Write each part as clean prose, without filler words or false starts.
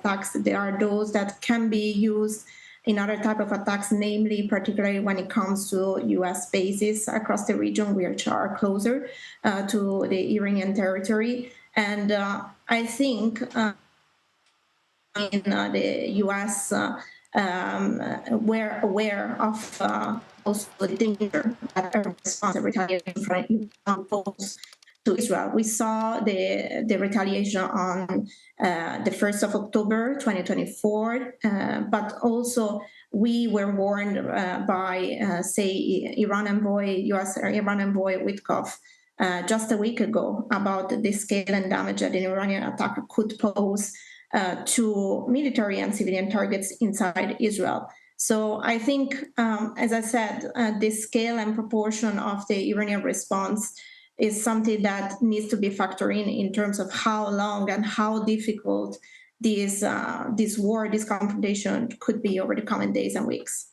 attacks. There are those that can be used in other type of attacks, namely, particularly when it comes to U.S. bases across the region, which are closer to the Iranian territory. And I think in the U.S. We're aware of also the danger that a response, a retaliation from Iran poses to Israel. We saw the retaliation on the 1st of October 2024, but also we were warned by, say, Iran envoy, U.S. Iran envoy Witkoff just a week ago about the scale and damage that an Iranian attack could pose to military and civilian targets inside Israel. So I think, as I said, the scale and proportion of the Iranian response is something that needs to be factored in terms of how long and how difficult this war, this confrontation could be over the coming days and weeks.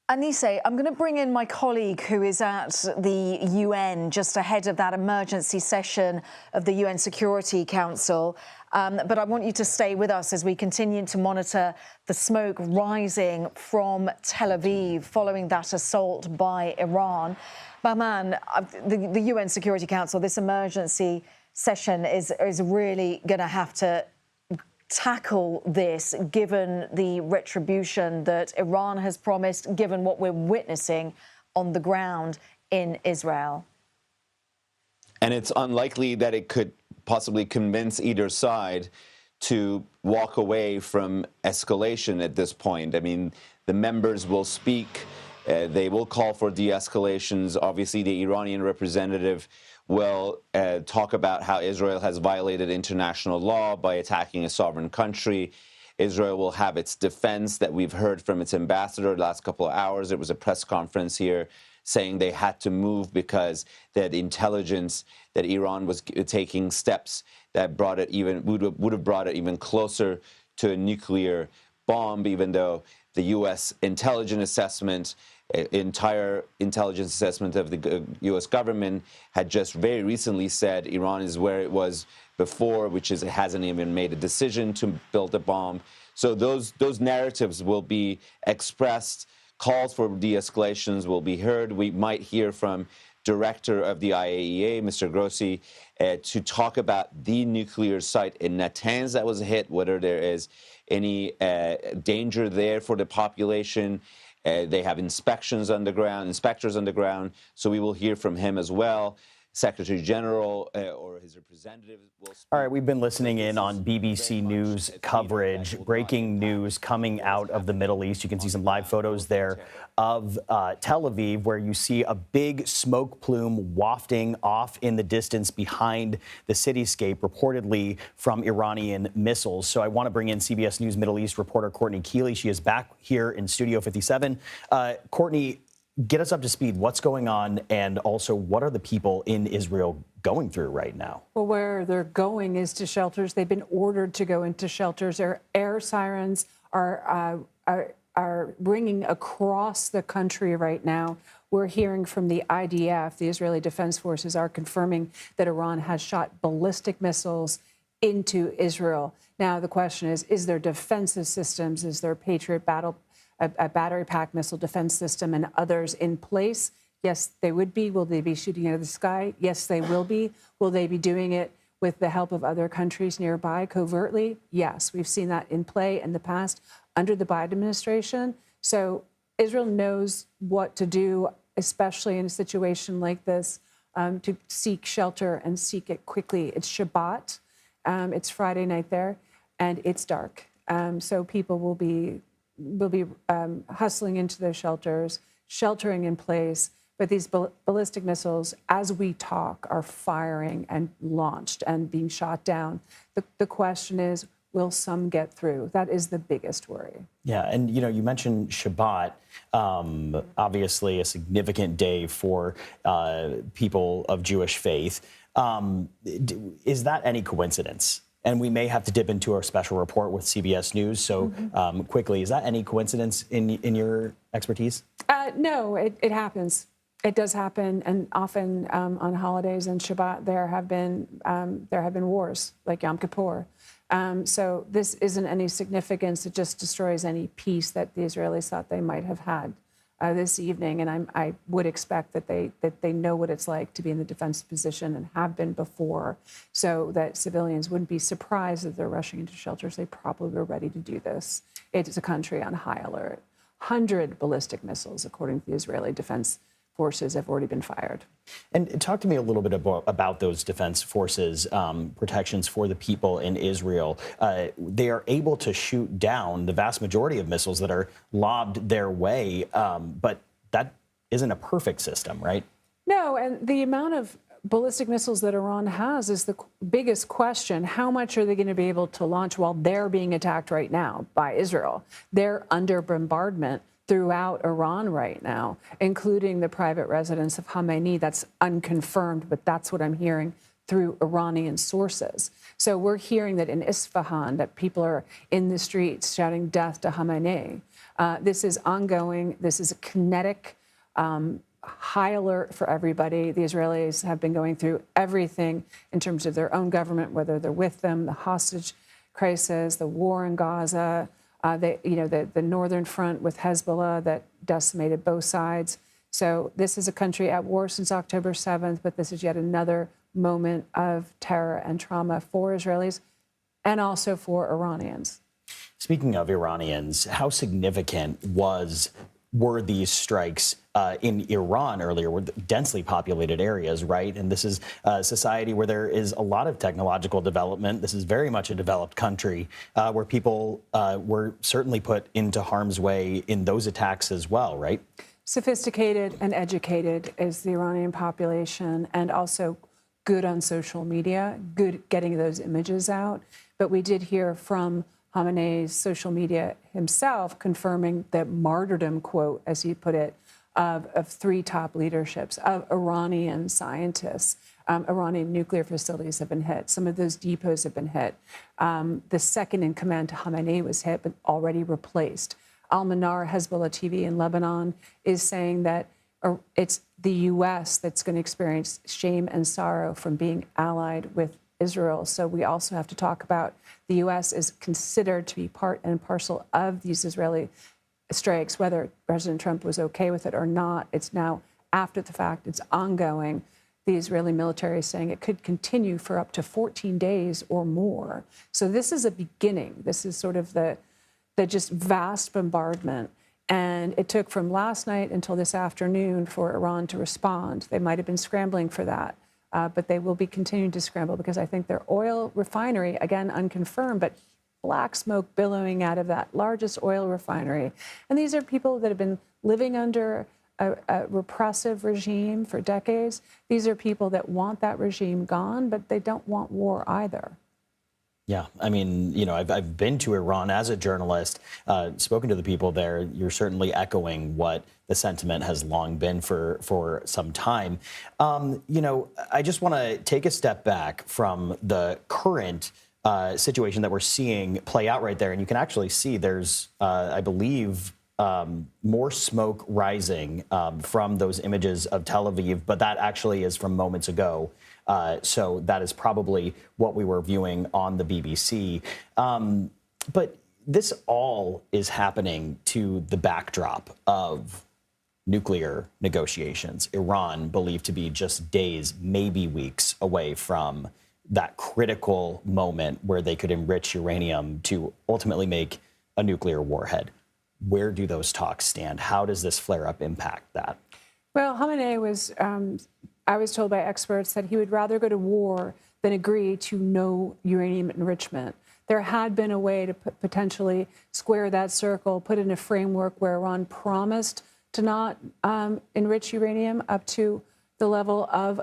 Anise, I'm going to bring in my colleague who is at the UN just ahead of that emergency session of the UN Security Council. But I want you to stay with us as we continue to monitor the smoke rising from Tel Aviv following that assault by Iran. Bahman, the UN Security Council, this emergency session is really going to have to tackle this, given the retribution that Iran has promised, given what we're witnessing on the ground in Israel. And it's unlikely that it could possibly convince either side to walk away from escalation at this point. I mean, the members will speak. They will call for de-escalations. Obviously, the Iranian representative will talk about how Israel has violated international law by attacking a sovereign country. Israel will have its defense that we've heard from its ambassador the last couple of hours. There was a press conference here saying they had to move because they had intelligence that Iran was taking steps that brought it would have brought it even closer to a nuclear bomb, even though the U.S. intelligence assessment, entire intelligence assessment of the U.S. government had just very recently said Iran is where it was before, which is it hasn't even made a decision to build a bomb. So those narratives will be expressed. Calls for de-escalations will be heard. We might hear from director of the IAEA, Mr. Grossi, to talk about the nuclear site in Natanz that was hit, whether there is any danger there for the population. They have inspectors underground, so we will hear from him as well. Secretary General or his representative will speak. All right, we've been listening in on BBC News coverage, breaking news coming out of the Middle East. You can see some live photos there of Tel Aviv, where you see a big smoke plume wafting off in the distance behind the cityscape, reportedly from Iranian missiles. So I want to bring in CBS News Middle East reporter Courtney Keeley. She is back here in Studio 57. Courtney, get us up to speed. What's going on, and also what are the people in Israel going through right now? Well, where they're going is to shelters. They've been ordered to go into shelters. Their air sirens are ringing across the country right now. We're hearing from the IDF, the Israeli Defense Forces, are confirming that Iran has shot ballistic missiles into Israel. Now, the question is there defensive systems? Is there Patriot a battery pack missile defense system and others in place? Yes, they would be. Will they be shooting out of the sky? Yes, they will be. Will they be doing it with the help of other countries nearby covertly? Yes, we've seen that in play in the past under the Biden administration. So Israel knows what to do, especially in a situation like this, to seek shelter and seek it quickly. It's Shabbat. It's Friday night there, and it's dark. So people will be hustling into their shelters, sheltering in place. But these ballistic missiles, as we talk, are firing and launched and being shot down. The question is, will some get through? That is the biggest worry. Yeah, and you mentioned Shabbat, obviously a significant day for people of Jewish faith. Is that any coincidence? And we may have to dip into our special report with CBS News. So quickly, is that any coincidence in your expertise? No, it happens. It does happen, and often on holidays and Shabbat there have been wars like Yom Kippur. So this isn't any significance. It just destroys any peace that the Israelis thought they might have had this evening. And I would expect that they know what it's like to be in the defensive position and have been before, so that civilians wouldn't be surprised that they're rushing into shelters. They probably were ready to do this. It is a country on high alert. 100 ballistic missiles, according to the Israeli Defense Forces, have already been fired. And talk to me a little bit about those defense forces protections for the people in Israel. They are able to shoot down the vast majority of missiles that are lobbed their way, but that isn't a perfect system, right? No, and the amount of ballistic missiles that Iran has is the biggest question. How much are they going to be able to launch while they're being attacked right now by Israel? They're under bombardment throughout Iran right now, including the private residence of Khamenei. That's unconfirmed, but that's what I'm hearing through Iranian sources. So we're hearing that in Isfahan, that people are in the streets shouting death to Khamenei. This is ongoing. This is a kinetic, high alert for everybody. The Israelis have been going through everything in terms of their own government, whether they're with them, the hostage crisis, the war in Gaza, the northern front with Hezbollah that decimated both sides. So this is a country at war since October 7th, but this is yet another moment of terror and trauma for Israelis and also for Iranians. Speaking of Iranians, how significant were these strikes in Iran earlier, were densely populated areas, right? And this is a society where there is a lot of technological development. This is very much a developed country where people were certainly put into harm's way in those attacks as well, right? Sophisticated and educated is the Iranian population, and also good on social media, good getting those images out. But we did hear from Khamenei's social media himself confirming the martyrdom quote, as he put it, of three top leaderships, of Iranian scientists. Iranian nuclear facilities have been hit. Some of those depots have been hit. The second in command to Khamenei was hit, but already replaced. Al-Manar, Hezbollah TV in Lebanon, is saying that it's the U.S. that's going to experience shame and sorrow from being allied with Israel. So we also have to talk about the U.S. is considered to be part and parcel of these Israeli strikes, whether President Trump was okay with it or not. It's now after the fact, it's ongoing. The Israeli military is saying it could continue for up to 14 days or more. So this is a beginning. This is sort of the just vast bombardment. And it took from last night until this afternoon for Iran to respond. They might have been scrambling for that. But they will be continuing to scramble because I think their oil refinery, again, unconfirmed, but black smoke billowing out of that largest oil refinery. And these are people that have been living under a repressive regime for decades. These are people that want that regime gone, but they don't want war either. Yeah, I mean, you know, I've been to Iran as a journalist, spoken to the people there. You're certainly echoing what the sentiment has long been for some time. You know, I just want to take a step back from the current situation that we're seeing play out right there. And you can actually see there's, I believe, more smoke rising from those images of Tel Aviv, but that actually is from moments ago. So that is probably what we were viewing on the BBC. But this all is happening to the backdrop of nuclear negotiations. Iran believed to be just days, maybe weeks away from that critical moment where they could enrich uranium to ultimately make a nuclear warhead. Where do those talks stand? How does this flare-up impact that? Well, Khamenei was, I was told by experts that he would rather go to war than agree to no uranium enrichment. There had been a way to potentially square that circle, put in a framework where Iran promised to not enrich uranium up to the level of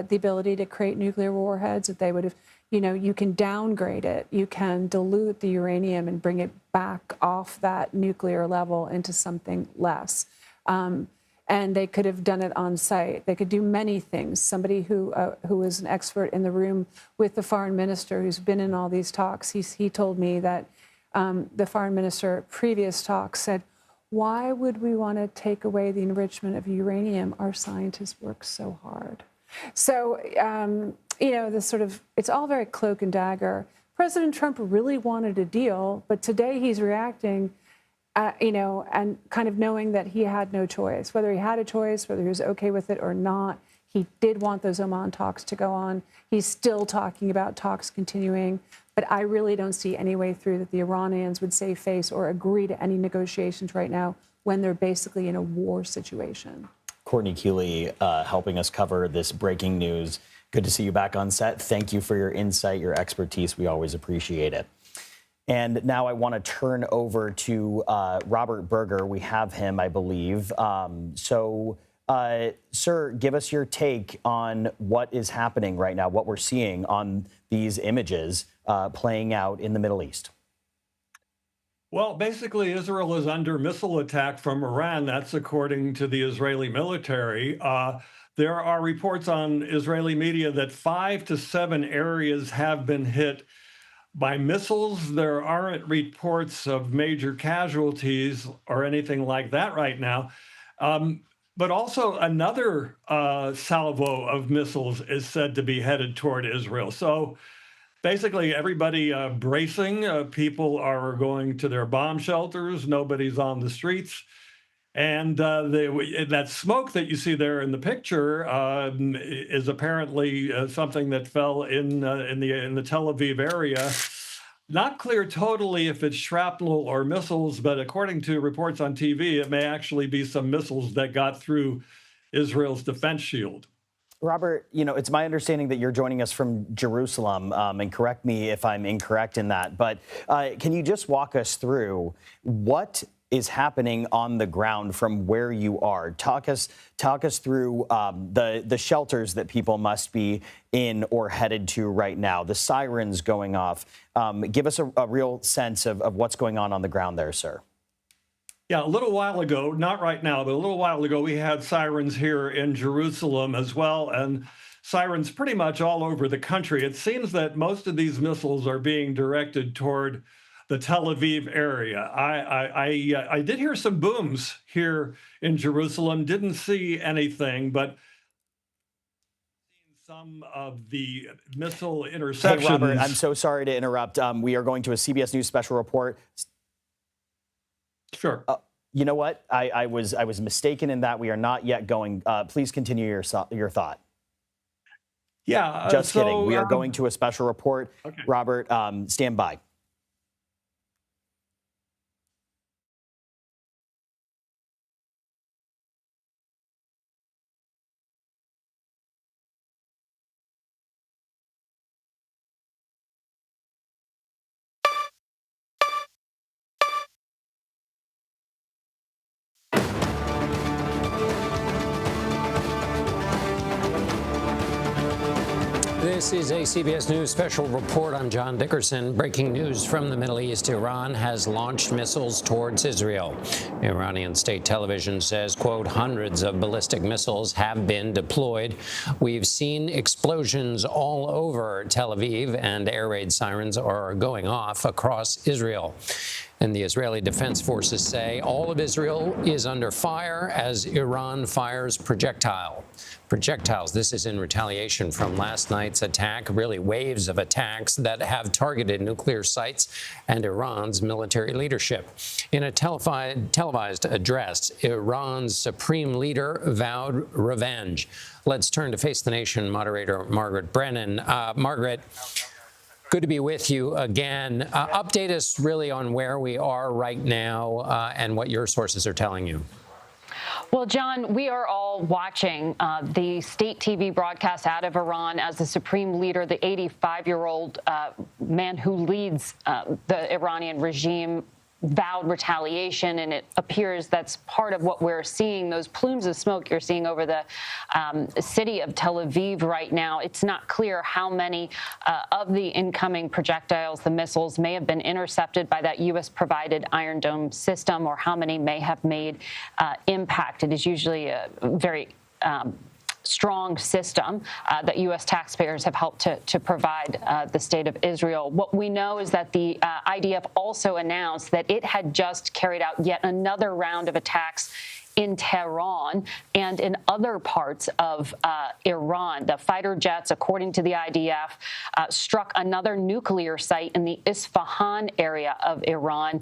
the ability to create nuclear warheads, that they would have, you know, you can downgrade it, you can dilute the uranium and bring it back off that nuclear level into something less. And they could have done it on site. They could do many things. Somebody who was an expert in the room with the foreign minister who's been in all these talks, he told me that the foreign minister, previous talks, said, why would we want to take away the enrichment of uranium? Our scientists work so hard. So, you know, this sort of, it's all very cloak and dagger. President Trump really wanted a deal, but today he's reacting, you know, and kind of knowing that he had no choice. Whether he had a choice, whether he was okay with it or not, he did want those Oman talks to go on. He's still talking about talks continuing. But I really don't see any way through that the Iranians would save face or agree to any negotiations right now when they're basically in a war situation. Courtney Keeley helping us cover this breaking news. Good to see you back on set. Thank you for your insight, your expertise. We always appreciate it. And now I want to turn over to Robert Berger. We have him, I believe. Sir, give us your take on what is happening right now, what we're seeing on these images playing out in the Middle East. Well, basically, Israel is under missile attack from Iran. That's according to the Israeli military. There are reports on Israeli media that 5 to 7 areas have been hit by missiles. There aren't reports of major casualties or anything like that right now. But also another salvo of missiles is said to be headed toward Israel. So basically everybody bracing. People are going to their bomb shelters. Nobody's on the streets. And that smoke that you see there in the picture is apparently something that fell in the Tel Aviv area. Not clear totally if it's shrapnel or missiles, but according to reports on TV, it may actually be some missiles that got through Israel's defense shield. Robert, you know, it's my understanding that you're joining us from Jerusalem, and correct me if I'm incorrect in that, but can you just walk us through what is happening on the ground from where you are? Talk us through the shelters that people must be in or headed to right now, the sirens going off. Give us a real sense of what's going on the ground there, sir. Yeah, a little while ago, not right now, but a little while ago, we had sirens here in Jerusalem as well, and sirens pretty much all over the country. It seems that most of these missiles are being directed toward the Tel Aviv area. I did hear some booms here in Jerusalem, didn't see anything, but some of the missile interceptions. Hey, Robert, I'm so sorry to interrupt. We are going to a CBS News special report. Sure. You know what? I was mistaken in that. We are not yet going. Please continue your thought. Yeah. Just kidding. We are going to a special report. Okay. Robert, stand by. This is a CBS News special report. I'm John Dickerson. Breaking news from the Middle East. Iran has launched missiles towards Israel. Iranian state television says, quote, hundreds of ballistic missiles have been deployed. We've seen explosions all over Tel Aviv, and air raid sirens are going off across Israel. And the Israeli Defense Forces say all of Israel is under fire as Iran fires projectiles. This is in retaliation from last night's attack, really waves of attacks that have targeted nuclear sites and Iran's military leadership. In a televised address, Iran's supreme leader vowed revenge. Let's turn to Face the Nation moderator Margaret Brennan. Margaret, good to be with you again. Update us really on where we are right now and what your sources are telling you. Well, John, we are all watching the state TV broadcast out of Iran as the supreme leader, the 85-year-old man who leads the Iranian regime, vowed retaliation, and it appears that's part of what we're seeing, those plumes of smoke you're seeing over the city of Tel Aviv right now. It's not clear how many of the incoming projectiles, the missiles, may have been intercepted by that U.S.-provided Iron Dome system, or how many may have made impact. It is usually a very strong system that U.S. taxpayers have helped to provide the state of Israel. What we know is that the IDF also announced that it had just carried out yet another round of attacks in Tehran and in other parts of Iran. The fighter jets, according to the IDF, struck another nuclear site in the Isfahan area of Iran.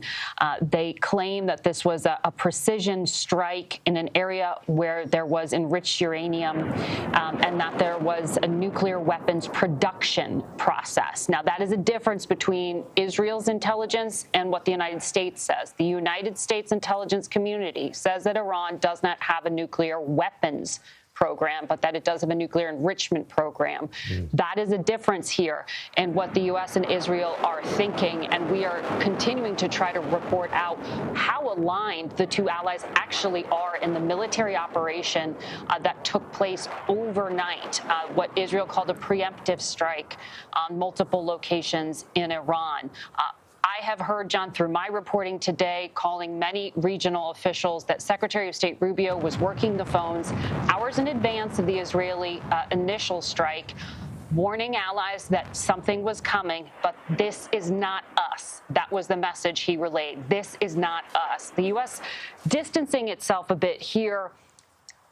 They claim that this was a precision strike in an area where there was enriched uranium and that there was a nuclear weapons production process. Now, that is a difference between Israel's intelligence and what the United States says. The United States intelligence community says that Iran does not have a nuclear weapons program, but that it does have a nuclear enrichment program. That is a difference here in what the U.S. and Israel are thinking, and we are continuing to try to report out how aligned the two allies actually are in the military operation that took place overnight, what Israel called a preemptive strike on multiple locations in Iran. I have heard, John, through my reporting today, calling many regional officials that Secretary of State Rubio was working the phones hours in advance of the Israeli initial strike, warning allies that something was coming, but this is not us. That was the message he relayed. This is not us. The U.S. distancing itself a bit here.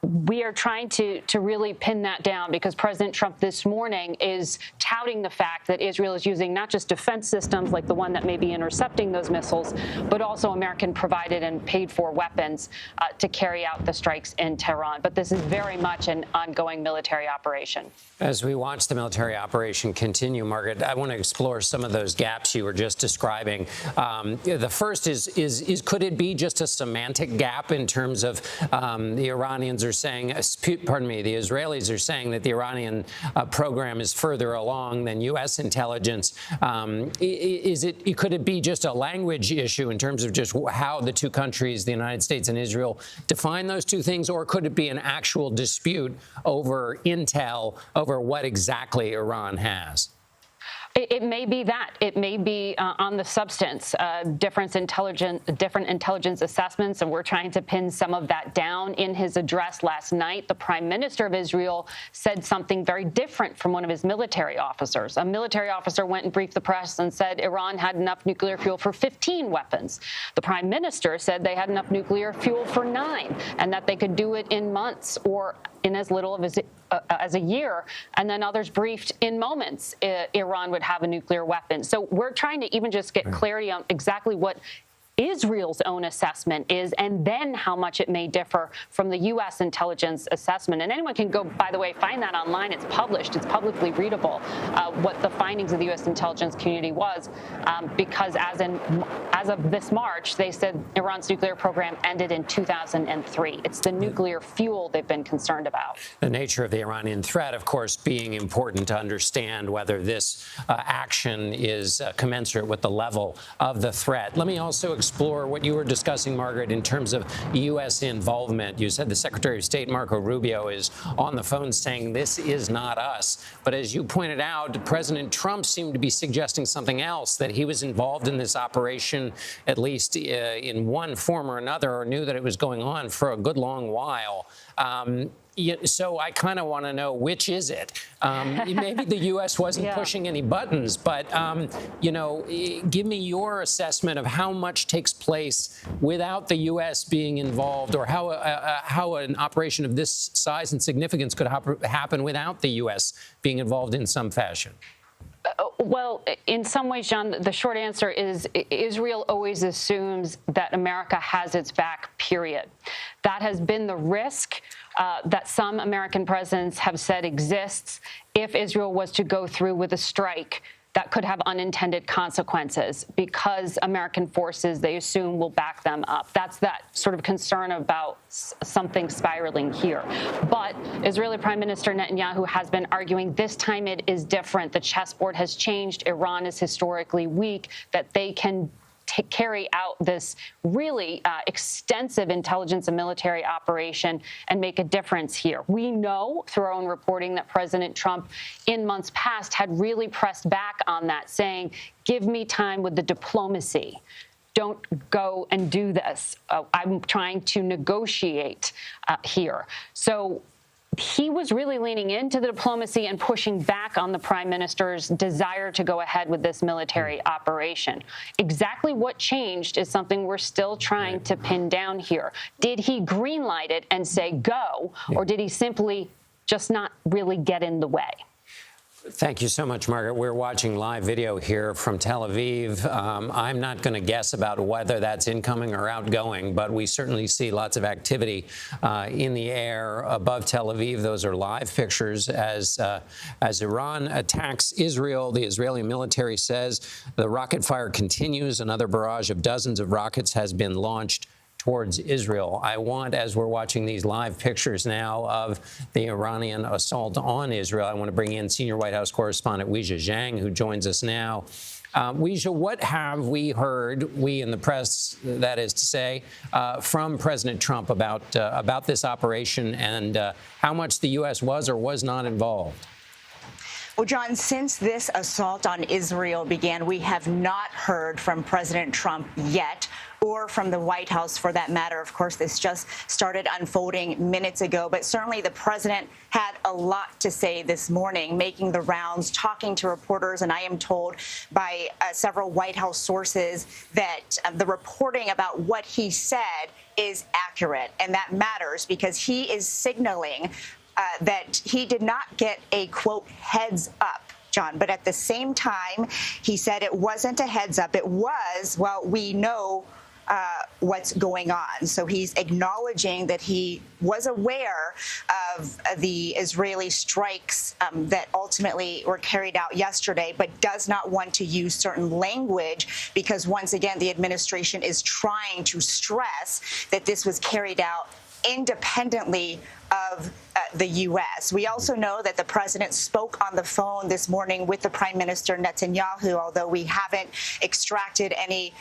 We are trying to really pin that down because President Trump this morning is touting the fact that Israel is using not just defense systems like the one that may be intercepting those missiles, but also American-provided and paid-for weapons to carry out the strikes in Tehran. But this is very much an ongoing military operation. As we watch the military operation continue, Margaret, I want to explore some of those gaps you were just describing. The first is could it be just a semantic gap in terms of the Iranians are saying, the Israelis are saying that the Iranian program is further along than U.S. intelligence. Could it be just a language issue in terms of just how the two countries, the United States and Israel, define those two things, or could it be an actual dispute over intel, over what exactly Iran has? It may be that. It may be on the substance, different intelligence assessments, and we're trying to pin some of that down. In his address last night, the Prime Minister of Israel said something very different from one of his military officers. A military officer went and briefed the press and said Iran had enough nuclear fuel for 15 weapons. The Prime Minister said they had enough nuclear fuel for 9, and that they could do it in months or in as little as a year, and then others briefed in moments Iran would have a nuclear weapon. So we're trying to even just get clarity on exactly what Israel's own assessment is, and then how much it may differ from the U.S. intelligence assessment. And anyone can go, by the way, find that online. It's published. It's publicly readable, what the findings of the U.S. intelligence community was, because as of this March, they said Iran's nuclear program ended in 2003. It's the nuclear fuel they've been concerned about. The nature of the Iranian threat, of course, being important to understand whether this action is commensurate with the level of the threat. Let me also explore what you were discussing, Margaret, in terms of U.S. involvement. You said the Secretary of State, Marco Rubio, is on the phone saying this is not us. But as you pointed out, President Trump seemed to be suggesting something else, that he was involved in this operation, at least in one form or another, or knew that it was going on for a good long while. So I kind of want to know, which is it? Maybe the U.S. wasn't pushing any buttons, but, give me your assessment of how much takes place without the U.S. being involved, or how an operation of this size and significance could happen without the U.S. being involved in some fashion. Well, in some ways, John, the short answer is Israel always assumes that America has its back, period. That has been the risk that some American presidents have said exists if Israel was to go through with a strike that could have unintended consequences, because American forces, they assume, will back them up. That's that sort of concern about something spiraling here. But Israeli Prime Minister Netanyahu has been arguing this time it is different. The chessboard has changed. Iran is historically weak, that they can carry out this really extensive intelligence and military operation and make a difference here. We know through our own reporting that President Trump in months past had really pressed back on that, saying, give me time with the diplomacy. Don't go and do this. I'm trying to negotiate here. So he was really leaning into the diplomacy and pushing back on the prime minister's desire to go ahead with this military operation. Exactly what changed is something we're still trying to pin down here. Did he greenlight it and say go, or did he simply just not really get in the way? Thank you so much, Margaret. We're watching live video here from Tel Aviv. I'm not going to guess about whether that's incoming or outgoing, but we certainly see lots of activity in the air above Tel Aviv. Those are live pictures as Iran attacks Israel. The Israeli military says the rocket fire continues. Another barrage of dozens of rockets has been launched towards Israel. I want, as we're watching these live pictures now of the Iranian assault on Israel, I want to bring in senior White House correspondent Weijia Zhang, who joins us now. Weijia, what have we heard, we in the press, that is to say, from President Trump about this operation and how much the U.S. was or was not involved? Well, John, since this assault on Israel began, we have not heard from President Trump yet, or from the White House for that matter. Of course, this just started unfolding minutes ago, but certainly the president had a lot to say this morning, making the rounds, talking to reporters, and I am told by several White House sources that the reporting about what he said is accurate, and that matters because he is signaling that he did not get a, quote, heads up, John. But at the same time, he said it wasn't a heads up. It was, well, we know what's going on. So he's acknowledging that he was aware of the Israeli strikes that ultimately were carried out yesterday, but does not want to use certain language because, once again, the administration is trying to stress that this was carried out independently of the U.S. We also know that the president spoke on the phone this morning with the Prime Minister Netanyahu, although we haven't extracted any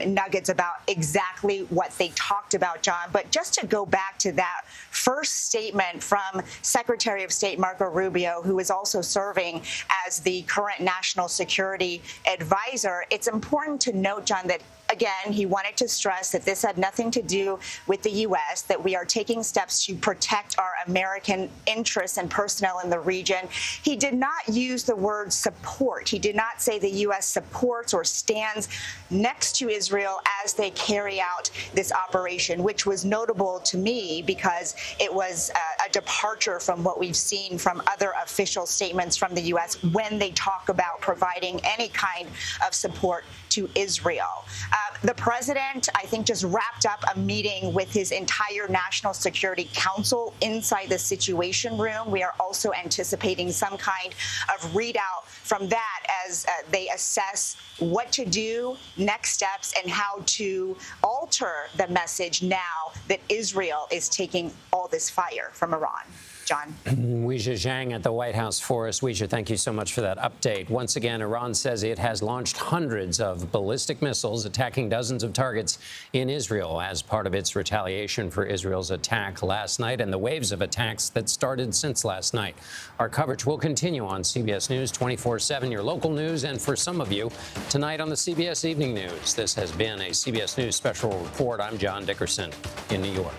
nuggets about exactly what they talked about, John. But just to go back to that first statement from Secretary of State Marco Rubio, who is also serving as the current national security advisor, it's important to note, John, that again, he wanted to stress that this had nothing to do with the U.S., that we are taking steps to protect our American interests and personnel in the region. He did not use the word support. He did not say the U.S. supports or stands next to Israel as they carry out this operation, which was notable to me because it was a departure from what we've seen from other official statements from the U.S. when they talk about providing any kind of support to Israel. The president, I think, just wrapped up a meeting with his entire National Security Council inside the Situation Room. We are also anticipating some kind of readout from that as they assess what to do, next steps, and how to alter the message now that Israel is taking all this fire from Iran. John. Weijia Zhang at the White House for us. Weijia, thank you so much for that update. Once again, Iran says it has launched hundreds of ballistic missiles attacking dozens of targets in Israel as part of its retaliation for Israel's attack last night and the waves of attacks that started since last night. Our coverage will continue on CBS News 24/7, your local news, and for some of you, tonight on the CBS Evening News. This has been a CBS News special report. I'm John Dickerson in New York.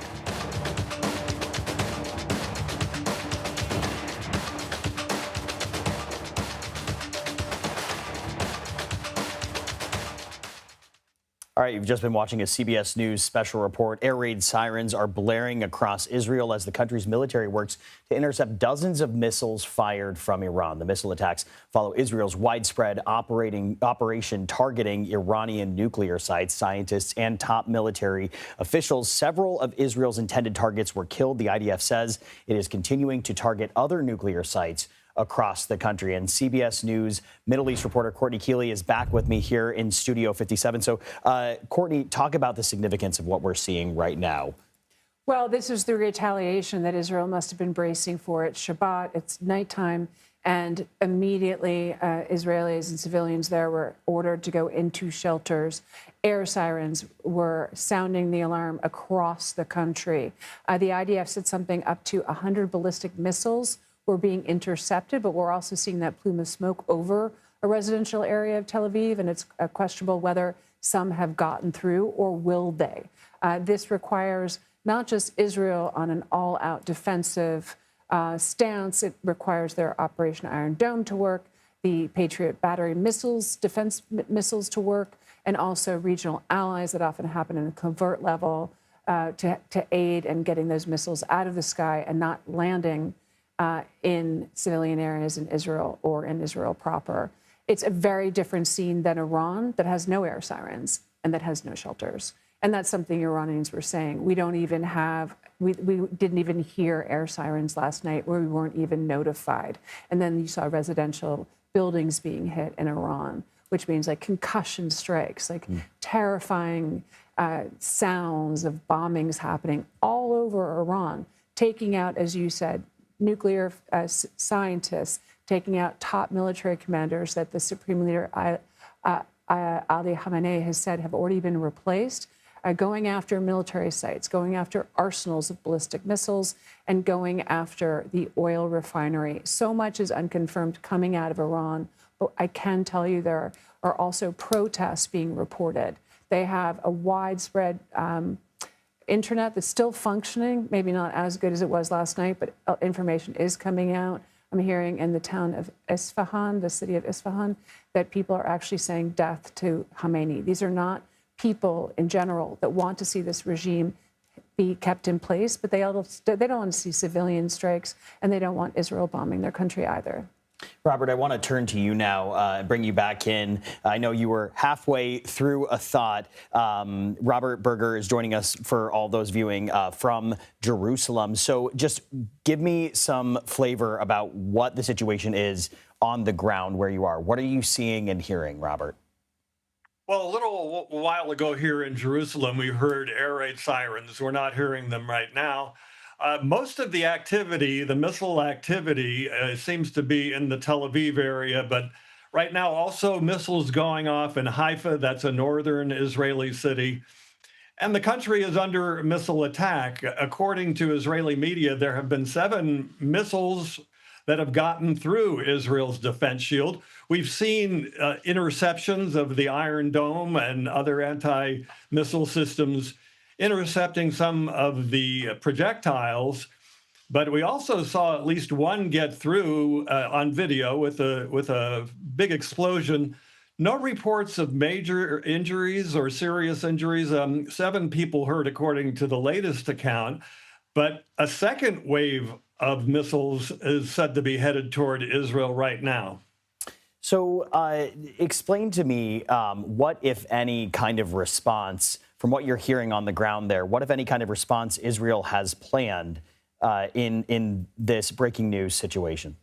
All right, you've just been watching a CBS News special report. Air raid sirens are blaring across Israel as the country's military works to intercept dozens of missiles fired from Iran. The missile attacks follow Israel's widespread operation targeting Iranian nuclear sites. Scientists and top military officials, several of Israel's intended targets were killed. The IDF says it is continuing to target other nuclear sites across the country. And CBS News Middle East reporter Courtney Keeley is back with me here in Studio 57. So, Courtney, talk about the significance of what we're seeing right now. Well, this is the retaliation that Israel must have been bracing for. It's Shabbat, it's nighttime, and immediately Israelis and civilians there were ordered to go into shelters. Air sirens were sounding the alarm across the country. The IDF said something up to 100 ballistic missiles were being intercepted, but we're also seeing that plume of smoke over a residential area of Tel Aviv, and it's questionable whether some have gotten through or will they. This requires not just Israel on an all-out defensive stance. It requires their Operation Iron Dome to work, the Patriot battery missiles, defense missiles to work, and also regional allies that often happen in a covert level to aid in getting those missiles out of the sky and not landing in civilian areas in Israel or in Israel proper. It's a very different scene than Iran that has no air sirens and that has no shelters. And that's something Iranians were saying. We don't even have, we didn't even hear air sirens last night, where we weren't even notified. And then you saw residential buildings being hit in Iran, which means like concussion strikes, like terrifying sounds of bombings happening all over Iran, taking out, as you said, nuclear scientists, taking out top military commanders that the Supreme Leader Ali Khamenei has said have already been replaced, going after military sites, going after arsenals of ballistic missiles, and going after the oil refinery. So much is unconfirmed coming out of Iran, but I can tell you there are also protests being reported. They have a widespread internet that's still functioning, maybe not as good as it was last night, but information is coming out. I'm hearing in the town of Isfahan, the city of Isfahan, that people are actually saying death to Khamenei. These are not people in general that want to see this regime be kept in place, but they don't want to see civilian strikes, and they don't want Israel bombing their country either. Robert, I want to turn to you now and bring you back in. I know you were halfway through a thought. Robert Berger is joining us for all those viewing from Jerusalem. So just give me some flavor about what the situation is on the ground where you are. What are you seeing and hearing, Robert? Well, a little while ago here in Jerusalem, we heard air raid sirens. We're not hearing them right now. Most of the activity, the missile activity, seems to be in the Tel Aviv area, but right now also missiles going off in Haifa, that's a northern Israeli city. And the country is under missile attack. According to Israeli media, there have been 7 missiles that have gotten through Israel's defense shield. We've seen interceptions of the Iron Dome and other anti-missile systems intercepting some of the projectiles, but we also saw at least one get through on video with a big explosion. No reports of major injuries or serious injuries. 7 people hurt, according to the latest account, but a second wave of missiles is said to be headed toward Israel right now. So explain to me what, if any, kind of response, from what you're hearing on the ground there, what, if any, kind of response Israel has planned in this breaking news situation?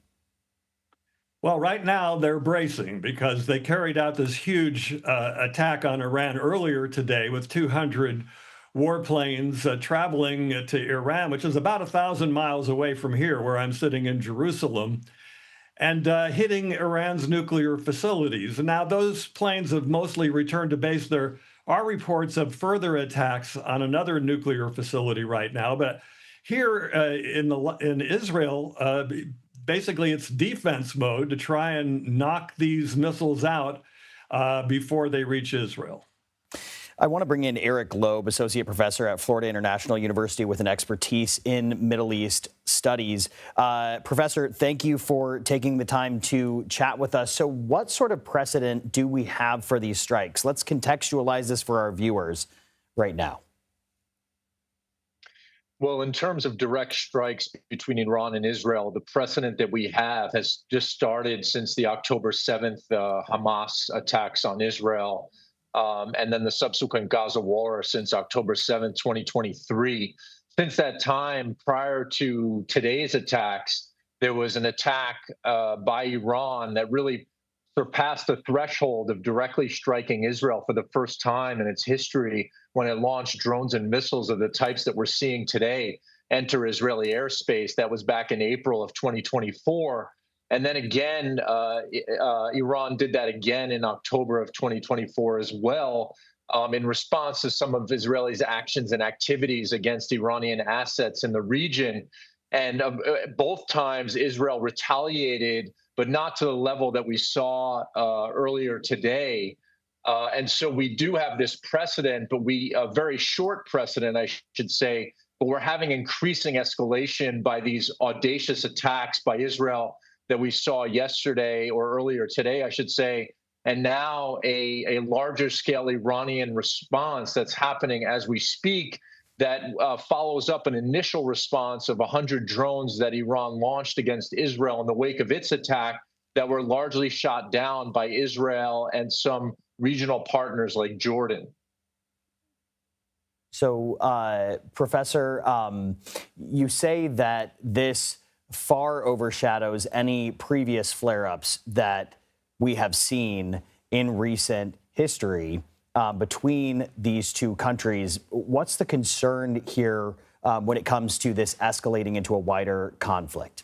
Well, right now they're bracing because they carried out this huge attack on Iran earlier today with 200 warplanes traveling to Iran, which is about 1,000 miles away from here, where I'm sitting in Jerusalem, and hitting Iran's nuclear facilities. Now, those planes have mostly returned to base. There are reports of further attacks on another nuclear facility right now, but here in Israel, basically it's defense mode to try and knock these missiles out before they reach Israel. I want to bring in Eric Loeb, associate professor at Florida International University with an expertise in Middle East studies. Professor, thank you for taking the time to chat with us. So what sort of precedent do we have for these strikes? Let's contextualize this for our viewers right now. Well, in terms of direct strikes between Iran and Israel, the precedent that we have has just started since the October 7th Hamas attacks on Israel. And then the subsequent Gaza war since October 7th, 2023. Since that time, prior to today's attacks, there was an attack by Iran that really surpassed the threshold of directly striking Israel for the first time in its history, when it launched drones and missiles of the types that we're seeing today enter Israeli airspace. That was back in April of 2024. And then again, Iran did that again in October of 2024 as well, in response to some of Israel's actions and activities against Iranian assets in the region. And both times, Israel retaliated, but not to the level that we saw earlier today. And so we do have this precedent, but a very short precedent, I should say, but we're having increasing escalation by these audacious attacks by Israel that we saw yesterday or earlier today, I should say, and now a larger scale Iranian response that's happening as we speak that follows up an initial response of 100 drones that Iran launched against Israel in the wake of its attack that were largely shot down by Israel and some regional partners like Jordan. So, Professor, you say that this far overshadows any previous flare-ups that we have seen in recent history between these two countries. What's the concern here when it comes to this escalating into a wider conflict?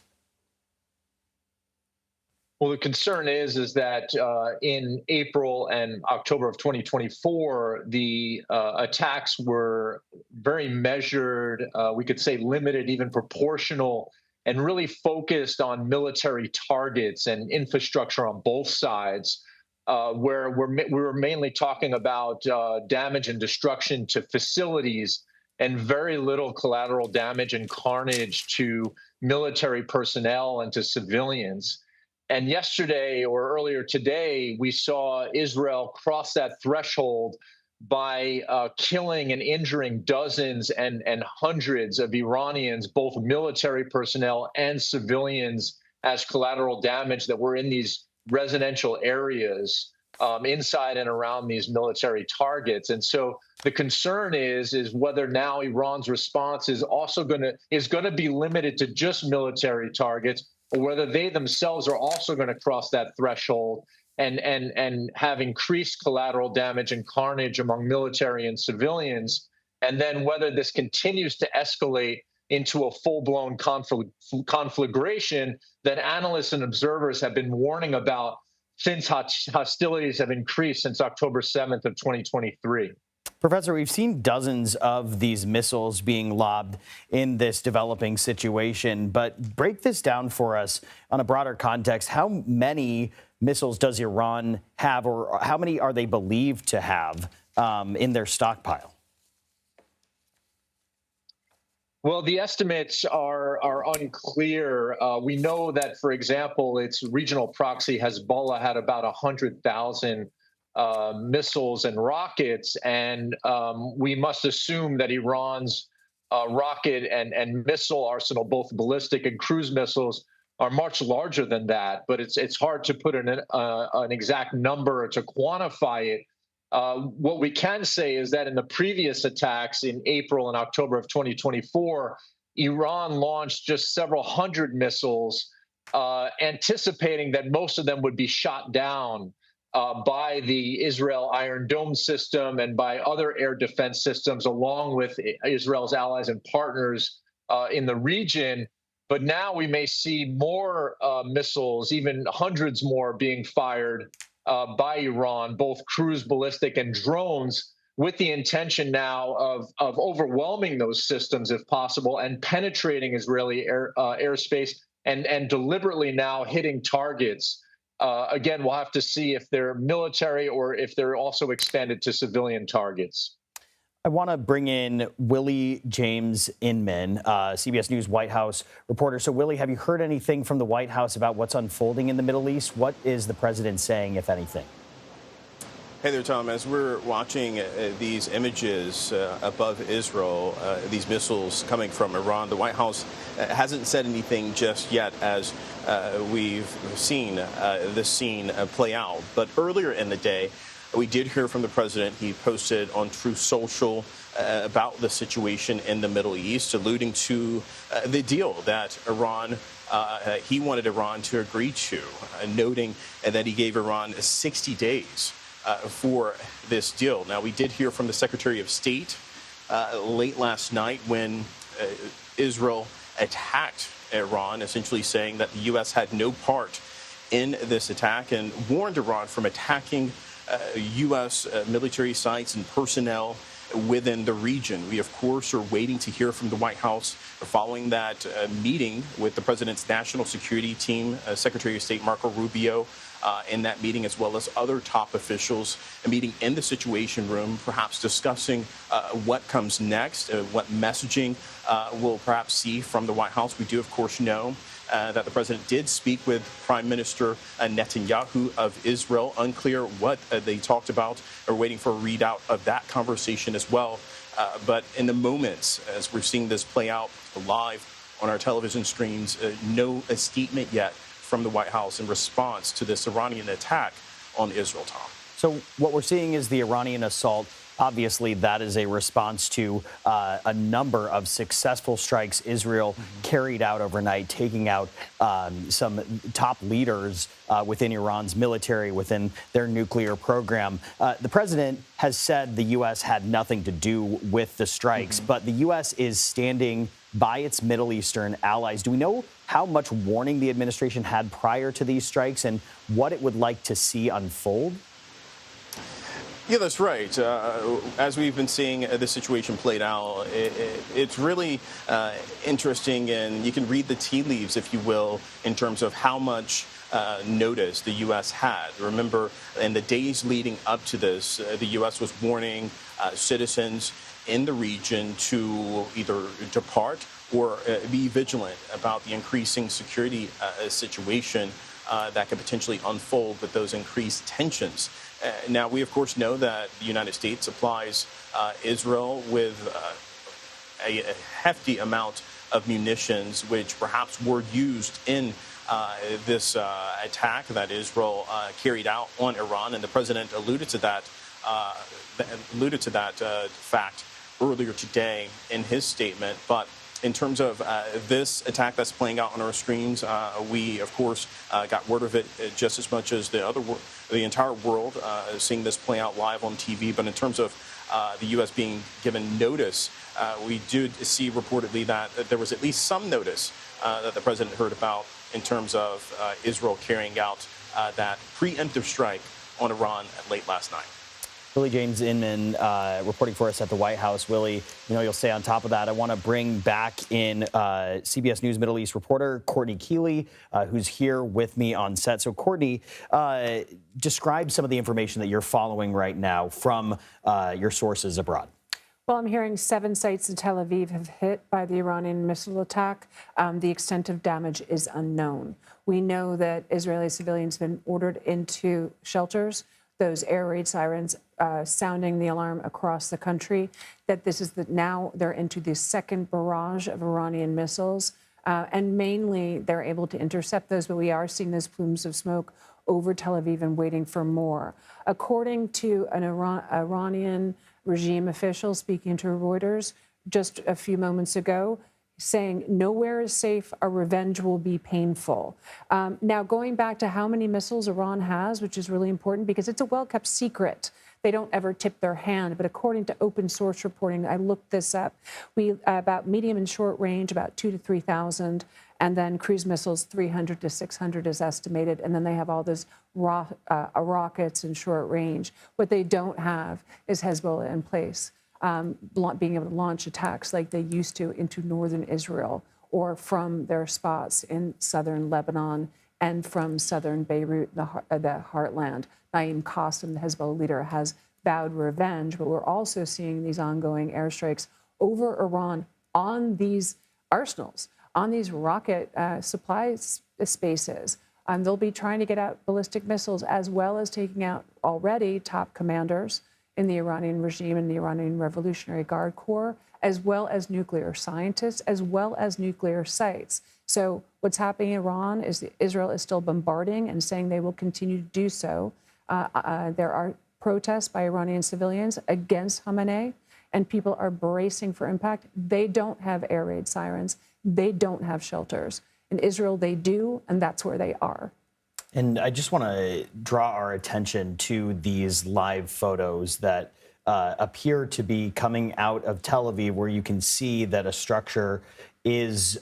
Well, the concern is that in April and October of 2024, the attacks were very measured, we could say limited, even proportional, and really focused on military targets and infrastructure on both sides, where we were mainly talking about damage and destruction to facilities and very little collateral damage and carnage to military personnel and to civilians. And yesterday or earlier today, we saw Israel cross that threshold by killing and injuring dozens and hundreds of Iranians, both military personnel and civilians, as collateral damage that were in these residential areas inside and around these military targets. And so the concern is whether now Iran's response is also going to be limited to just military targets, or whether they themselves are also going to cross that threshold and have increased collateral damage and carnage among military and civilians, and then whether this continues to escalate into a full-blown conflagration that analysts and observers have been warning about since hostilities have increased since October 7th of 2023. Professor, we've seen dozens of these missiles being lobbed in this developing situation, but break this down for us on a broader context. How many missiles does Iran have, or how many are they believed to have in their stockpile? Well, the estimates are unclear. We know that, for example, its regional proxy Hezbollah had about 100,000 missiles and rockets, and we must assume that Iran's rocket and missile arsenal, both ballistic and cruise missiles, are much larger than that. But it's hard to put an exact number to quantify it. What we can say is that in the previous attacks in April and October of 2024, Iran launched just several hundred missiles, anticipating that most of them would be shot down by the Israel Iron Dome system and by other air defense systems, along with Israel's allies and partners in the region. But now we may see more missiles, even hundreds more, being fired by Iran, both cruise, ballistic, and drones, with the intention now of overwhelming those systems, if possible, and penetrating Israeli airspace and deliberately now hitting targets. Again, we'll have to see if they're military or if they're also expanded to civilian targets. I want to bring in Willie James Inman, CBS News White House reporter. So, Willie, have you heard anything from the White House about what's unfolding in the Middle East? What is the president saying, if anything? Hey there, Tom. As we're watching these images above Israel, these missiles coming from Iran, the White House hasn't said anything just yet as we've seen this scene play out. But earlier in the day, we did hear from the president. He posted on Truth Social about the situation in the Middle East, alluding to the deal that Iran, he wanted Iran to agree to, noting that he gave Iran 60 days for this deal. Now, we did hear from the Secretary of State late last night when Israel attacked Iran, essentially saying that the U.S. had no part in this attack and warned Iran from attacking U.S. military sites and personnel within the region. We, of course, are waiting to hear from the White House following that meeting with the president's national security team, Secretary of State Marco Rubio, in that meeting, as well as other top officials, a meeting in the Situation Room, perhaps discussing what comes next, what messaging we'll perhaps see from the White House. We do, of course, know that the president did speak with Prime Minister Netanyahu of Israel. Unclear what they talked about, or waiting for a readout of that conversation as well. But in the moments, as we're seeing this play out live on our television streams, no statement yet from the White House in response to this Iranian attack on Israel, Tom. So what we're seeing is the Iranian assault. Obviously, that is a response to a number of successful strikes Israel carried out overnight, taking out some top leaders within Iran's military, within their nuclear program. The president has said the U.S. had nothing to do with the strikes, but the U.S. is standing by its Middle Eastern allies. Do we know how much warning the administration had prior to these strikes and what it would like to see unfold? Yeah, that's right. As we've been seeing the situation played out, it's really interesting, and you can read the tea leaves, if you will, in terms of how much notice the U.S. had. Remember, in the days leading up to this, the U.S. was warning citizens in the region to either depart or be vigilant about the increasing security situation that could potentially unfold with those increased tensions. Now, we, of course, know that the United States supplies Israel with a hefty amount of munitions, which perhaps were used in this attack that Israel carried out on Iran. And the president alluded to that fact earlier today in his statement. But in terms of this attack that's playing out on our screens, we, of course, got word of it just as much as the entire world seeing this play out live on TV. But in terms of the U.S. being given notice, we do see reportedly that there was at least some notice that the president heard about in terms of Israel carrying out that preemptive strike on Iran late last night. Willie James Inman reporting for us at the White House. Willie, you'll stay on top of that. I want to bring back in CBS News Middle East reporter Courtney Keeley, who's here with me on set. So, Courtney, describe some of the information that you're following right now from your sources abroad. Well, I'm hearing 7 sites in Tel Aviv have hit by the Iranian missile attack. The extent of damage is unknown. We know that Israeli civilians have been ordered into shelters, those air raid sirens sounding the alarm across the country, that this is now they're into the second barrage of Iranian missiles. And mainly they're able to intercept those, but we are seeing those plumes of smoke over Tel Aviv and waiting for more. According to an Iranian regime official speaking to Reuters just a few moments ago, saying nowhere is safe, our revenge will be painful. Now, going back to how many missiles Iran has, which is really important because it's a well-kept secret. They don't ever tip their hand, but according to open source reporting, I looked this up, about medium and short range, about 2,000 to 3,000, and then cruise missiles, 300 to 600 is estimated, and then they have all those rockets in short range. What they don't have is Hezbollah in place, being able to launch attacks like they used to into northern Israel or from their spots in southern Lebanon and from southern Beirut, the heartland. Naim Qassem, the Hezbollah leader, has vowed revenge, but we're also seeing these ongoing airstrikes over Iran on these arsenals, on these rocket supply spaces. They'll be trying to get out ballistic missiles as well as taking out already top commanders in the Iranian regime and the Iranian Revolutionary Guard Corps, as well as nuclear scientists, as well as nuclear sites. So what's happening in Iran is that Israel is still bombarding and saying they will continue to do so. There are protests by Iranian civilians against Khamenei, and people are bracing for impact. They don't have air raid sirens. They don't have shelters. In Israel, they do, and that's where they are. And I just want to draw our attention to these live photos that appear to be coming out of Tel Aviv, where you can see that a structure is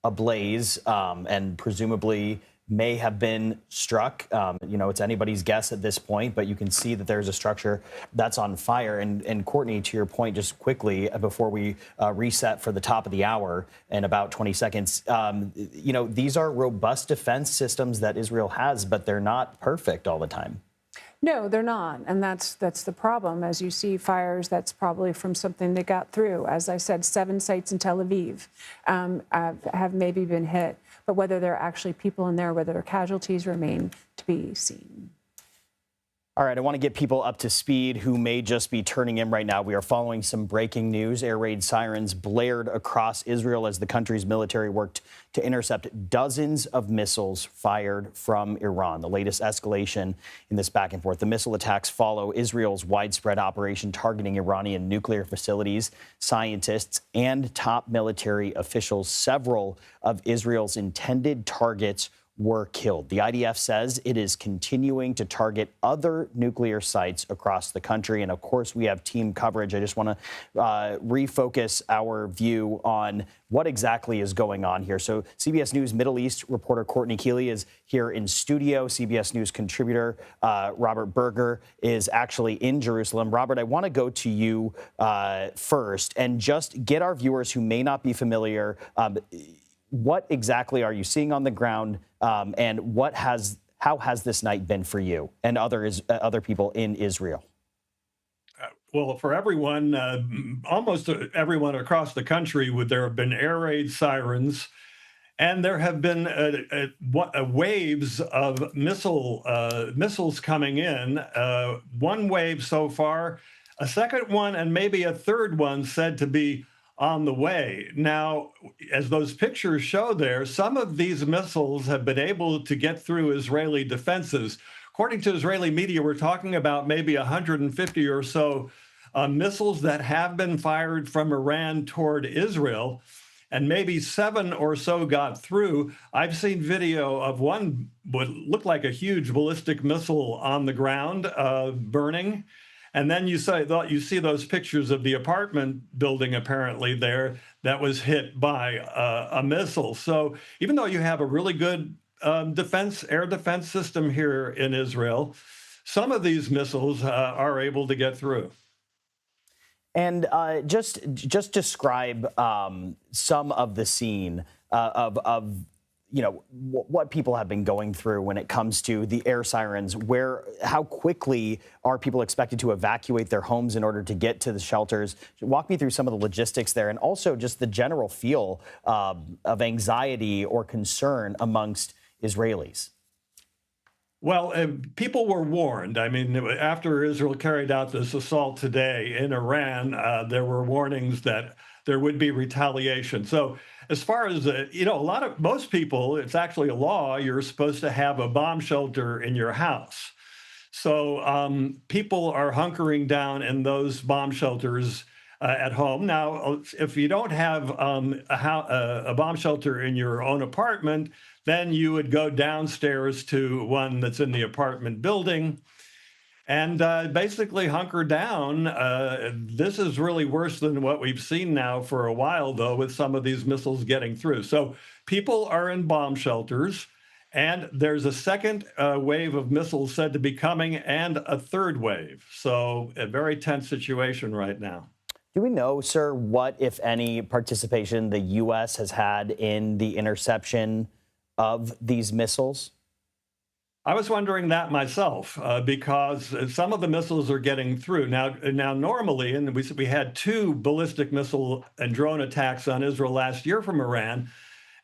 ablaze and presumably may have been struck. It's anybody's guess at this point, but you can see that there's a structure that's on fire. And Courtney, to your point, just quickly before we reset for the top of the hour in about 20 seconds, these are robust defense systems that Israel has, but they're not perfect all the time. No, they're not. And that's the problem. As you see fires, that's probably from something they got through. As I said, 7 sites in Tel Aviv have maybe been hit. But whether there are actually people in there, whether there are casualties, remain to be seen. All right, I want to get people up to speed who may just be turning in right now. We are following some breaking news. Air raid sirens blared across Israel as the country's military worked to intercept dozens of missiles fired from Iran. The latest escalation in this back and forth. The missile attacks follow Israel's widespread operation targeting Iranian nuclear facilities, scientists, and top military officials. Several of Israel's intended targets were killed. The IDF says it is continuing to target other nuclear sites across the country. And of course, we have team coverage. I just want to refocus our view on what exactly is going on here. So CBS News Middle East reporter Courtney Keeley is here in studio. CBS News contributor Robert Berger is actually in Jerusalem. Robert, I want to go to you first and just get our viewers who may not be familiar. What exactly are you seeing on the ground, and how has this night been for you and other people in Israel? Well, for everyone, almost everyone across the country, there have been air raid sirens, and there have been waves of missiles coming in. One wave so far, a second one, and maybe a third one said to be on the way. Now, as those pictures show there, some of these missiles have been able to get through Israeli defenses. According to Israeli media, we're talking about maybe 150 or so missiles that have been fired from Iran toward Israel, and maybe 7 or so got through. I've seen video of one what looked like a huge ballistic missile on the ground burning. And then you see those pictures of the apartment building apparently there that was hit by a missile. So even though you have a really good air defense system here in Israel, some of these missiles are able to get through. And just describe some of the scene of what people have been going through when it comes to the air sirens. How quickly are people expected to evacuate their homes in order to get to the shelters? Walk me through some of the logistics there, and also just the general feel of anxiety or concern amongst Israelis. Well, people were warned. I mean, after Israel carried out this assault today in Iran, there were warnings that there would be retaliation. So as far as, most people, it's actually a law, you're supposed to have a bomb shelter in your house. So people are hunkering down in those bomb shelters at home. Now, if you don't have a bomb shelter in your own apartment, then you would go downstairs to one that's in the apartment building and basically hunker down. This is really worse than what we've seen now for a while, though, with some of these missiles getting through. So people are in bomb shelters, and there's a second wave of missiles said to be coming, and a third wave. So a very tense situation right now. Do we know, sir, what, if any, participation the U.S. has had in the interception of these missiles? I was wondering that myself, because some of the missiles are getting through. Now normally, and we had 2 ballistic missile and drone attacks on Israel last year from Iran,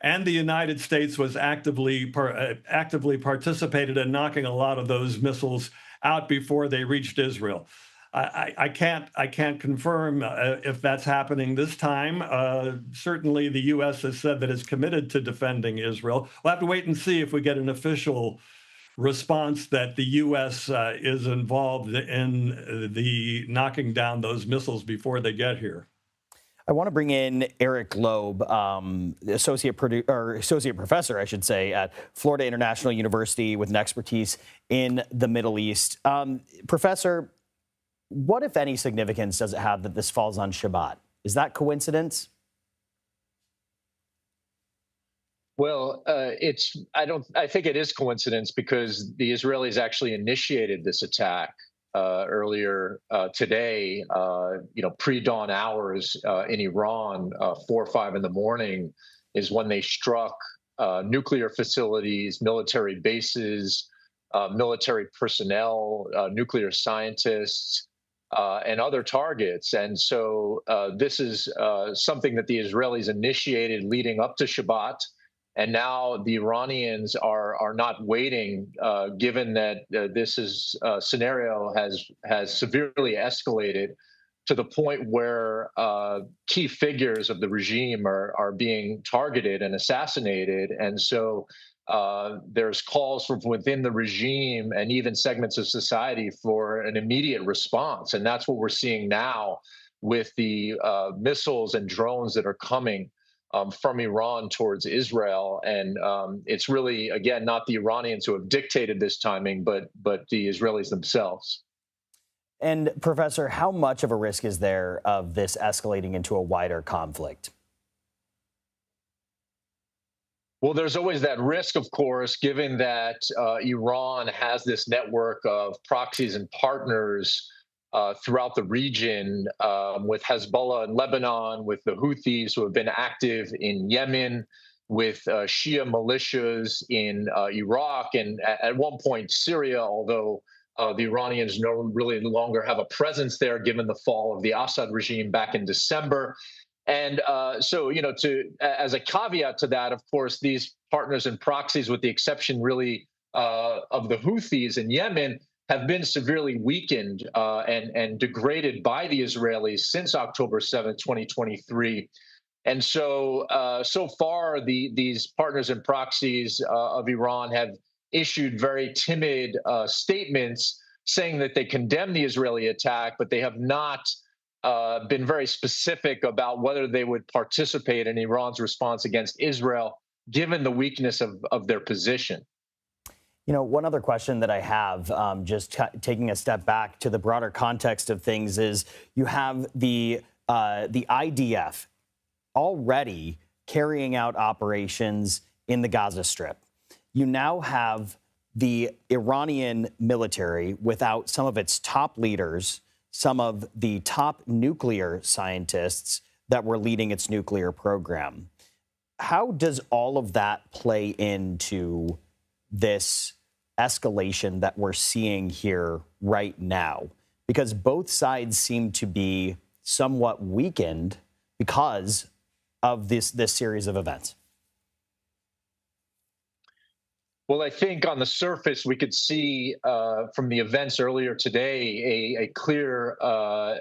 and the United States was actively participated in knocking a lot of those missiles out before they reached Israel. I can't confirm if that's happening this time. Certainly, the U.S. has said that it's committed to defending Israel. We'll have to wait and see if we get an official response that the U.S. is involved in the knocking down those missiles before they get here. I want to bring in Eric Loeb, associate professor, I should say, at Florida International University with an expertise in the Middle East. Professor, what, if any, significance does it have that this falls on Shabbat? Is that coincidence? Well, I think it is coincidence because the Israelis actually initiated this attack earlier today, pre-dawn hours in Iran, 4 or 5 in the morning is when they struck nuclear facilities, military bases, military personnel, nuclear scientists, and other targets. And so this is something that the Israelis initiated leading up to Shabbat. And now the Iranians are not waiting, given that this scenario has severely escalated to the point where key figures of the regime are being targeted and assassinated. And so there's calls from within the regime and even segments of society for an immediate response. And that's what we're seeing now with the missiles and drones that are coming from Iran towards Israel. And it's really, again, not the Iranians who have dictated this timing, but the Israelis themselves. And Professor, how much of a risk is there of this escalating into a wider conflict? Well, there's always that risk, of course, given that Iran has this network of proxies and partners throughout the region, with Hezbollah in Lebanon, with the Houthis who have been active in Yemen, with Shia militias in Iraq, and at one point Syria, although the Iranians really no longer have a presence there given the fall of the Assad regime back in December. And so, as a caveat to that, of course, these partners and proxies, with the exception really of the Houthis in Yemen, have been severely weakened and degraded by the Israelis since October 7th, 2023. And so, so far, these partners and proxies of Iran have issued very timid statements saying that they condemn the Israeli attack, but they have not been very specific about whether they would participate in Iran's response against Israel, given the weakness of their position. One other question that I have, just taking a step back to the broader context of things, is you have the IDF already carrying out operations in the Gaza Strip. You now have the Iranian military without some of its top leaders, some of the top nuclear scientists that were leading its nuclear program. How does all of that play into this escalation that we're seeing here right now? Because both sides seem to be somewhat weakened because of this series of events. Well, I think on the surface, we could see from the events earlier today a clear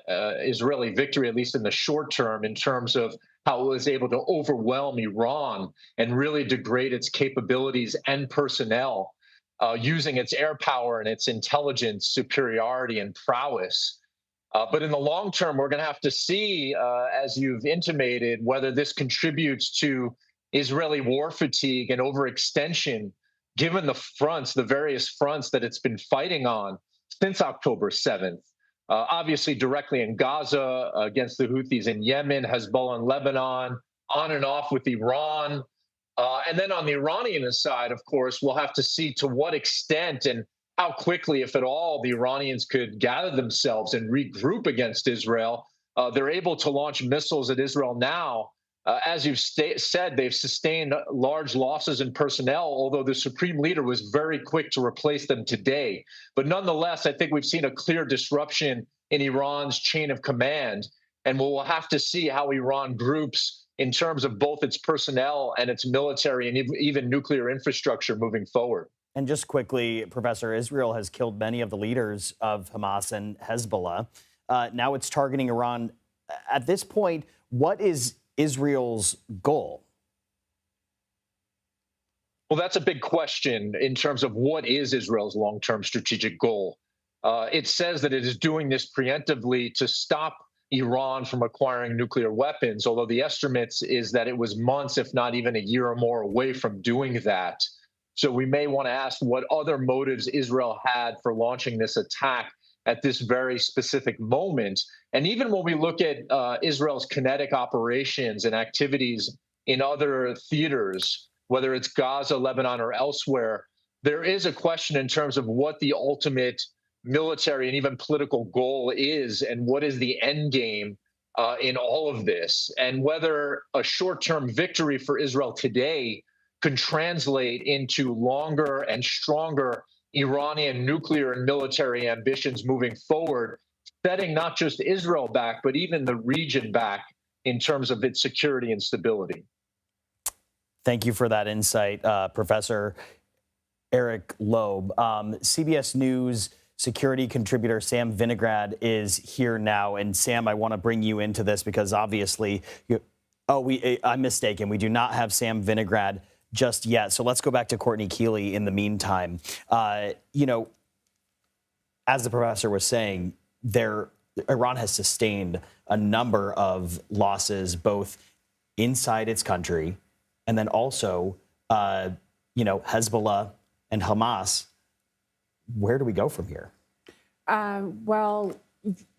Israeli victory, at least in the short term, in terms of how it was able to overwhelm Iran and really degrade its capabilities and personnel, using its air power and its intelligence superiority and prowess. But in the long term, we're going to have to see, as you've intimated, whether this contributes to Israeli war fatigue and overextension, given the various fronts that it's been fighting on since October 7th. Obviously, directly in Gaza, against the Houthis in Yemen, Hezbollah in Lebanon, on and off with Iran. And then on the Iranian side, of course, we'll have to see to what extent and how quickly, if at all, the Iranians could gather themselves and regroup against Israel. They're able to launch missiles at Israel now. As you've said, they've sustained large losses in personnel, although the supreme leader was very quick to replace them today. But nonetheless, I think we've seen a clear disruption in Iran's chain of command, and we'll have to see how Iran groups in terms of both its personnel and its military and even nuclear infrastructure moving forward. And just quickly, Professor, Israel has killed many of the leaders of Hamas and Hezbollah. Now it's targeting Iran. At this point, what is Israel's goal? Well, that's a big question in terms of what is Israel's long-term strategic goal. It says that it is doing this preemptively to stop Iran from acquiring nuclear weapons, although the estimates is that it was months, if not even a year or more away from doing that. So we may want to ask what other motives Israel had for launching this attack at this very specific moment. And even when we look at Israel's kinetic operations and activities in other theaters, whether it's Gaza, Lebanon, or elsewhere, there is a question in terms of what the ultimate military and even political goal is, and what is the end game in all of this, and whether a short-term victory for Israel today could translate into longer and stronger Iranian nuclear and military ambitions moving forward, setting not just Israel back, but even the region back in terms of its security and stability. Thank you for that insight, Professor Eric Loeb. CBS News security contributor Sam Vinograd is here now. And Sam, I want to bring you into this because obviously, I'm mistaken. We do not have Sam Vinograd just yet. So let's go back to Courtney Keeley in the meantime. You know, as the professor was saying, Iran has sustained a number of losses, both inside its country and then also, Hezbollah and Hamas. Where do we go from here? Well,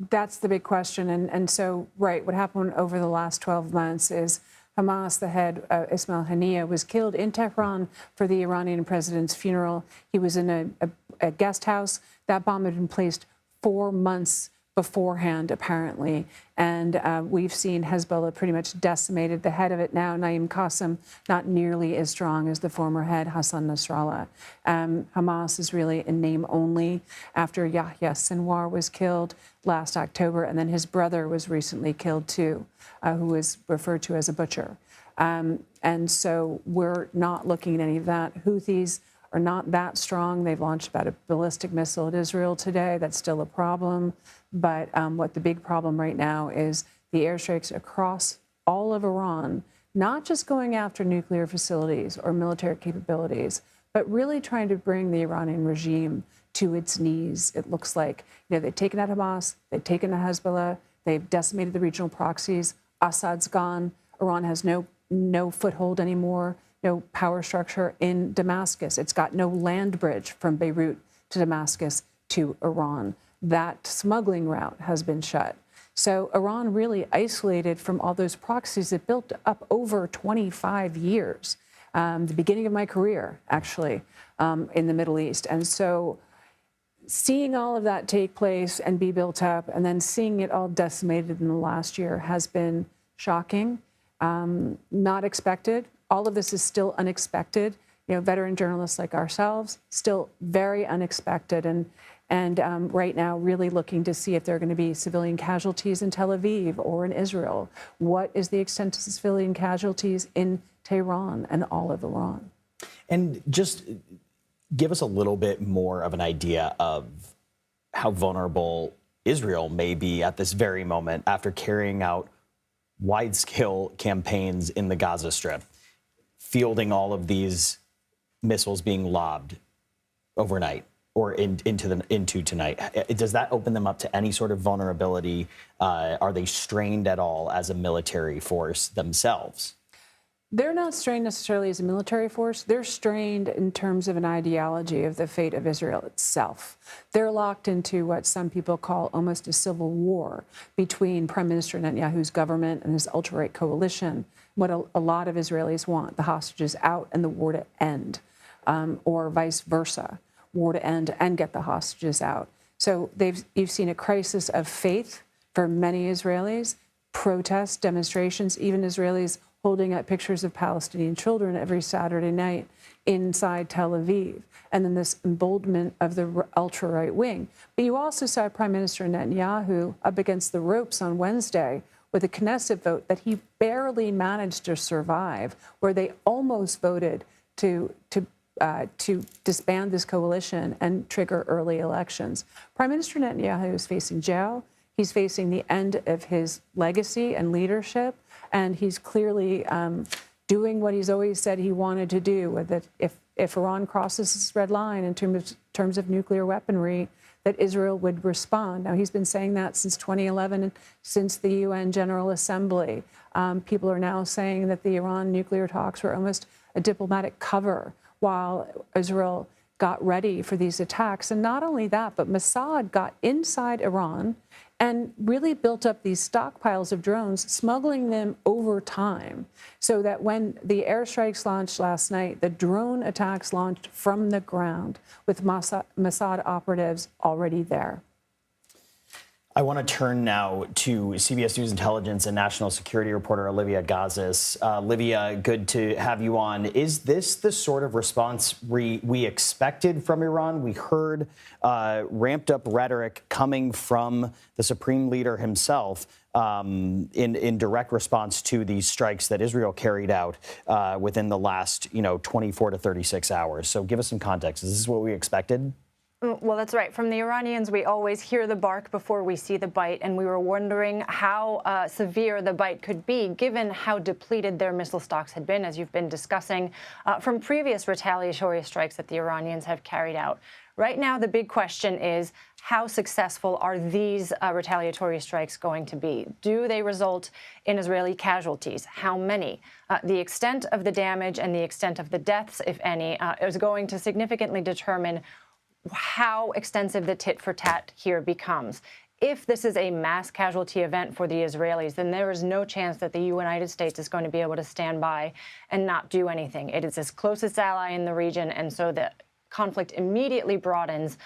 that's the big question. And so, right, what happened over the last 12 months is Hamas, the head, Ismail Haniyeh, was killed in Tehran for the Iranian president's funeral. He was in a guest house. That bomb had been placed 4 months beforehand, apparently. And we've seen Hezbollah pretty much decimated. The head of it now, Naim Qassem, not nearly as strong as the former head, Hassan Nasrallah. Hamas is really in name only after Yahya Sinwar was killed last October, and then his brother was recently killed too, who was referred to as a butcher. And so we're not looking at any of that. Houthis are not that strong. They've launched about a ballistic missile at Israel today. That's still a problem. But what the big problem right now is the airstrikes across all of Iran, not just going after nuclear facilities or military capabilities, but really trying to bring the Iranian regime to its knees, it looks like. They've taken out Hamas, they've taken out Hezbollah, they've decimated the regional proxies. Assad's gone. Iran has no foothold anymore, no power structure in Damascus. It's got no land bridge from Beirut to Damascus to Iran. That smuggling route has been shut. So Iran really isolated from all those proxies that built up over 25 years, the beginning of my career, actually, in the Middle East. And so seeing all of that take place and be built up, and then seeing it all decimated in the last year has been shocking, not expected. All of this is still unexpected. Veteran journalists like ourselves, still very unexpected. And right now, really looking to see if there are going to be civilian casualties in Tel Aviv or in Israel. What is the extent of civilian casualties in Tehran and all of Iran? And just give us a little bit more of an idea of how vulnerable Israel may be at this very moment after carrying out wide-scale campaigns in the Gaza Strip, fielding all of these missiles being lobbed overnight or into tonight. Does that open them up to any sort of vulnerability? Are they strained at all as a military force themselves? They're not strained necessarily as a military force. They're strained in terms of an ideology of the fate of Israel itself. They're locked into what some people call almost a civil war between Prime Minister Netanyahu's government and his ultra-right coalition. What a lot of Israelis want, the hostages out and the war to end, or vice versa, war to end and get the hostages out. So you've seen a crisis of faith for many Israelis, protests, demonstrations, even Israelis holding up pictures of Palestinian children every Saturday night inside Tel Aviv, and then this emboldenment of the ultra-right wing. But you also saw Prime Minister Netanyahu up against the ropes on Wednesday with a Knesset vote that he barely managed to survive, where they almost voted to disband this coalition and trigger early elections. Prime Minister Netanyahu is facing jail. He's facing the end of his legacy and leadership. And he's clearly doing what he's always said he wanted to do, that if Iran crosses this red line in terms of nuclear weaponry, that Israel would respond. Now, he's been saying that since 2011, since the UN General Assembly. People are now saying that the Iran nuclear talks were almost a diplomatic cover while Israel got ready for these attacks. And not only that, but Mossad got inside Iran and really built up these stockpiles of drones, smuggling them over time, so that when the airstrikes launched last night, the drone attacks launched from the ground with Mossad operatives already there. I want to turn now to CBS News Intelligence and National Security reporter Olivia Gazis. Olivia, good to have you on. Is this the sort of response we expected from Iran? We heard ramped up rhetoric coming from the supreme leader himself in direct response to these strikes that Israel carried out within the last 24 to 36 hours. So give us some context. Is this what we expected? Well, that's right. From the Iranians, we always hear the bark before we see the bite, and we were wondering how severe the bite could be, given how depleted their missile stocks had been, as you've been discussing, from previous retaliatory strikes that the Iranians have carried out. Right now, the big question is, how successful are these retaliatory strikes going to be? Do they result in Israeli casualties? How many? The extent of the damage and the extent of the deaths, if any, is going to significantly determine how extensive the tit for tat here becomes. If this is a mass casualty event for the Israelis, then there is no chance that the United States is going to be able to stand by and not do anything. It is its closest ally in the region, and so the conflict immediately broadens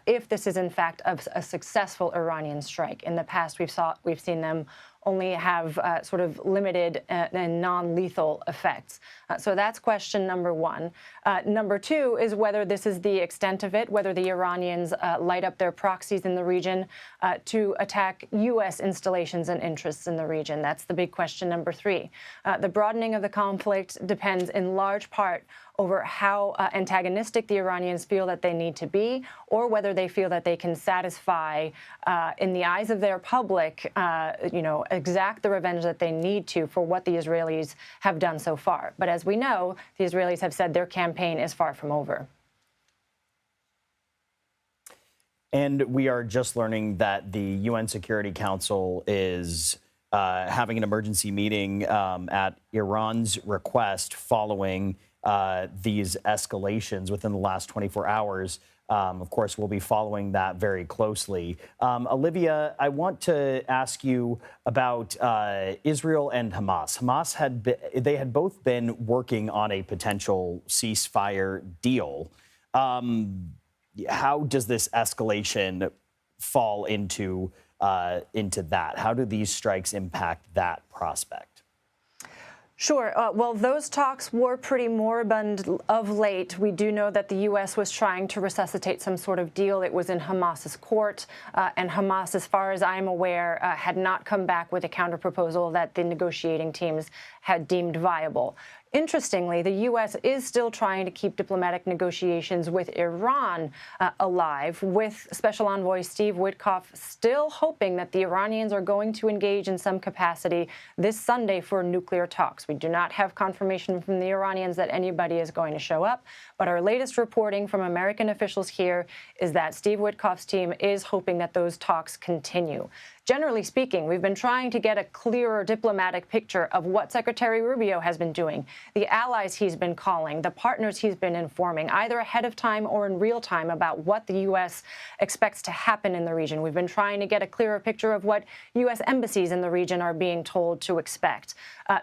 if this is in fact a successful Iranian strike. In the past, we've seen them only have sort of limited and non-lethal effects. So that's question number one. Number two is whether this is the extent of it, whether the Iranians light up their proxies in the region to attack U.S. installations and interests in the region. That's the big question number three. The broadening of the conflict depends in large part over how antagonistic the Iranians feel that they need to be, or whether they feel that they can satisfy, in the eyes of their public, exact the revenge that they need to for what the Israelis have done so far. But as we know, the Israelis have said their campaign is far from over. And we are just learning that the UN Security Council is having an emergency meeting at Iran's request following these escalations within the last 24 hours. Of course, we'll be following that very closely. Olivia, I want to ask you about Israel and Hamas. They had both been working on a potential ceasefire deal. How does this escalation fall into that? How do these strikes impact that prospect? Sure. Well, those talks were pretty moribund of late. We do know that the U.S. was trying to resuscitate some sort of deal. It was in Hamas's court, and Hamas, as far as I'm aware, had not come back with a counterproposal that the negotiating teams had deemed viable. Interestingly, the U.S. is still trying to keep diplomatic negotiations with Iran alive, with Special Envoy Steve Witkoff still hoping that the Iranians are going to engage in some capacity this Sunday for nuclear talks. We do not have confirmation from the Iranians that anybody is going to show up, but our latest reporting from American officials here is that Steve Witkoff's team is hoping that those talks continue. Generally speaking, we've been trying to get a clearer diplomatic picture of what Secretary Rubio has been doing, the allies he's been calling, the partners he's been informing, either ahead of time or in real time, about what the U.S. expects to happen in the region. We've been trying to get a clearer picture of what U.S. embassies in the region are being told to expect.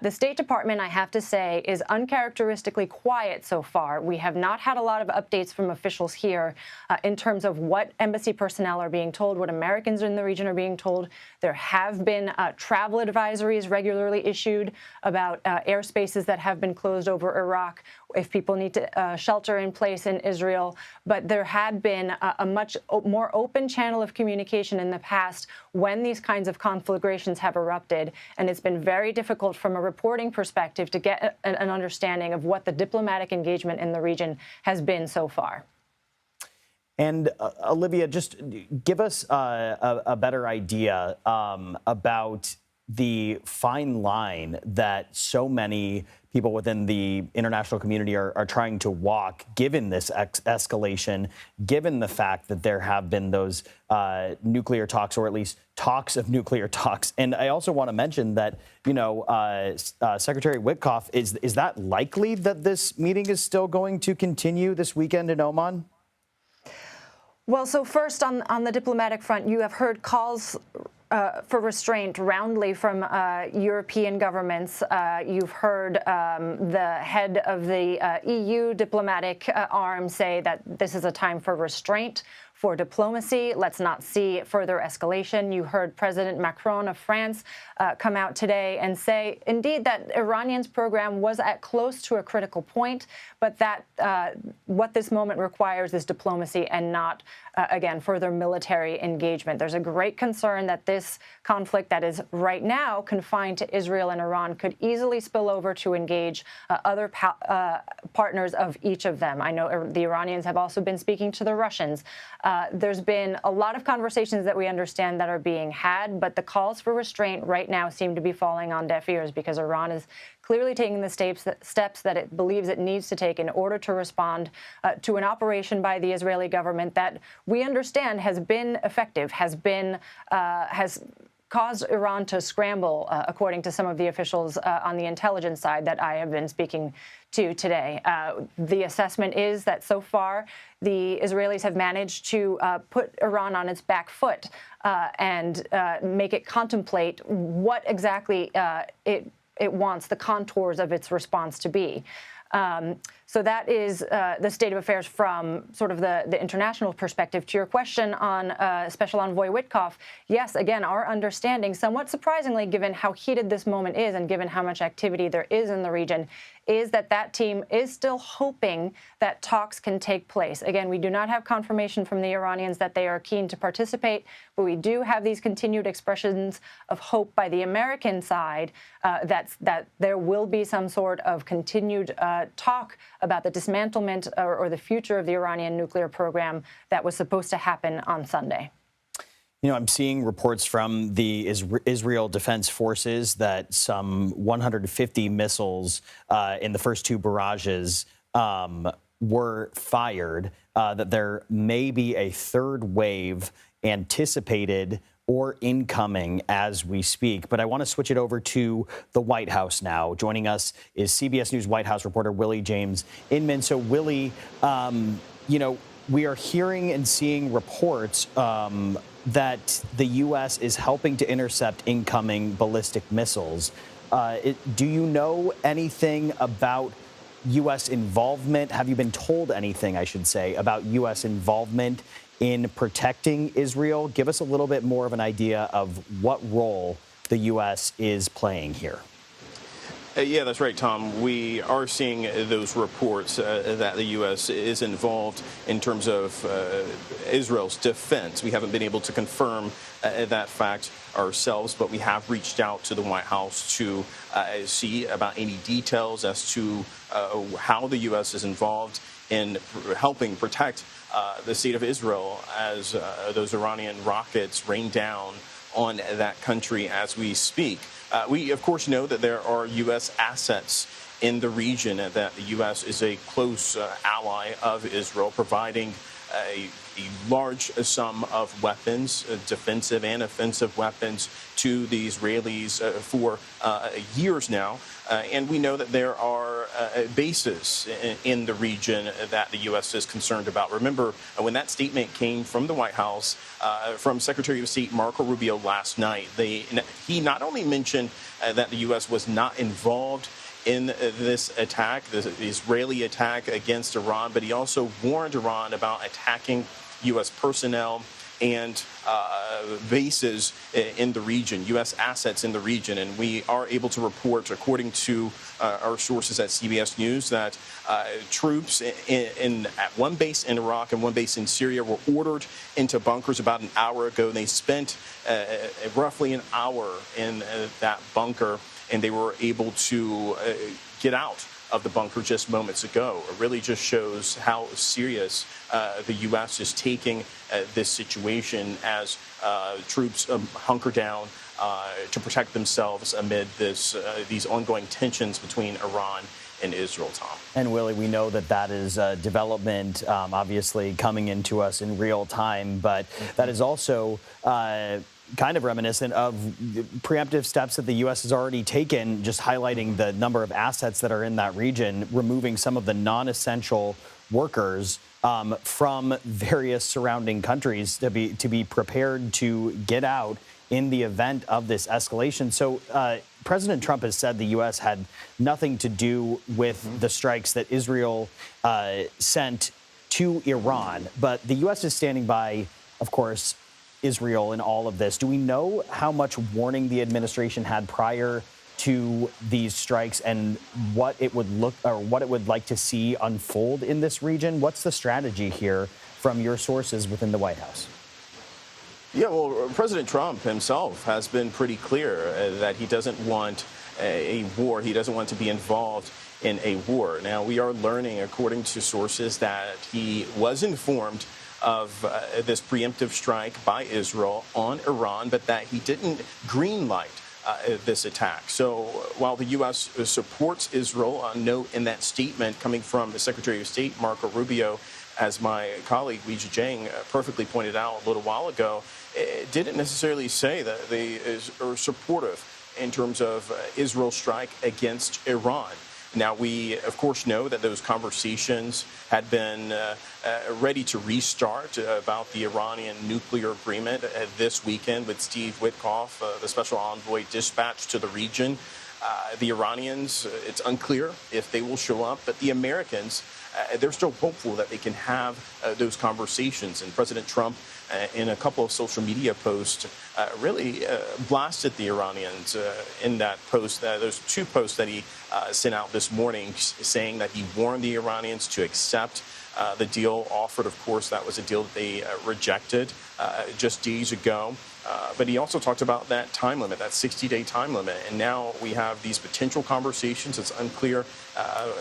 The State Department, I have to say, is uncharacteristically quiet so far. We have not had a lot of updates from officials here in terms of what embassy personnel are being told, what Americans in the region are being told. There have been travel advisories regularly issued about airspaces that have been closed over Iraq if people need to shelter in place in Israel. But there had been a much more open channel of communication in the past when these kinds of conflagrations have erupted. And it's been very difficult from a reporting perspective to get an understanding of what the diplomatic engagement in the region has been so far. And Olivia, just give us a better idea about the fine line that so many people within the international community are trying to walk, given this escalation, given the fact that there have been those nuclear talks, or at least talks of nuclear talks. And I also want to mention that, Secretary Witkoff, is that likely that this meeting is still going to continue this weekend in Oman? Well, so first on the diplomatic front, you have heard calls for restraint roundly from European governments. You've heard the head of the EU diplomatic arm say that this is a time for restraint, for diplomacy. Let's not see further escalation. You heard President Macron of France come out today and say, indeed, that Iranian's program was at close to a critical point, but that what this moment requires is diplomacy and not, again, further military engagement. There's a great concern that this conflict that is right now confined to Israel and Iran could easily spill over to engage other partners of each of them. I know the Iranians have also been speaking to the Russians. There's been a lot of conversations that we understand that are being had, but the calls for restraint right now seem to be falling on deaf ears because Iran is clearly taking the steps that it believes it needs to take in order to respond to an operation by the Israeli government that we understand has been effective, has caused Iran to scramble, according to some of the officials on the intelligence side that I have been speaking to today. The assessment is that so far the Israelis have managed to put Iran on its back foot and make it contemplate what exactly it wants the contours of its response to be. So that is the state of affairs from sort of the international perspective. To your question on Special Envoy Witkoff, yes, again, our understanding, somewhat surprisingly, given how heated this moment is and given how much activity there is in the region, is that that team is still hoping that talks can take place. Again, we do not have confirmation from the Iranians that they are keen to participate, but we do have these continued expressions of hope by the American side that there will be some sort of continued talk about the dismantlement or the future of the Iranian nuclear program that was supposed to happen on Sunday. You know, I'm seeing reports from the Israel Defense Forces that some 150 missiles in the first two barrages were fired, that there may be a third wave anticipated or incoming as we speak. But I want to switch it over to the White House now. Joining us is CBS News White House reporter Willie James Inman. So, Willie, you know, we are hearing and seeing reports that the U.S. is helping to intercept incoming ballistic missiles. Do you know anything about U.S. involvement? Have you been told anything, I should say, about U.S. involvement in protecting Israel? Give us a little bit more of an idea of what role the U.S. is playing here. Yeah, that's right, Tom. We are seeing those reports that the U.S. is involved in terms of Israel's defense. We haven't been able to confirm that fact ourselves, but we have reached out to the White House to see about any details as to how the U.S. is involved in helping protect the state of Israel as those Iranian rockets rain down on that country as we speak. We, of course, know that there are U.S. assets in the region and that the U.S. is a close ally of Israel, providing a large sum of weapons, defensive and offensive weapons, to the Israelis for years now. And we know that there are bases in the region that the U.S. is concerned about. Remember, when that statement came from the White House, from Secretary of State Marco Rubio last night, he not only mentioned that the U.S. was not involved in this attack, the Israeli attack against Iran, but he also warned Iran about attacking U.S. personnel and bases in the region, U.S. assets in the region. And we are able to report, according to our sources at CBS News, that troops at one base in Iraq and one base in Syria were ordered into bunkers about an hour ago. They spent roughly an hour in that bunker, and they were able to get out of the bunker just moments ago. It really just shows how serious the U.S. is taking this situation as troops hunker down to protect themselves amid these ongoing tensions between Iran and Israel, Tom. And Willie, we know that that is a development, obviously coming into us in real time, but that is also kind of reminiscent of preemptive steps that the U.S. has already taken, just highlighting the number of assets that are in that region, removing some of the non-essential workers from various surrounding countries to be prepared to get out in the event of this escalation. So President Trump has said the U.S. had nothing to do with the strikes that Israel sent to Iran. But the U.S. is standing by, of course, Israel in all of this. Do we know how much warning the administration had prior to these strikes and what it would look or what it would like to see unfold in this region? What's the strategy here from your sources within the White House? Yeah, well, President Trump himself has been pretty clear that he doesn't want a war. He doesn't want to be involved in a war. Now, we are learning, according to sources, that he was informed of this preemptive strike by Israel on Iran, but that he didn't greenlight this attack. So while the U.S. supports Israel, note in that statement coming from the Secretary of State, Marco Rubio, as my colleague Weijia Jiang perfectly pointed out a little while ago, it didn't necessarily say that they are supportive in terms of Israel's strike against Iran. Now, we, of course, know that those conversations had been ready to restart about the Iranian nuclear agreement this weekend with Steve Witkoff, the special envoy dispatched to the region. The Iranians, it's unclear if they will show up, but the Americans, they're still hopeful that they can have those conversations. And President Trump, in a couple of social media posts, really blasted the Iranians in that post. Those two posts that he sent out this morning, saying that he warned the Iranians to accept the deal offered. Of course, that was a deal that they rejected just days ago. But he also talked about that time limit, that 60-day time limit. And now we have these potential conversations. It's unclear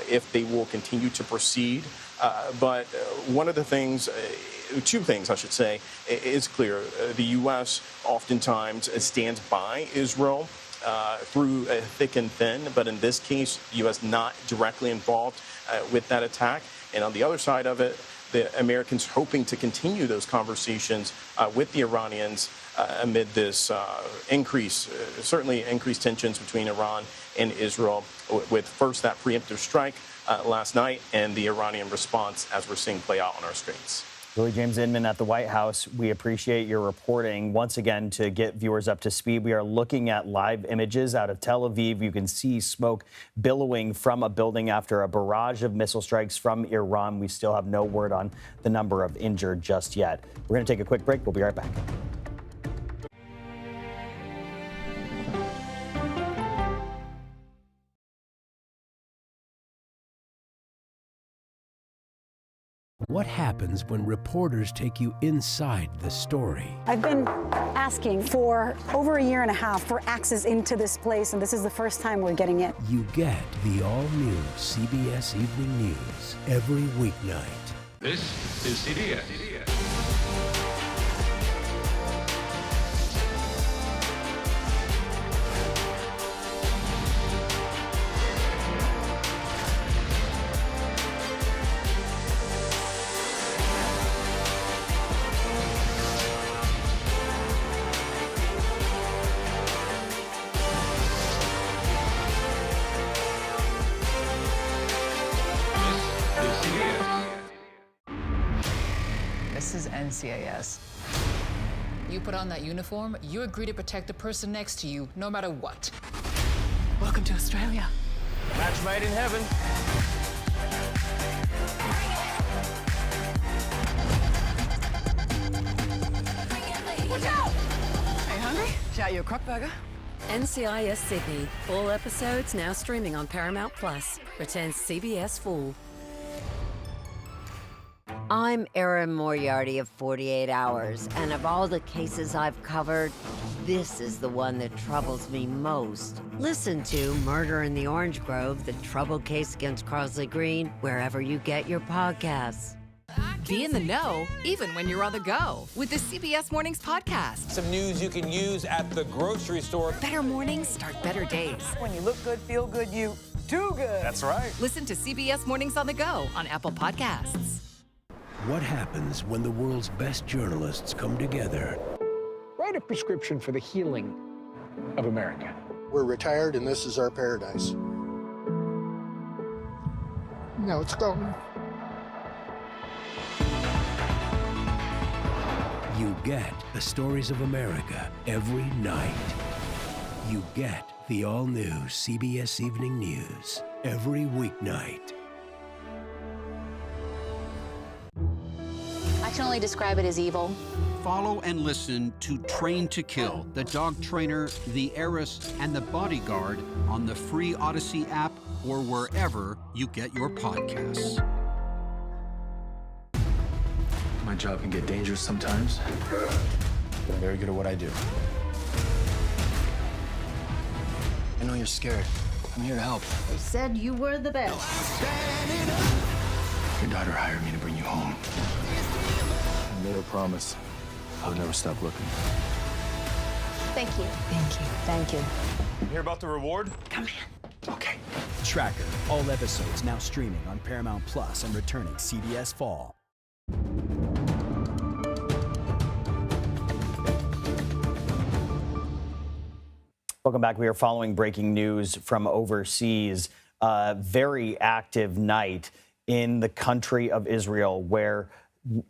if they will continue to proceed. But one of the things, two things, I should say, is clear. The U.S. oftentimes stands by Israel through thick and thin. But in this case, the U.S. not directly involved with that attack. And on the other side of it, the Americans hoping to continue those conversations with the Iranians amid this certainly increased tensions between Iran and Israel, with first that preemptive strike last night and the Iranian response as we're seeing play out on our screens. Willie James Inman at the White House, we appreciate your reporting. Once again, to get viewers up to speed, we are looking at live images out of Tel Aviv. You can see smoke billowing from a building after a barrage of missile strikes from Iran. We still have no word on the number of injured just yet. We're going to take a quick break. We'll be right back. What happens when reporters take you inside the story? I've been asking for over a year and a half for access into this place, and this is the first time we're getting it. You get the all-new CBS Evening News every weeknight. This is CBS. This is NCIS. You put on that uniform, you agree to protect the person next to you, no matter what. Welcome to Australia. Match made in heaven. Watch out! Are you hungry? Shout you a crock burger. NCIS Sydney. All episodes now streaming on Paramount Plus. Returns CBS Full. I'm Erin Moriarty of 48 Hours, and of all the cases I've covered, this is the one that troubles me most. Listen to Murder in the Orange Grove, the troubled case against Crosley Green, wherever you get your podcasts. Be in the know, even when you're on the go, with the CBS Mornings podcast. Some news you can use at the grocery store. Better mornings start better days. When you look good, feel good, you do good. That's right. Listen to CBS Mornings on the go on Apple Podcasts. What happens when the world's best journalists come together? Write a prescription for the healing of America. We're retired and this is our paradise. No, it's gone. You get the stories of America every night. You get the all-new CBS Evening News every weeknight. I can only describe it as evil. Follow and listen to Train to Kill, The Dog Trainer, The Heiress, and The Bodyguard on the free Odyssey app or wherever you get your podcasts. My job can get dangerous sometimes, but I'm very good at what I do. I know you're scared. I'm here to help. They said you were the best. Your daughter hired me to bring you home. I made her promise I would never stop looking. Thank you. Thank you. Thank you. You hear about the reward? Come in. Okay. Tracker, all episodes now streaming on Paramount Plus and returning CBS Fall. Welcome back. We are following breaking news from overseas. A very active night in the country of Israel where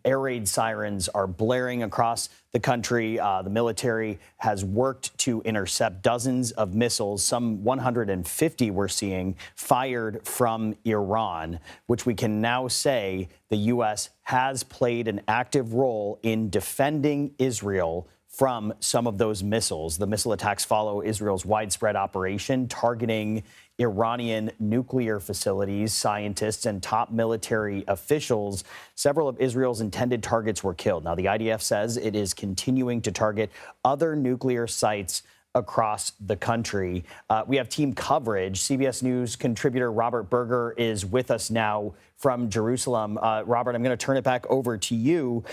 air raid sirens are blaring across the country. The military has worked to intercept dozens of missiles, some 150 we're seeing, fired from Iran, which we can now say the U.S. has played an active role in defending Israel from some of those missiles. The missile attacks follow Israel's widespread operation targeting Iranian nuclear facilities, scientists, and top military officials. Several of Israel's intended targets were killed. Now, the IDF says it is continuing to target other nuclear sites across the country. We have team coverage. CBS News contributor Robert Berger is with us now from Jerusalem. Robert, I'm going to turn it back over to you.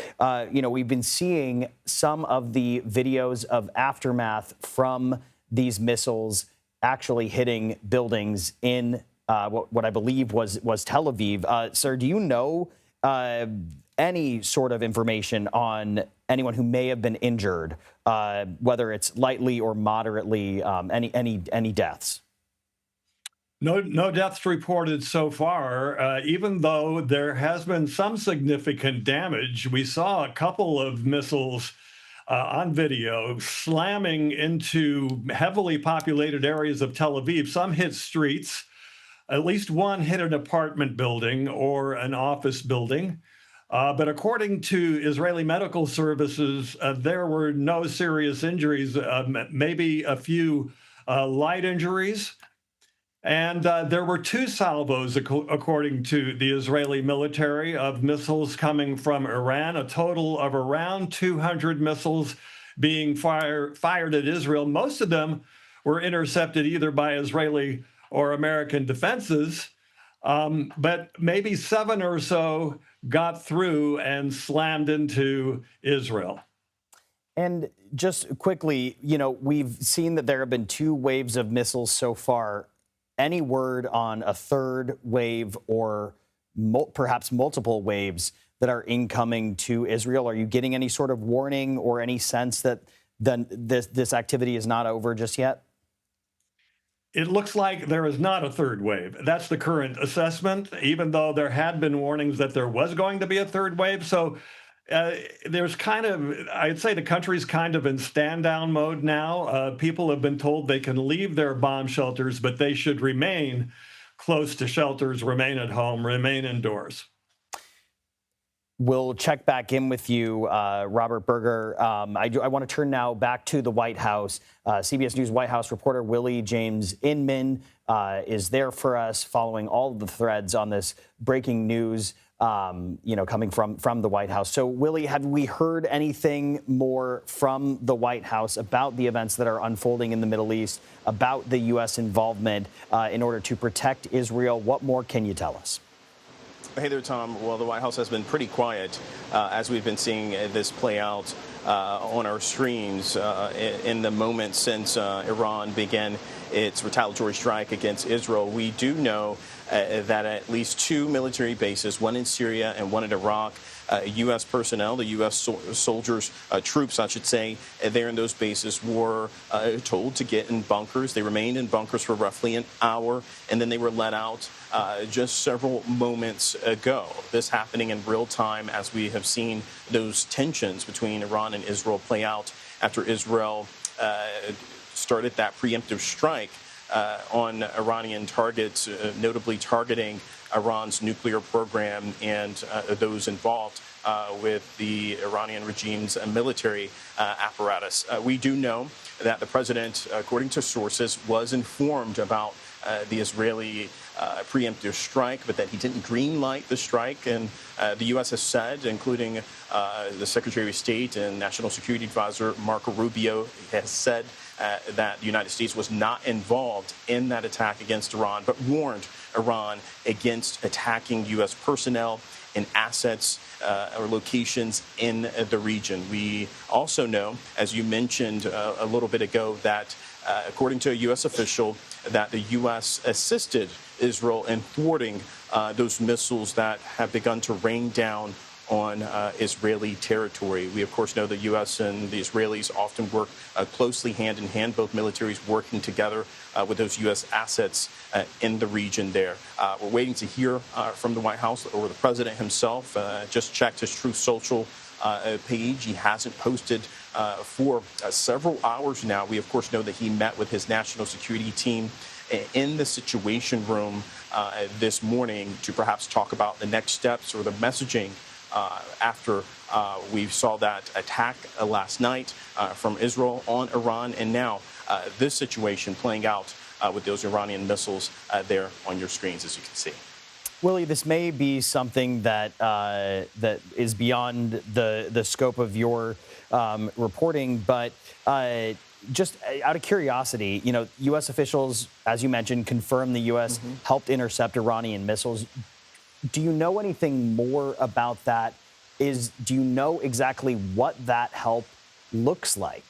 We've been seeing some of the videos of aftermath from these missiles actually hitting buildings in what I believe was Tel Aviv. Sir, do you know any sort of information on anyone who may have been injured, whether it's lightly or moderately, any deaths? No deaths reported so far, even though there has been some significant damage. We saw a couple of missiles on video slamming into heavily populated areas of Tel Aviv. Some hit streets. At least one hit an apartment building or an office building. But according to Israeli medical services, there were no serious injuries, maybe a few light injuries. And there were 2 salvos, according to the Israeli military, of missiles coming from Iran, a total of around 200 missiles being fired at Israel. Most of them were intercepted either by Israeli or American defenses, but maybe 7 or so got through and slammed into Israel. And just quickly, we've seen that there have been 2 waves of missiles so far. Any word on a third wave or perhaps multiple waves that are incoming to Israel? Are you getting any sort of warning or any sense that this activity is not over just yet? It looks like there is not a third wave. That's the current assessment, even though there had been warnings that there was going to be a third wave. So there's I'd say the country's kind of in stand-down mode now. People have been told they can leave their bomb shelters, but they should remain close to shelters, remain at home, remain indoors. We'll check back in with you, Robert Berger. I want to turn now back to the White House. CBS News White House reporter Willie James Inman is there for us, following all of the threads on this breaking news, coming from the White House. So, Willie, have we heard anything more from the White House about the events that are unfolding in the Middle East, about the U.S. involvement in order to protect Israel? What more can you tell us? Hey there, Tom. Well, the White House has been pretty quiet as we've been seeing this play out on our screens in the moment since Iran began its retaliatory strike against Israel. We do know that at least 2 military bases, one in Syria and one in Iraq, U.S. personnel, the U.S. soldiers, troops, I should say, there in those bases were told to get in bunkers. They remained in bunkers for roughly an hour, and then they were let out just several moments ago. This happening in real time as we have seen those tensions between Iran and Israel play out after Israel started that preemptive strike on Iranian targets, notably targeting Iran's nuclear program and those involved with the Iranian regime's military apparatus. We do know that the president, according to sources, was informed about the Israeli preemptive strike, but that he didn't greenlight the strike. And the U.S. has said, including the Secretary of State and National Security Advisor Marco Rubio has said that the United States was not involved in that attack against Iran, but warned Iran against attacking U.S. personnel and assets or locations in the region. We also know, as you mentioned a little bit ago, that according to a U.S. official, that the U.S. assisted Israel in thwarting those missiles that have begun to rain down on Israeli territory. We, of course, know the U.S. and the Israelis often work closely hand in hand, both militaries working together with those U.S. assets in the region there. We're waiting to hear from the White House or the president himself. Just checked his Truth Social page. He hasn't posted for several hours now. We, of course, know that he met with his national security team in the Situation Room this morning to perhaps talk about the next steps or the messaging after we saw that attack last night from Israel on Iran, and now this situation playing out with those Iranian missiles there on your screens, as you can see. Willie, this may be something that that is beyond the scope of your reporting, but just out of curiosity, you know, U.S. officials, as you mentioned, confirmed the U.S. helped intercept Iranian missiles. Do you know anything more about that? Do you know exactly what that help looks like?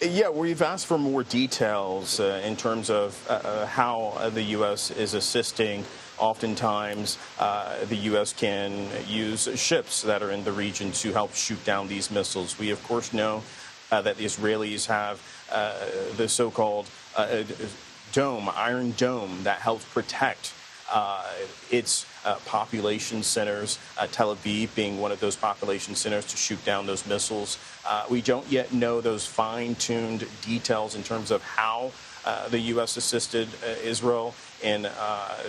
Yeah, we've asked for more details in terms of how the U.S. is assisting. Oftentimes, the U.S. can use ships that are in the region to help shoot down these missiles. We, of course, know that the Israelis have the so-called dome, Iron Dome, that helps protect its population centers, Tel Aviv being one of those population centers to shoot down those missiles. We don't yet know those fine-tuned details in terms of how the U.S. assisted Israel in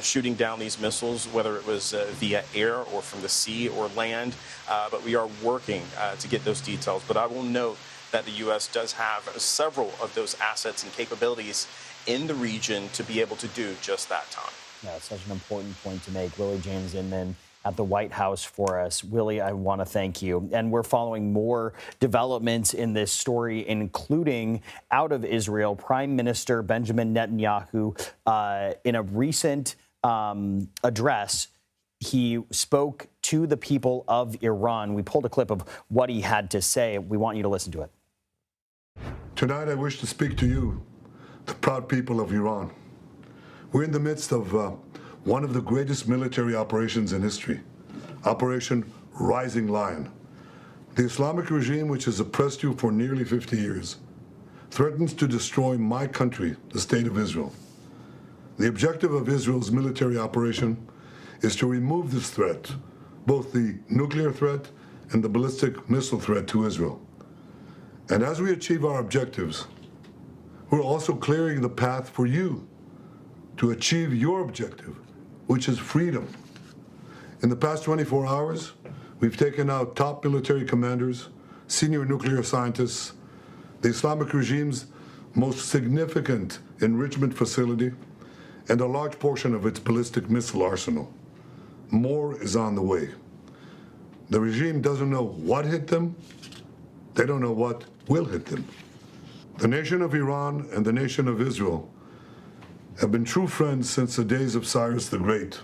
shooting down these missiles, whether it was via air or from the sea or land. But we are working to get those details. But I will note that the U.S. does have several of those assets and capabilities in the region to be able to do just that, Tom. Yeah, it's such an important point to make. Willie James Inman at the White House for us. Willie, I want to thank you. And we're following more developments in this story, including out of Israel. Prime Minister Benjamin Netanyahu, in a recent address, he spoke to the people of Iran. We pulled a clip of what he had to say. We want you to listen to it. Tonight, I wish to speak to you, the proud people of Iran. We're in the midst of one of the greatest military operations in history, Operation Rising Lion. The Islamic regime, which has oppressed you for nearly 50 years, threatens to destroy my country, the State of Israel. The objective of Israel's military operation is to remove this threat, both the nuclear threat and the ballistic missile threat to Israel. And as we achieve our objectives, we're also clearing the path for you to achieve your objective, which is freedom. In the past 24 hours, we've taken out top military commanders, senior nuclear scientists, the Islamic regime's most significant enrichment facility, and a large portion of its ballistic missile arsenal. More is on the way. The regime doesn't know what hit them. They don't know what will hit them. The nation of Iran and the nation of Israel have been true friends since the days of Cyrus the Great.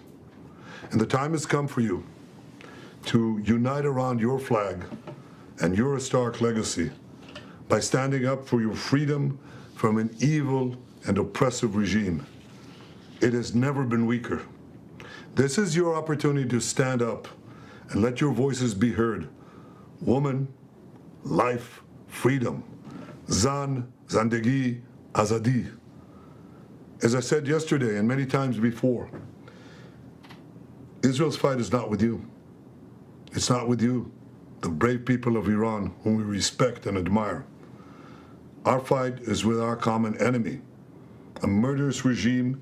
And the time has come for you to unite around your flag and your historic legacy by standing up for your freedom from an evil and oppressive regime. It has never been weaker. This is your opportunity to stand up and let your voices be heard. Woman, life, freedom. Zan, Zandegi, Azadi. As I said yesterday and many times before, Israel's fight is not with you. It's not with you, the brave people of Iran, whom we respect and admire. Our fight is with our common enemy, a murderous regime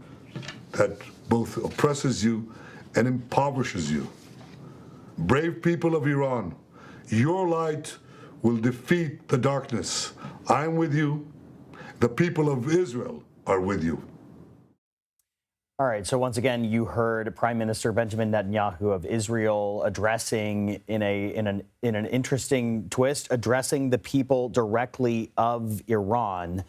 that both oppresses you and impoverishes you. Brave people of Iran, your light will defeat the darkness. I am with you. The people of Israel are with you. All right, so once again, you heard Prime Minister Benjamin Netanyahu of Israel addressing in an interesting twist, addressing the people directly of Iran,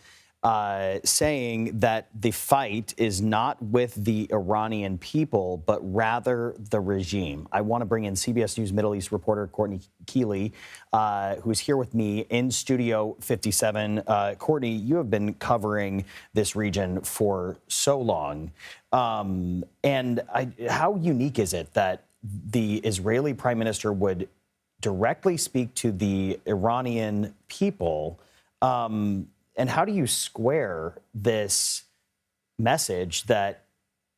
saying that the fight is not with the Iranian people, but rather the regime. I want to bring in CBS News Middle East reporter Courtney Keeley, who is here with me in Studio 57. Courtney, you have been covering this region for so long. And how unique is it that the Israeli prime minister would directly speak to the Iranian people? And how do you square this message that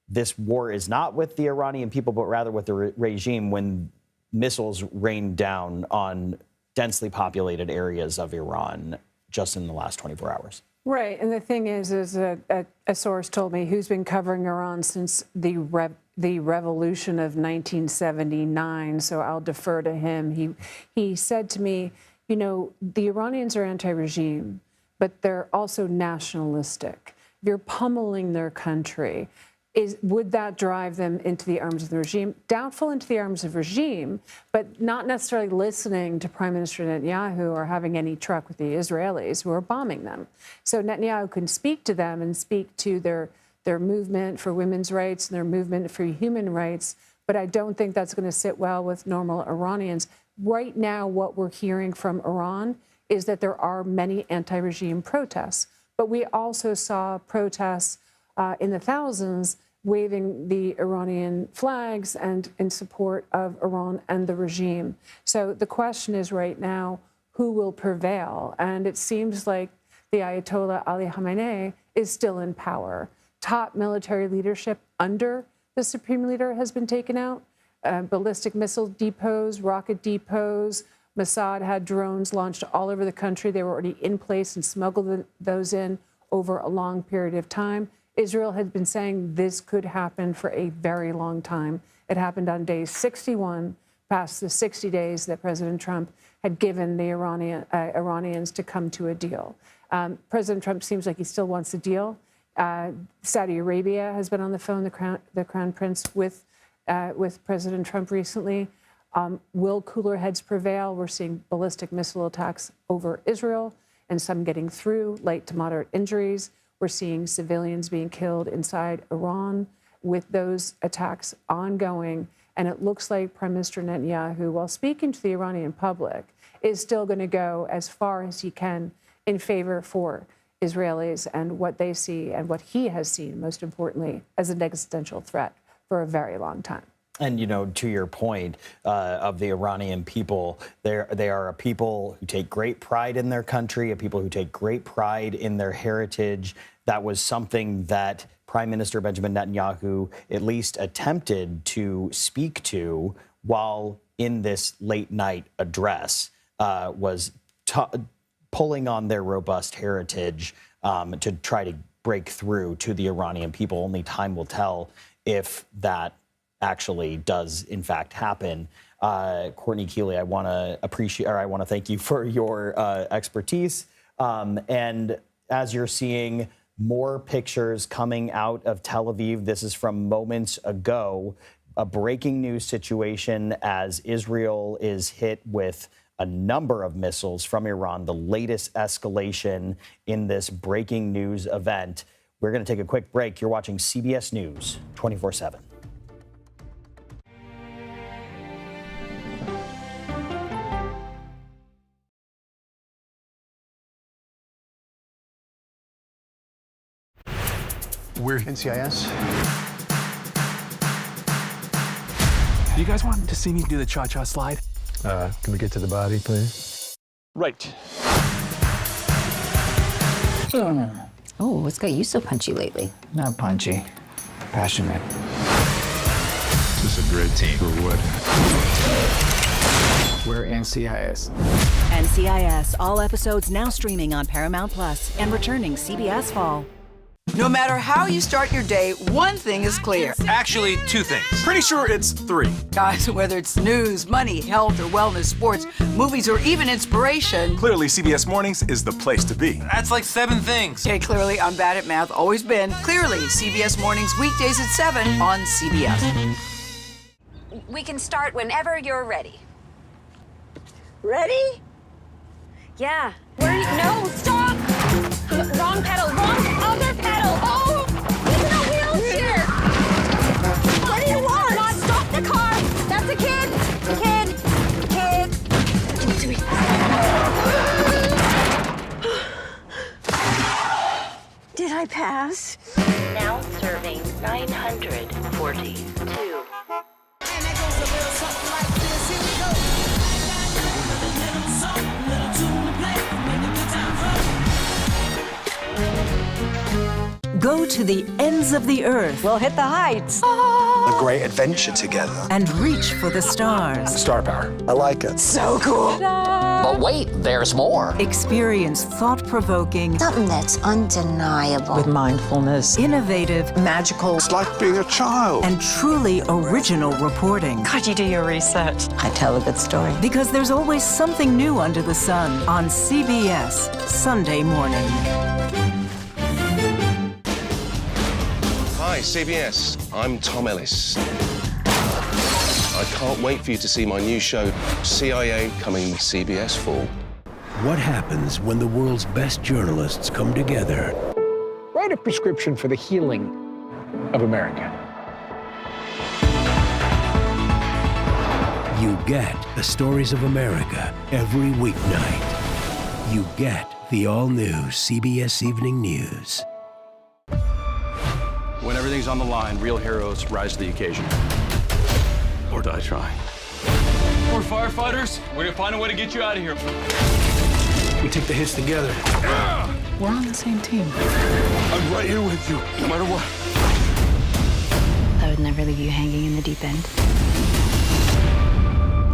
this war is not with the Iranian people, but rather with the regime when missiles rain down on densely populated areas of Iran just in the last 24 hours? Right. And the thing is a source told me who's been covering Iran since the revolution of 1979. So I'll defer to him. He said to me, you know, the Iranians are anti-regime, but they're also nationalistic. If you're pummeling their country, would that drive them into the arms of the regime? Doubtful into the arms of regime, but not necessarily listening to Prime Minister Netanyahu or having any truck with the Israelis who are bombing them. So Netanyahu can speak to them and speak to their movement for women's rights and their movement for human rights, but I don't think that's going to sit well with normal Iranians. Right now, what we're hearing from Iran is that there are many anti-regime protests. But we also saw protests in the thousands waving the Iranian flags and in support of Iran and the regime. So the question is right now, who will prevail? And it seems like the Ayatollah Ali Khamenei is still in power. Top military leadership under the supreme leader has been taken out. Ballistic missile depots, rocket depots. Mossad had drones launched all over the country. They were already in place and smuggled those in over a long period of time. Israel had been saying this could happen for a very long time. It happened on day 61, past the 60 days that President Trump had given the Iranians to come to a deal. President Trump seems like he still wants a deal. Saudi Arabia has been on the phone, the Crown Prince, with President Trump recently. Will cooler heads prevail? We're seeing ballistic missile attacks over Israel and some getting through, light to moderate injuries. We're seeing civilians being killed inside Iran with those attacks ongoing. And it looks like Prime Minister Netanyahu, while speaking to the Iranian public, is still going to go as far as he can in favor for Israelis and what they see and what he has seen, most importantly, as an existential threat for a very long time. And, you know, to your point of the Iranian people, they are a people who take great pride in their country, a people who take great pride in their heritage. That was something that Prime Minister Benjamin Netanyahu at least attempted to speak to while in this late night address, was pulling on their robust heritage to try to break through to the Iranian people. Only time will tell if that actually does in fact happen. Courtney Keeley, I want to thank you for your expertise. And as you're seeing more pictures coming out of Tel Aviv, this is from moments ago, a breaking news situation as Israel is hit with a number of missiles from Iran, the latest escalation in this breaking news event. We're going to take a quick break. You're watching CBS News 24/7. We're NCIS. You guys want to see me do the cha-cha slide? Can we get to the body, please? Right. Oh, what's got you so punchy lately? Not punchy. Passionate. This is a great team. For what? We're NCIS. NCIS, all episodes now streaming on Paramount Plus and returning CBS Fall. No matter how you start your day, one thing is clear. Actually, two things. Pretty sure it's three. Guys, whether it's news, money, health, or wellness, sports, movies, or even inspiration. Clearly, CBS Mornings is the place to be. That's like 7 things. Okay, clearly, I'm bad at math, always been. Clearly, CBS Mornings, weekdays at 7 on CBS. We can start whenever you're ready. Ready? Yeah. No, stop! Wrong pedal, wrong other pedal! Oh! He's in a wheelchair! What do you want? Not stop the car! That's a kid! Kid! Did I pass? Now serving 942. Go to the ends of the earth. We'll hit the heights. A great adventure together. And reach for the stars. Star power. I like it. So cool. But wait, there's more. Experience thought-provoking. Something that's undeniable. With mindfulness. Innovative. Magical. It's like being a child. And truly original reporting. God, you do your research. I tell a good story. Because there's always something new under the sun on CBS Sunday morning. Hi, CBS. I'm Tom Ellis. I can't wait for you to see my new show, CIA, coming CBS Fall. What happens when the world's best journalists come together? Write a prescription for the healing of America. You get the stories of America every weeknight. You get the all-new CBS Evening News. When everything's on the line, real heroes rise to the occasion. Or die trying. We're firefighters. We're gonna find a way to get you out of here. We take the hits together. We're on the same team. I'm right here with you, no matter what. I would never leave you hanging in the deep end.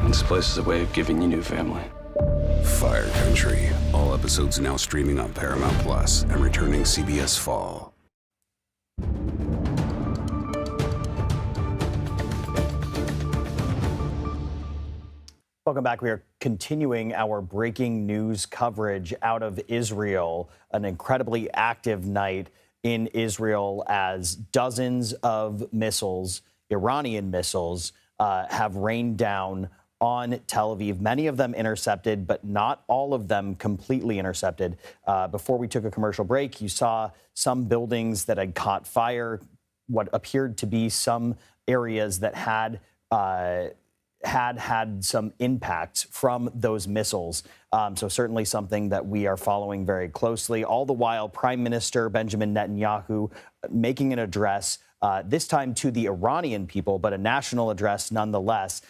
This place is a way of giving you new family. Fire Country. All episodes now streaming on Paramount Plus and returning CBS Fall. Welcome back. We are continuing our breaking news coverage out of Israel. An incredibly active night in Israel as dozens of missiles, Iranian missiles, have rained down on Tel Aviv. Many of them intercepted, but not all of them completely intercepted. Before we took a commercial break, you saw some buildings that had caught fire, what appeared to be some areas that had some impacts from those missiles. So certainly something that we are following very closely. All the while, Prime Minister Benjamin Netanyahu making an address, this time to the Iranian people, but a national address nonetheless,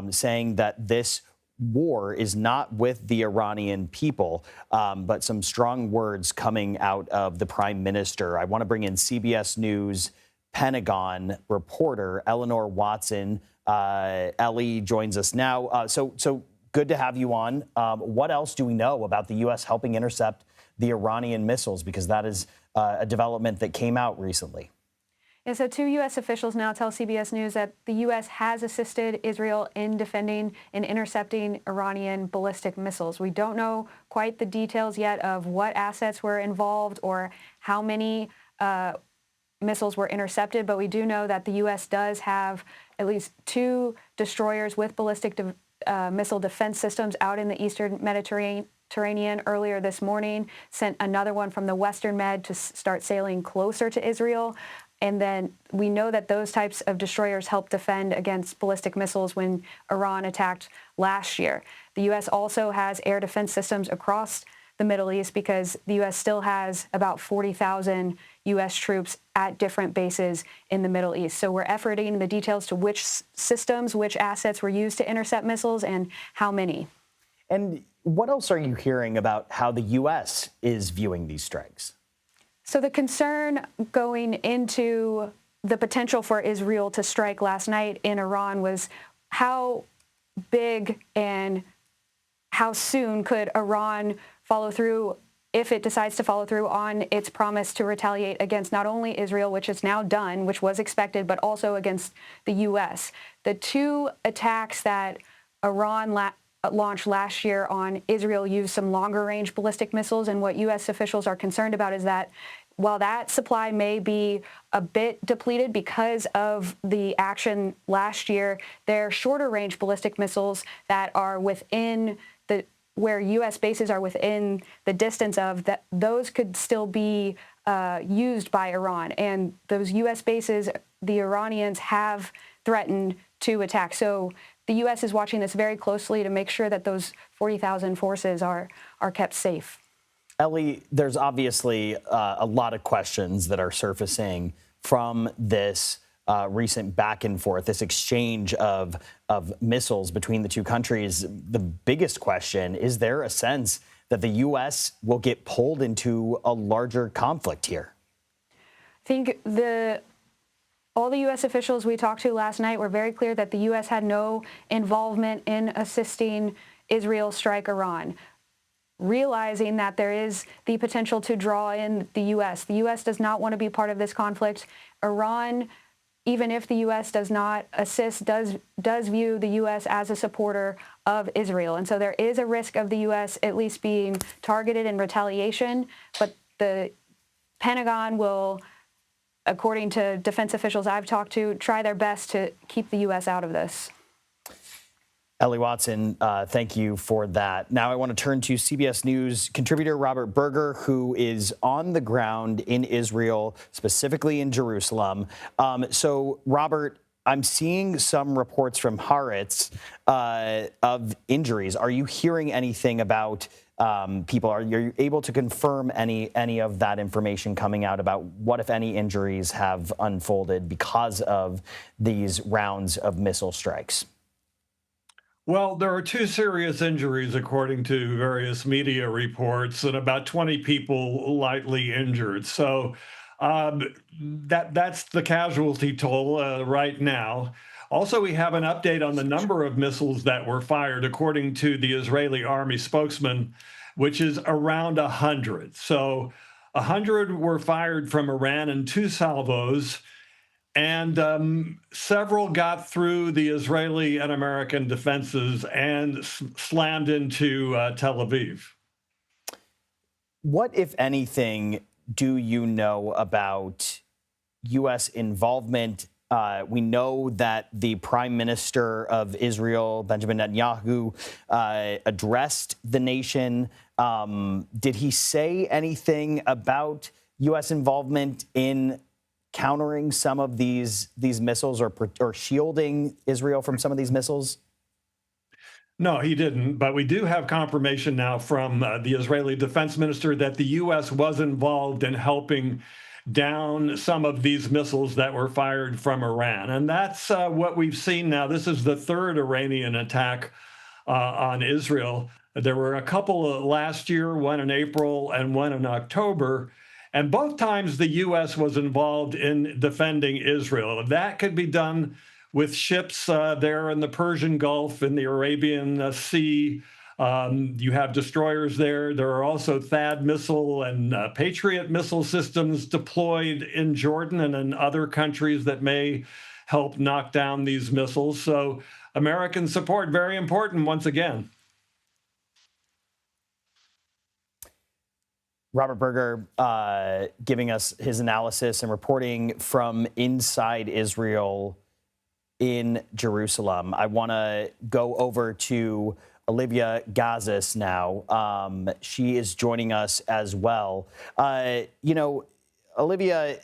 saying that this war is not with the Iranian people, but some strong words coming out of the Prime Minister. I want to bring in CBS News Pentagon reporter Eleanor Watson. Ellie joins us now. So good to have you on. What else do we know about the U.S. helping intercept the Iranian missiles? Because that is a development that came out recently. Yeah, so two U.S. officials now tell CBS News that the U.S. has assisted Israel in defending and intercepting Iranian ballistic missiles. We don't know quite the details yet of what assets were involved or how many missiles were intercepted, but we do know that the U.S. does have at least 2 destroyers with ballistic missile defense systems out in the eastern Mediterranean earlier this morning, sent another one from the Western Med to start sailing closer to Israel. And then we know that those types of destroyers helped defend against ballistic missiles when Iran attacked last year. The U.S. also has air defense systems across the Middle East because the U.S. still has about 40,000 U.S. troops at different bases in the Middle East. So we're efforting the details to which systems, which assets were used to intercept missiles and how many. And what else are you hearing about how the U.S. is viewing these strikes? So the concern going into the potential for Israel to strike last night in Iran was how big and how soon could Iran follow through, if it decides to follow through, on its promise to retaliate against not only Israel, which is now done, which was expected, but also against the U.S. The two attacks that Iran launched last year on Israel used some longer-range ballistic missiles, and what U.S. officials are concerned about is that while that supply may be a bit depleted because of the action last year, they're shorter-range ballistic missiles that are within where U.S. bases are within the distance of that, those could still be used by Iran. And those U.S. bases, the Iranians have threatened to attack. So the U.S. is watching this very closely to make sure that those 40,000 forces are kept safe. Ellie, there's obviously a lot of questions that are surfacing from this recent back and forth, this exchange of missiles between the two countries. The biggest question, is there a sense that the U.S. will get pulled into a larger conflict here? I think all the U.S. officials we talked to last night were very clear that the U.S. had no involvement in assisting Israel strike Iran, realizing that there is the potential to draw in the U.S. The U.S. does not want to be part of this conflict. Iran, even if the U.S. does not assist, does view the U.S. as a supporter of Israel. And so there is a risk of the U.S. at least being targeted in retaliation, but the Pentagon will, according to defense officials I've talked to, try their best to keep the U.S. out of this. Ellie Watson, thank you for that. Now I want to turn to CBS News contributor Robert Berger, who is on the ground in Israel, specifically in Jerusalem. So, Robert, I'm seeing some reports from Haaretz of injuries. Are you hearing anything about people? Are you able to confirm any of that information coming out about what, if any, injuries have unfolded because of these rounds of missile strikes? Well, there are 2 serious injuries, according to various media reports, and about 20 people lightly injured. So that's the casualty toll right now. Also, we have an update on the number of missiles that were fired, according to the Israeli army spokesman, which is around 100. So 100 were fired from Iran in 2 salvos. And several got through the Israeli and American defenses and slammed into Tel Aviv. What, if anything, do you know about U.S. involvement? We know that the Prime Minister of Israel, Benjamin Netanyahu, addressed the nation. Did he say anything about U.S. involvement in countering some of these missiles or shielding Israel from some of these missiles? No, he didn't. But we do have confirmation now from the Israeli defense minister that the U.S. was involved in helping down some of these missiles that were fired from Iran. And that's what we've seen now. This is the 3rd Iranian attack on Israel. There were a couple last year, one in April and one in October. And both times the U.S. was involved in defending Israel. That could be done with ships there in the Persian Gulf, in the Arabian Sea. You have destroyers there. There are also THAAD missile and Patriot missile systems deployed in Jordan and in other countries that may help knock down these missiles. So American support, very important once again. Robert Berger giving us his analysis and reporting from inside Israel in Jerusalem. I want to go over to Olivia Gazis now. She is joining us as well. Olivia,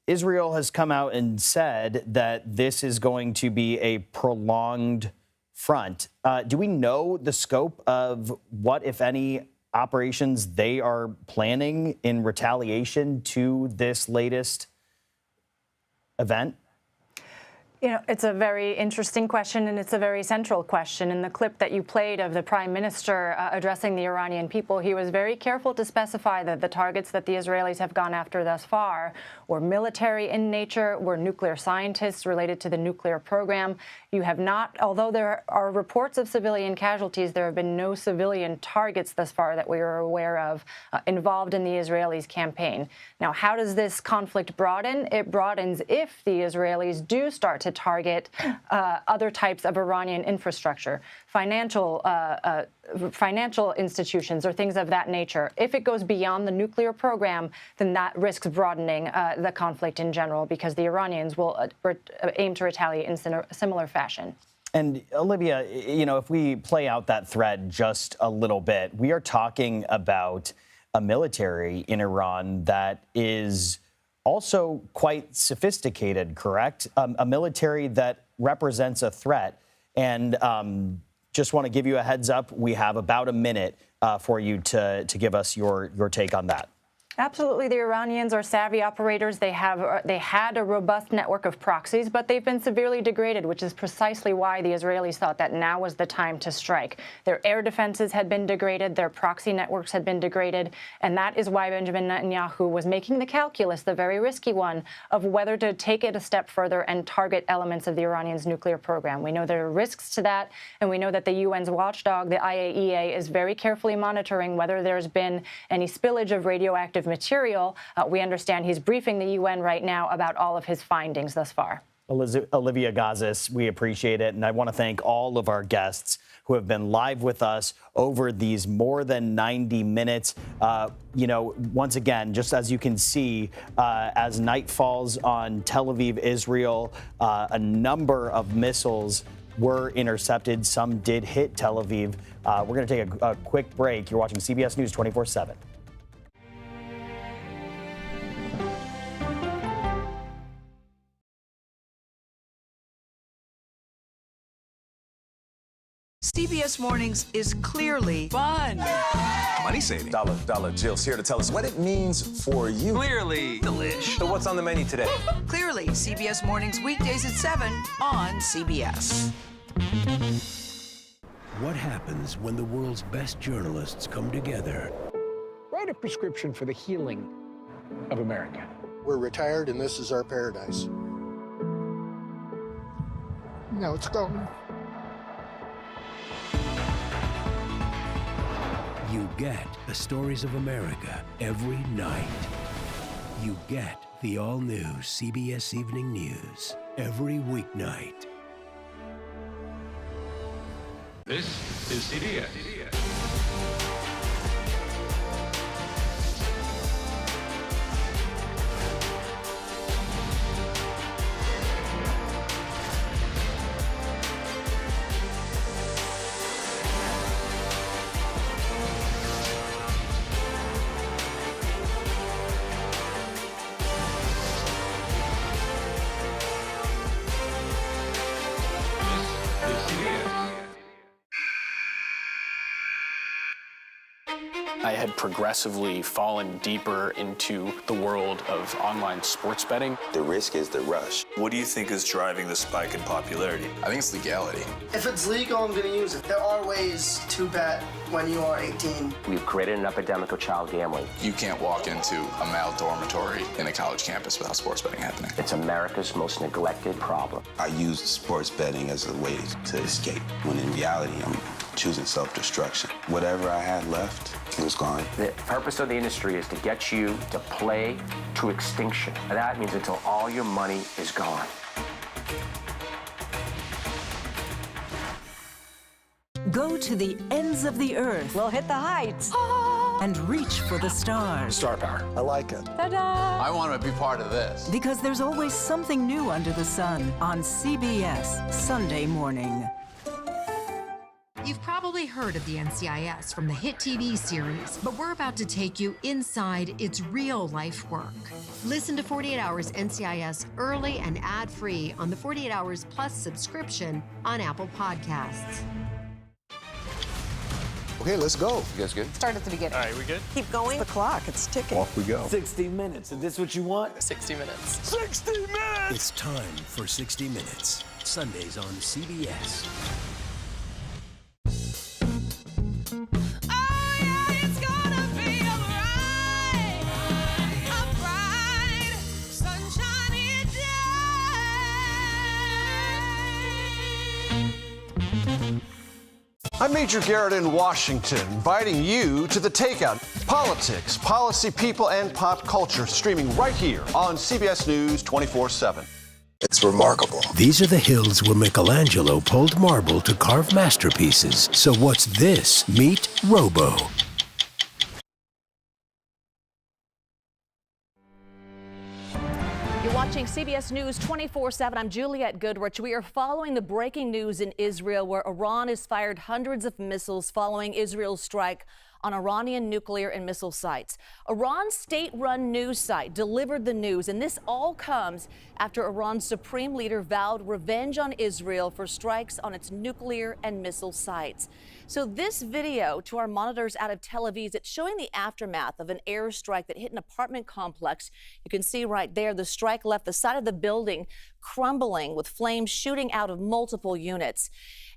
Israel has come out and said that this is going to be a prolonged front. Do we know the scope of what, if any, operations they are planning in retaliation to this latest event? You know, it's a very interesting question, and it's a very central question. In the clip that you played of the Prime Minister addressing the Iranian people, he was very careful to specify that the targets that the Israelis have gone after thus far were military in nature, were nuclear scientists related to the nuclear program. You have not, although there are reports of civilian casualties, there have been no civilian targets thus far that we are aware of involved in the Israelis' campaign. Now, how does this conflict broaden? It broadens if the Israelis do start to target other types of Iranian infrastructure, financial institutions or things of that nature. If it goes beyond the nuclear program, then that risks broadening the conflict in general, because the Iranians will aim to retaliate in a similar fashion. And Olivia, you know, if we play out that thread just a little bit, we are talking about a military in Iran that is also quite sophisticated, correct? A military that represents a threat. And just want to give you a heads up, we have about a minute for you to give us your take on that. Absolutely. The Iranians are savvy operators. They had a robust network of proxies, but they've been severely degraded, which is precisely why the Israelis thought that now was the time to strike. Their air defenses had been degraded. Their proxy networks had been degraded. And that is why Benjamin Netanyahu was making the calculus, the very risky one, of whether to take it a step further and target elements of the Iranians' nuclear program. We know there are risks to that, and we know that the UN's watchdog, the IAEA, is very carefully monitoring whether there's been any spillage of radioactive material. We understand he's briefing the UN right now about all of his findings thus far. Olivia Gazis, we appreciate it. And I want to thank all of our guests who have been live with us over these more than 90 minutes. You know, once again, just as you can see, as night falls on Tel Aviv, Israel, a number of missiles were intercepted. Some did hit Tel Aviv. We're going to take a quick break. You're watching CBS News 24/7. CBS Mornings is clearly fun. Money saving. Dollar Jill's here to tell us what it means for you. Clearly delish. So what's on the menu today? Clearly, CBS Mornings weekdays at 7 on CBS. What happens when the world's best journalists come together? Write a prescription for the healing of America. We're retired and this is our paradise. Now it's going. You get the stories of America every night. You get the all-new CBS Evening News every weeknight. This is CBS. I had progressively fallen deeper into the world of online sports betting. The risk is the rush. What do you think is driving the spike in popularity? I think it's legality. If it's legal, I'm going to use it. There are ways to bet when you are 18. We've created an epidemic of child gambling. You can't walk into a male dormitory in a college campus without sports betting happening. It's America's most neglected problem. I used sports betting as a way to escape, when in reality, I'm choosing self-destruction. Whatever I had left, it was gone. The purpose of the industry is to get you to play to extinction. And that means until all your money is gone. Go to the ends of the earth. We'll hit the heights. And reach for the stars. Star power. I like it. Ta-da! I want to be part of this. Because there's always something new under the sun on CBS Sunday morning. You've probably heard of the NCIS from the hit TV series, but we're about to take you inside its real-life work. Listen to 48 Hours NCIS early and ad-free on the 48 Hours Plus subscription on Apple Podcasts. Okay, let's go. You guys good? Start at the beginning. All right, we good? Keep going. The clock, it's ticking. Off we go. 60 minutes. Is this what you want? 60 minutes. 60 minutes! It's time for 60 Minutes. Sundays on CBS. I'm Major Garrett in Washington, inviting you to The Takeout. Politics, policy, people, and pop culture streaming right here on CBS News 24/7. It's remarkable. These are the hills where Michelangelo pulled marble to carve masterpieces. So what's this? Meet Robo. You're watching CBS News 24/7. I'm Juliette Goodrich. We are following the breaking news in Israel, where Iran has fired hundreds of missiles following Israel's strike on Iranian nuclear and missile sites. Iran's state-run news site delivered the news, and this all comes after Iran's supreme leader vowed revenge on Israel for strikes on its nuclear and missile sites. So this video to our monitors out of Tel Aviv, it's showing the aftermath of an airstrike that hit an apartment complex. You can see right there, the strike left the side of the building crumbling with flames shooting out of multiple units.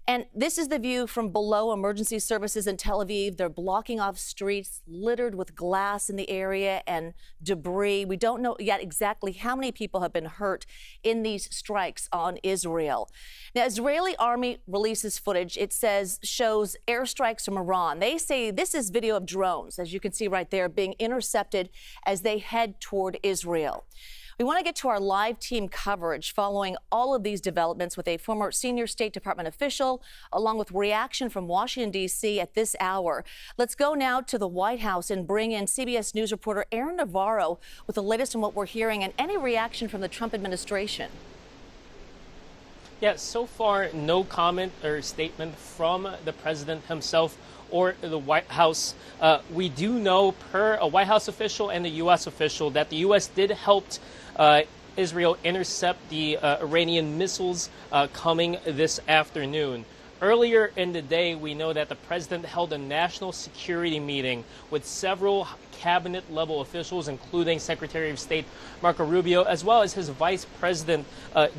And this is the view from below. Emergency services in Tel Aviv, they're blocking off streets littered with glass in the area and debris. We don't know yet exactly how many people have been hurt in these strikes on Israel. Now, Israeli army releases footage. It shows airstrikes from Iran. They say this is video of drones, as you can see right there, being intercepted as they head toward Israel. We want to get to our live team coverage following all of these developments with a former senior State Department official, along with reaction from Washington, D.C. at this hour. Let's go now to the White House and bring in CBS News reporter Aaron Navarro with the latest on what we're hearing and any reaction from the Trump administration. Yeah, so far, no comment or statement from the president himself or the White House. We do know, per a White House official and a U.S. official, that the U.S. did help Israel intercept the Iranian missiles coming this afternoon. Earlier in the day, we know that the president held a national security meeting with several cabinet-level officials, including Secretary of State Marco Rubio, as well as his Vice President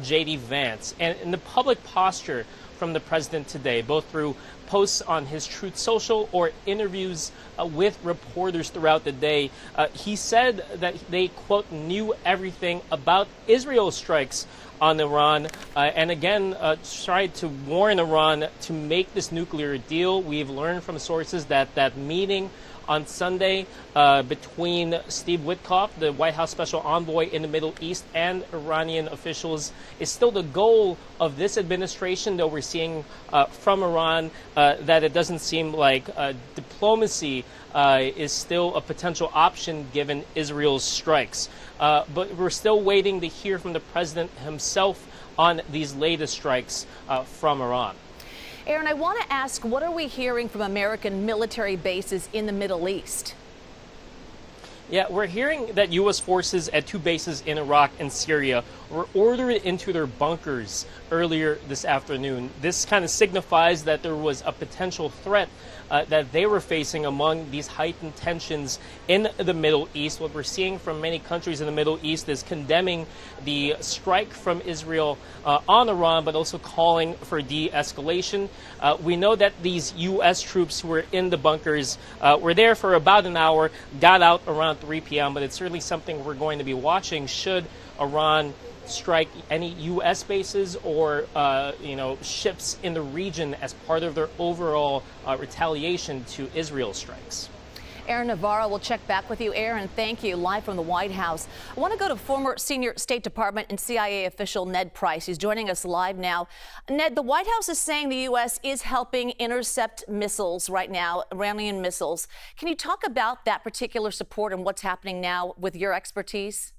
J.D. Vance. And in the public posture from the president today, both through posts on his Truth Social or interviews with reporters throughout the day, he said that they, quote, knew everything about Israel's strikes on Iran, and again tried to warn Iran to make this nuclear deal. We've learned from sources that that meeting on Sunday between Steve Witkoff, the White House special envoy in the Middle East, and Iranian officials is still the goal of this administration, though we're seeing from Iran that it doesn't seem like diplomacy is still a potential option given Israel's strikes. But we're still waiting to hear from the president himself on these latest strikes from Iran. Aaron, I want to ask, what are we hearing from American military bases in the Middle East? Yeah, we're hearing that U.S. forces at two bases in Iraq and Syria were ordered into their bunkers earlier this afternoon. This kind of signifies that there was a potential threat that they were facing among these heightened tensions in the Middle East. What we're seeing from many countries in the Middle East is condemning the strike from Israel on Iran, but also calling for de-escalation. We know that these U.S. troops who were in the bunkers were there for about an hour, got out around 3 p.m., but it's certainly something we're going to be watching should Iran strike any U.S. bases or, ships in the region as part of their overall retaliation to Israel strikes. Aaron Navarro, will check back with you. Aaron, thank you. Live from the White House. I want to go to former senior State Department and CIA official Ned Price. He's joining us live now. Ned, the White House is saying the U.S. is helping intercept missiles right now, Iranian missiles. Can you talk about that particular support and what's happening now with your expertise?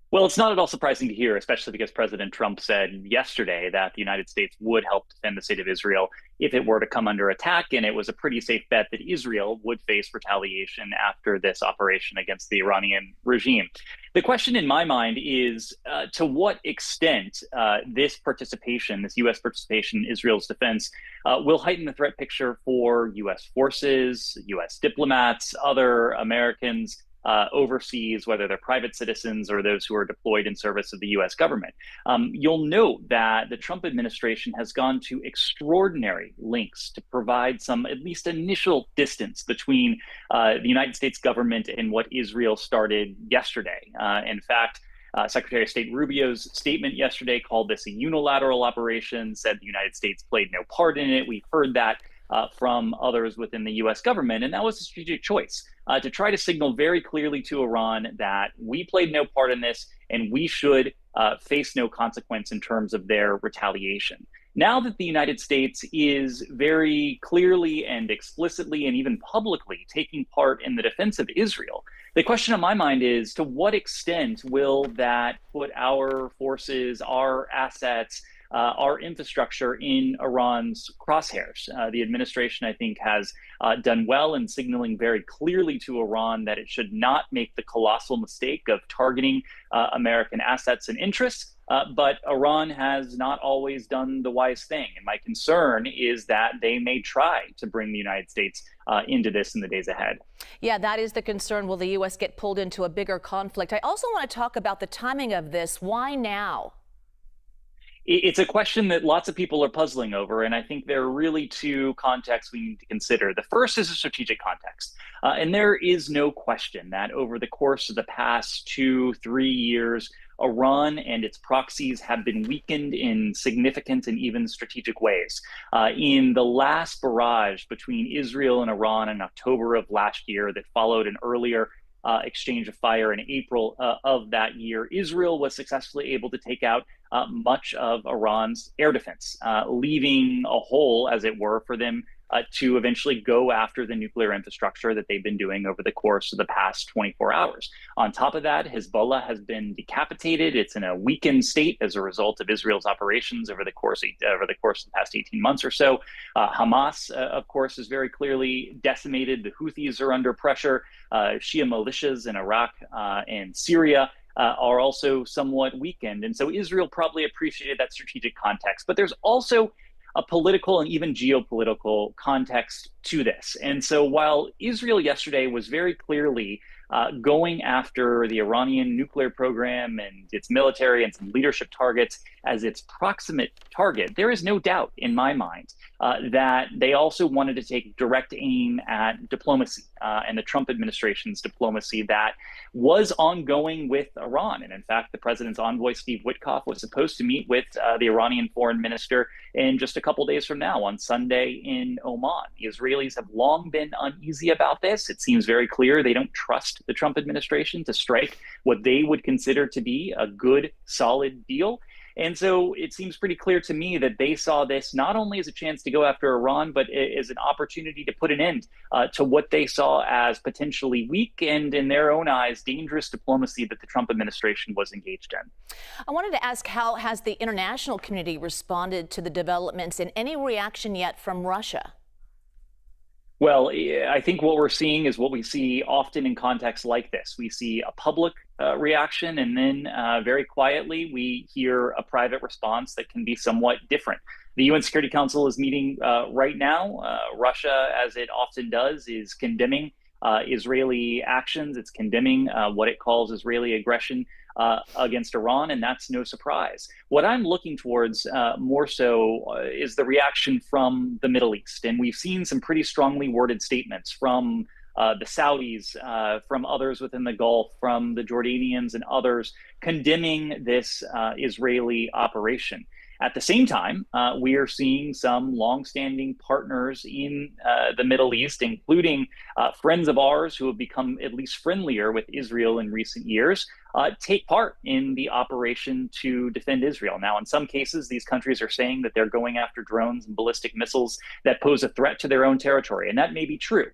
Well, it's not at all surprising to hear, especially because President Trump said yesterday that the United States would help defend the state of Israel if it were to come under attack. And it was a pretty safe bet that Israel would face retaliation after this operation against the Iranian regime. The question in my mind is to what extent this participation, this U.S. participation in Israel's defense, will heighten the threat picture for U.S. forces, U.S. diplomats, other Americans overseas, whether they're private citizens or those who are deployed in service of the U.S. government. You'll note that the Trump administration has gone to extraordinary lengths to provide some at least initial distance between the United States government and what Israel started yesterday. In fact, Secretary of State Rubio's statement yesterday called this a unilateral operation, said the United States played no part in it. We've heard that from others within the U.S. government. And that was a strategic choice to try to signal very clearly to Iran that we played no part in this and we should face no consequence in terms of their retaliation. Now that the United States is very clearly and explicitly and even publicly taking part in the defense of Israel, the question on my mind is, to what extent will that put our forces, our assets, our infrastructure in Iran's crosshairs? The administration, I think, has done well in signaling very clearly to Iran that it should not make the colossal mistake of targeting American assets and interests. But Iran has not always done the wise thing. And my concern is that they may try to bring the United States into this in the days ahead. Yeah, that is the concern. Will the U.S. get pulled into a bigger conflict? I also want to talk about the timing of this. Why now? It's a question that lots of people are puzzling over, and I think there are really two contexts we need to consider. The first is a strategic context, and there is no question that over the course of the past 2-3 years, Iran and its proxies have been weakened in significant and even strategic ways. In the last barrage between Israel and Iran in October of last year that followed an earlier exchange of fire in April of that year, Israel was successfully able to take out much of Iran's air defense, leaving a hole, as it were, for them to eventually go after the nuclear infrastructure that they've been doing over the course of the past 24 hours. On top of that, Hezbollah has been decapitated. It's in a weakened state as a result of Israel's operations over the course of the past 18 months or so. Hamas, of course, is very clearly decimated. The Houthis are under pressure. Shia militias in Iraq and Syria are also somewhat weakened. And so Israel probably appreciated that strategic context. But there's also a political and even geopolitical context to this. And so while Israel yesterday was very clearly going after the Iranian nuclear program and its military and some leadership targets as its proximate target, there is no doubt in my mind that they also wanted to take direct aim at diplomacy and the Trump administration's diplomacy that was ongoing with Iran. And in fact, the president's envoy, Steve Witkoff, was supposed to meet with the Iranian foreign minister in just a couple days from now on Sunday in Oman. The Israelis have long been uneasy about this. It seems very clear they don't trust the Trump administration to strike what they would consider to be a good, solid deal. And so it seems pretty clear to me that they saw this not only as a chance to go after Iran, but as an opportunity to put an end to what they saw as potentially weak and, in their own eyes, dangerous diplomacy that the Trump administration was engaged in. I wanted to ask, how has the international community responded to the developments, and any reaction yet from Russia? Well, I think what we're seeing is what we see often in contexts like this. We see a public reaction, and then very quietly, we hear a private response that can be somewhat different. The UN Security Council is meeting right now. Russia, as it often does, is condemning Israeli actions. It's condemning what it calls Israeli aggression against Iran, and that's no surprise. What I'm looking towards more so is the reaction from the Middle East. And we've seen some pretty strongly worded statements from the Saudis, from others within the Gulf, from the Jordanians and others condemning this Israeli operation. At the same time, we are seeing some longstanding partners in the Middle East, including friends of ours who have become at least friendlier with Israel in recent years, take part in the operation to defend Israel. Now, in some cases, these countries are saying that they're going after drones and ballistic missiles that pose a threat to their own territory, and that may be true.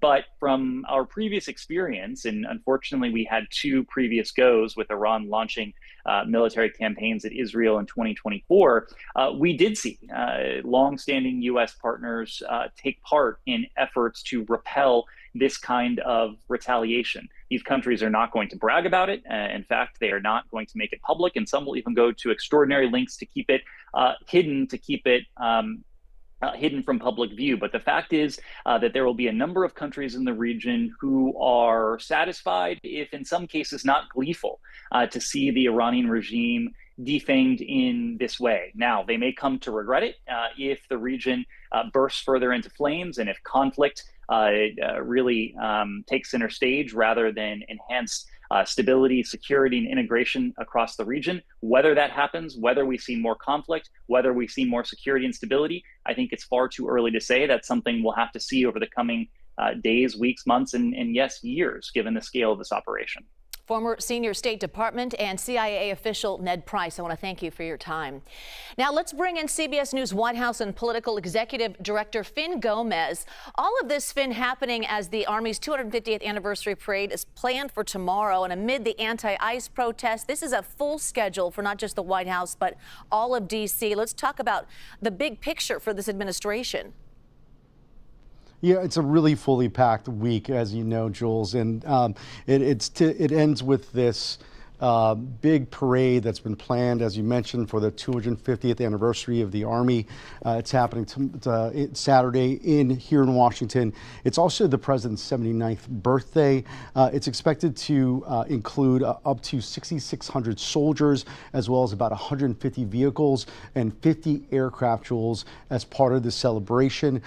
But from our previous experience, and unfortunately we had 2 previous goes with Iran launching military campaigns at Israel in 2024, we did see longstanding U.S. partners take part in efforts to repel this kind of retaliation. These countries are not going to brag about it. In fact, they are not going to make it public, and some will even go to extraordinary lengths to keep it hidden, to keep it hidden from public view. But the fact is that there will be a number of countries in the region who are satisfied, if in some cases not gleeful, to see the Iranian regime defanged in this way. Now, they may come to regret it if the region bursts further into flames and if conflict really takes center stage rather than enhance stability, security, and integration across the region. Whether that happens, whether we see more conflict, whether we see more security and stability, I think it's far too early to say. That's something we'll have to see over the coming days, weeks, months, and yes, years, given the scale of this operation. Former senior State Department and CIA official Ned Price, I want to thank you for your time. Now let's bring in CBS News White House and Political Executive Director Fin Gomez. All of this, Fin, happening as the Army's 250th anniversary parade is planned for tomorrow, and amid the anti-ICE protests, this is a full schedule for not just the White House, but all of D.C. Let's talk about the big picture for this administration. Yeah, it's a really fully packed week, as you know, Jules, and it ends with this big parade that's been planned, as you mentioned, for the 250th anniversary of the Army. It's happening Saturday here in Washington. It's also the president's 79th birthday. It's expected to include up to 6,600 soldiers, as well as about 150 vehicles and 50 aircraft, Jules, as part of the celebration.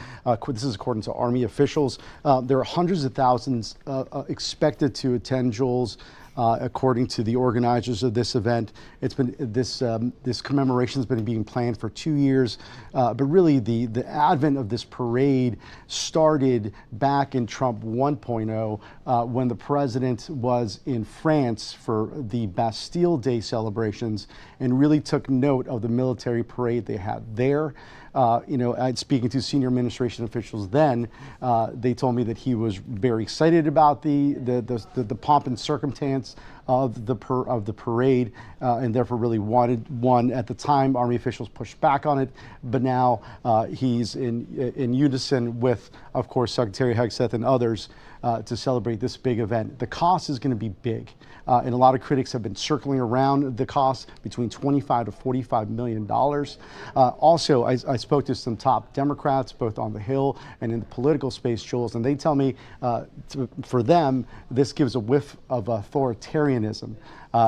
This is according to Army officials. There are hundreds of thousands expected to attend, Jules. According to the organizers of this event, it's been this commemoration has been being planned for 2 years, but really the advent of this parade started back in Trump 1.0 when the president was in France for the Bastille Day celebrations and really took note of the military parade they had there. Speaking to senior administration officials then, they told me that he was very excited about the pomp and circumstance of the parade, and therefore really wanted one. At the time, Army officials pushed back on it, but now he's in unison with, of course, Secretary Hegseth and others to celebrate this big event. The cost is going to be big, and a lot of critics have been circling around the cost between $25 to $45 million. Also, I spoke to some top Democrats, both on the Hill and in the political space, Jules, and they tell me for them, this gives a whiff of authoritarianism.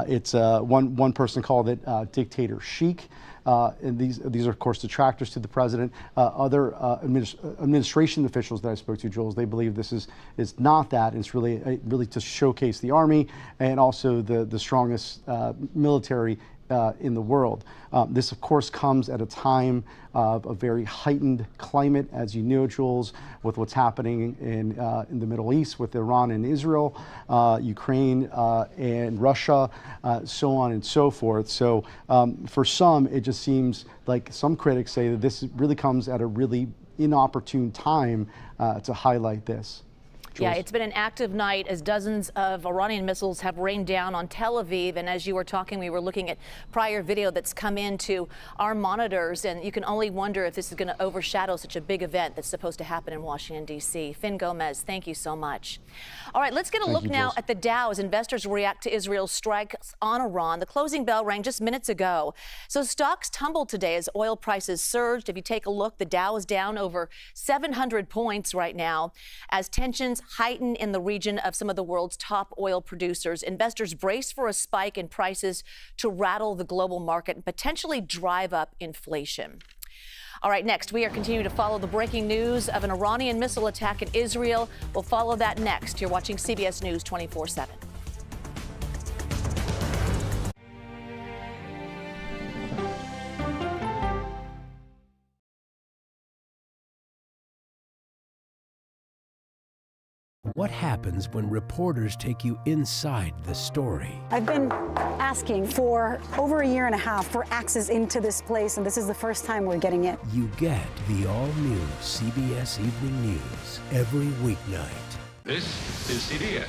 It's one person called it dictator chic. And these are, of course, detractors to the president. Other administration officials that I spoke to, Jules, they believe this is not that. It's really to showcase the Army and also the strongest military in the world. This, of course, comes at a time of a very heightened climate, as you know, Jules, with what's happening in the Middle East with Iran and Israel, Ukraine and Russia, so on and so forth. So for some, it just seems like some critics say that this really comes at a really inopportune time to highlight this. Yeah, it's been an active night as dozens of Iranian missiles have rained down on Tel Aviv. And as you were talking, we were looking at prior video that's come into our monitors. And you can only wonder if this is going to overshadow such a big event that's supposed to happen in Washington, D.C. Fin Gomez, thank you so much. All right, let's get a look now at the Dow as investors react to Israel's strikes on Iran. The closing bell rang just minutes ago. So stocks tumbled today as oil prices surged. If you take a look, the Dow is down over 700 points right now as tensions heighten in the region of some of the world's top oil producers. Investors brace for a spike in prices to rattle the global market and potentially drive up inflation. All right, next, we are continuing to follow the breaking news of an Iranian missile attack in Israel. We'll follow that next. You're watching CBS News 24/7. What happens when reporters take you inside the story? I've been asking for over a year and a half for access into this place, and this is the first time we're getting it. You get the all-new CBS Evening News every weeknight. This is CBS.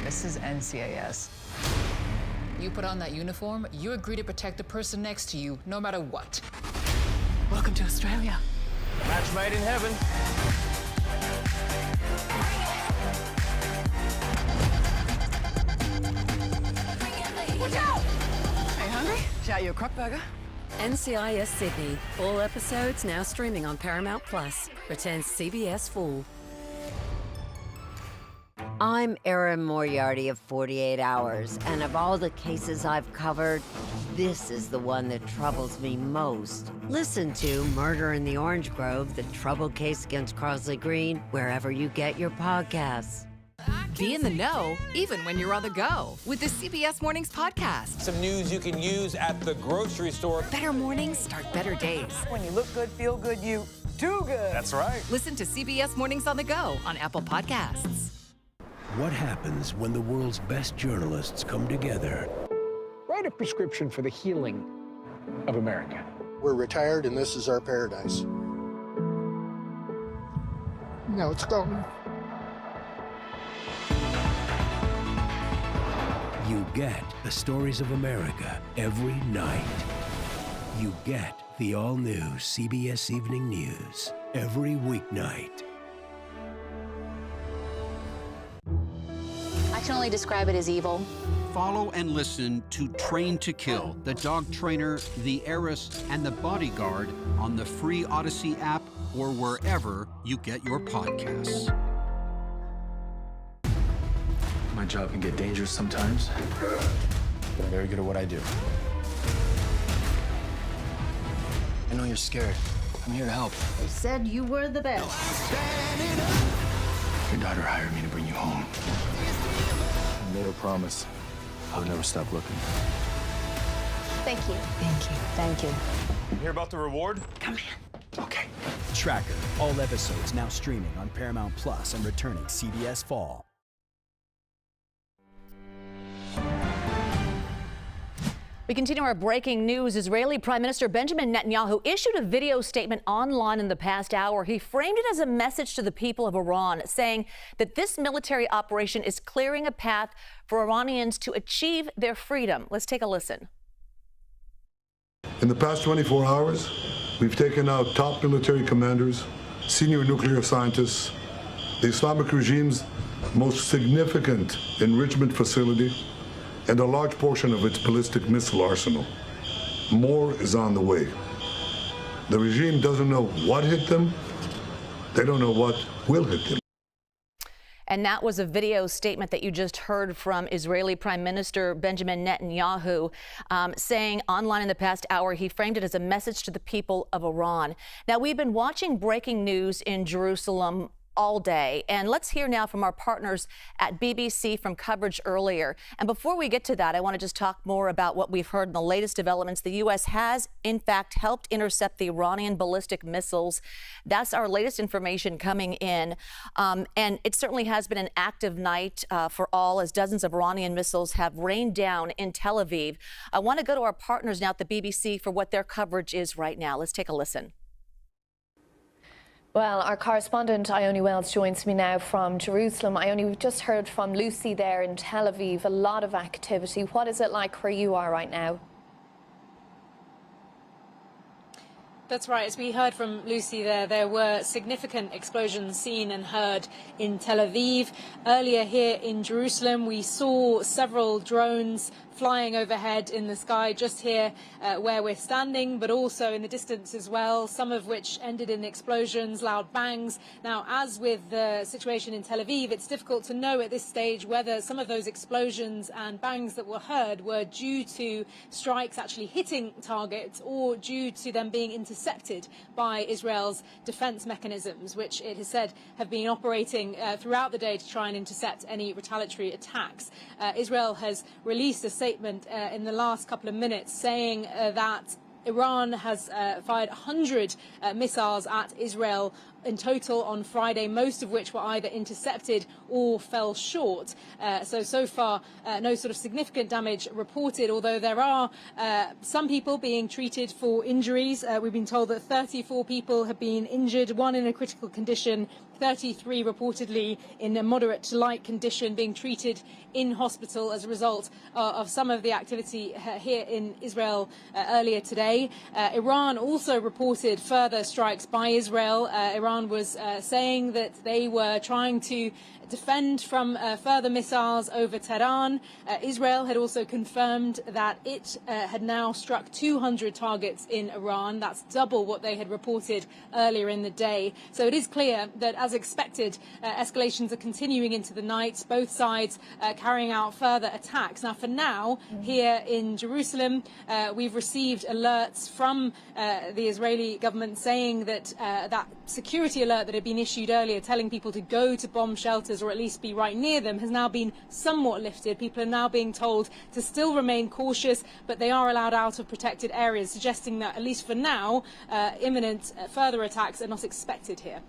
This is NCIS. You put on that uniform, you agree to protect the person next to you, no matter what. Welcome to Australia. Match made in heaven. Watch out! Hey, hungry? Shout you a crock burger? NCIS Sydney. All episodes now streaming on Paramount Plus. Returns CBS Fall. I'm Erin Moriarty of 48 Hours, and of all the cases I've covered, this is the one that troubles me most. Listen to Murder in the Orange Grove, the troubled case against Crosley Green, wherever you get your podcasts. Be in the know, even when you're on the go, with the CBS Mornings podcast. Some news you can use at the grocery store. Better mornings start better days. When you look good, feel good, you do good. That's right. Listen to CBS Mornings on the go on Apple Podcasts. What happens when the world's best journalists come together? Write a prescription for the healing of America. We're retired and this is our paradise. No, it's going. You get the stories of America every night. You get the all-new CBS Evening News every weeknight. I can only describe it as evil. Follow and listen to Train to Kill, The Dog Trainer, The Heiress, and The Bodyguard on the free Odyssey app or wherever you get your podcasts. My job can get dangerous sometimes, but I'm very good at what I do. I know you're scared. I'm here to help. They said you were the best. Your daughter hired me to bring you home. I made her promise I would never stop looking. Thank you. Thank you. Thank you. You hear about the reward? Come here. Okay. Tracker. All episodes now streaming on Paramount Plus and returning CBS Fall. We continue our breaking news. Israeli Prime Minister Benjamin Netanyahu issued a video statement online in the past hour. He framed it as a message to the people of Iran, saying that this military operation is clearing a path for Iranians to achieve their freedom. Let's take a listen. In the past 24 hours, we've taken out top military commanders, senior nuclear scientists, the Islamic regime's most significant enrichment facility, and a large portion of its ballistic missile arsenal. More is on the way. The regime doesn't know what hit them. They don't know what will hit them. And that was a video statement that you just heard from Israeli Prime Minister Benjamin Netanyahu, saying online in the past hour, he framed it as a message to the people of Iran. Now, we've been watching breaking news in Jerusalem all day. And let's hear now from our partners at BBC from coverage earlier. And before we get to that, I want to just talk more about what we've heard in the latest developments. The U.S. has, in fact, helped intercept the Iranian ballistic missiles. That's our latest information coming in. And it certainly has been an active night for all, as dozens of Iranian missiles have rained down in Tel Aviv. I want to go to our partners now at the BBC for what their coverage is right now. Let's take a listen. Well, our correspondent Ione Wells joins me now from Jerusalem. Ione, we've just heard from Lucy there in Tel Aviv. A lot of activity. What is it like where you are right now? That's right. As we heard from Lucy there were significant explosions seen and heard in Tel Aviv. Earlier here in Jerusalem, we saw several drones flying overhead in the sky just here where we're standing, but also in the distance as well, some of which ended in explosions, loud bangs. Now, as with the situation in Tel Aviv, it's difficult to know at this stage whether some of those explosions and bangs that were heard were due to strikes actually hitting targets or due to them being intercepted by Israel's defense mechanisms, which it has said have been operating throughout the day to try and intercept any retaliatory attacks. Israel has released a statement in the last couple of minutes saying that Iran has fired 100 missiles at Israel in total on Friday, most of which were either intercepted or fell short. So far, no sort of significant damage reported, although there are some people being treated for injuries. We've been told that 34 people have been injured, one in a critical condition, 33 reportedly in a moderate to light condition, being treated in hospital as a result of some of the activity here in Israel earlier today. Iran also reported further strikes by Israel. Iran was saying that they were trying to defend from further missiles over Tehran. Israel had also confirmed that it had now struck 200 targets in Iran. That's double what they had reported earlier in the day. So it is clear that, as expected, escalations are continuing into the night, both sides carrying out further attacks. Now, for now, here in Jerusalem, we've received alerts from the Israeli government saying that that security alert that had been issued earlier, telling people to go to bomb shelters or at least be right near them, has now been somewhat lifted. People are now being told to still remain cautious, but they are allowed out of protected areas, suggesting that, at least for now, imminent further attacks are not expected here.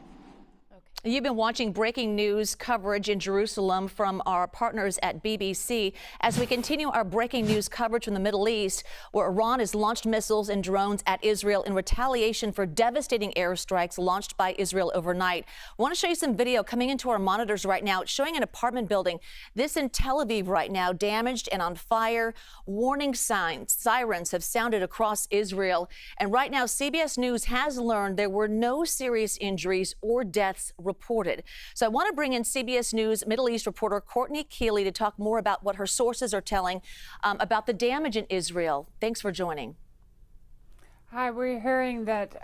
You've been watching breaking news coverage in Jerusalem from our partners at BBC as we continue our breaking news coverage from the Middle East, where Iran has launched missiles and drones at Israel in retaliation for devastating airstrikes launched by Israel overnight. I want to show you some video coming into our monitors right now. It's showing an apartment building, this in Tel Aviv right now, damaged and on fire. Warning sirens have sounded across Israel. And right now, CBS News has learned there were no serious injuries or deaths reported. So I want to bring in CBS News Middle East reporter Courtney Keeley to talk more about what her sources are telling about the damage in Israel. Thanks for joining. Hi, we're hearing that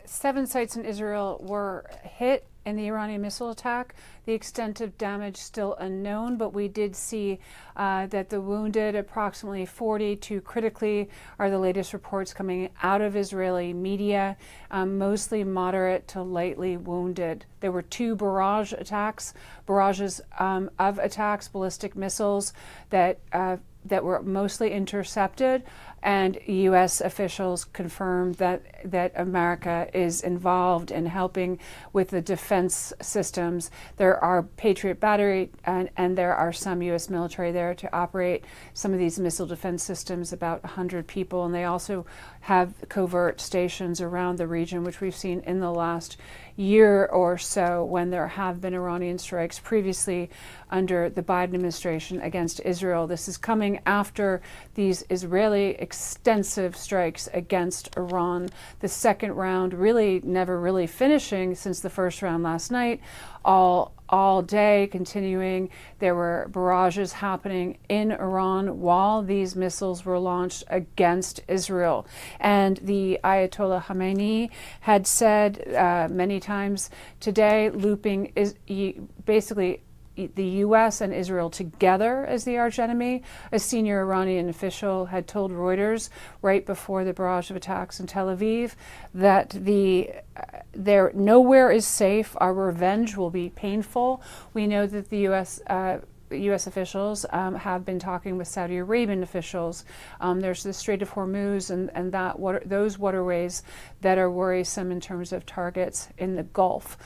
7 sites in Israel were hit in the Iranian missile attack. The extent of damage still unknown, but we did see that the wounded, approximately 42 critically, are the latest reports coming out of Israeli media, mostly moderate to lightly wounded. There were 2 barrages of attacks, ballistic missiles that were mostly intercepted, and U.S. officials confirmed that America is involved in helping with the defense systems. There are Patriot battery and there are some U.S. military there to operate some of these missile defense systems, about 100 people, and they also have covert stations around the region, which we've seen in the last year or so when there have been Iranian strikes previously under the Biden administration against Israel. This is coming after these Israeli extensive strikes against Iran. The second round really never really finishing since the first round last night, all day continuing. There were barrages happening in Iran while these missiles were launched against Israel. And the Ayatollah Khamenei had said many times today, looping is basically the U.S. and Israel together as the archenemy. A senior Iranian official had told Reuters right before the barrage of attacks in Tel Aviv that nowhere is safe. Our revenge will be painful. We know that the U.S. officials have been talking with Saudi Arabian officials. There's the Strait of Hormuz and those waterways that are worrisome in terms of targets in the Gulf.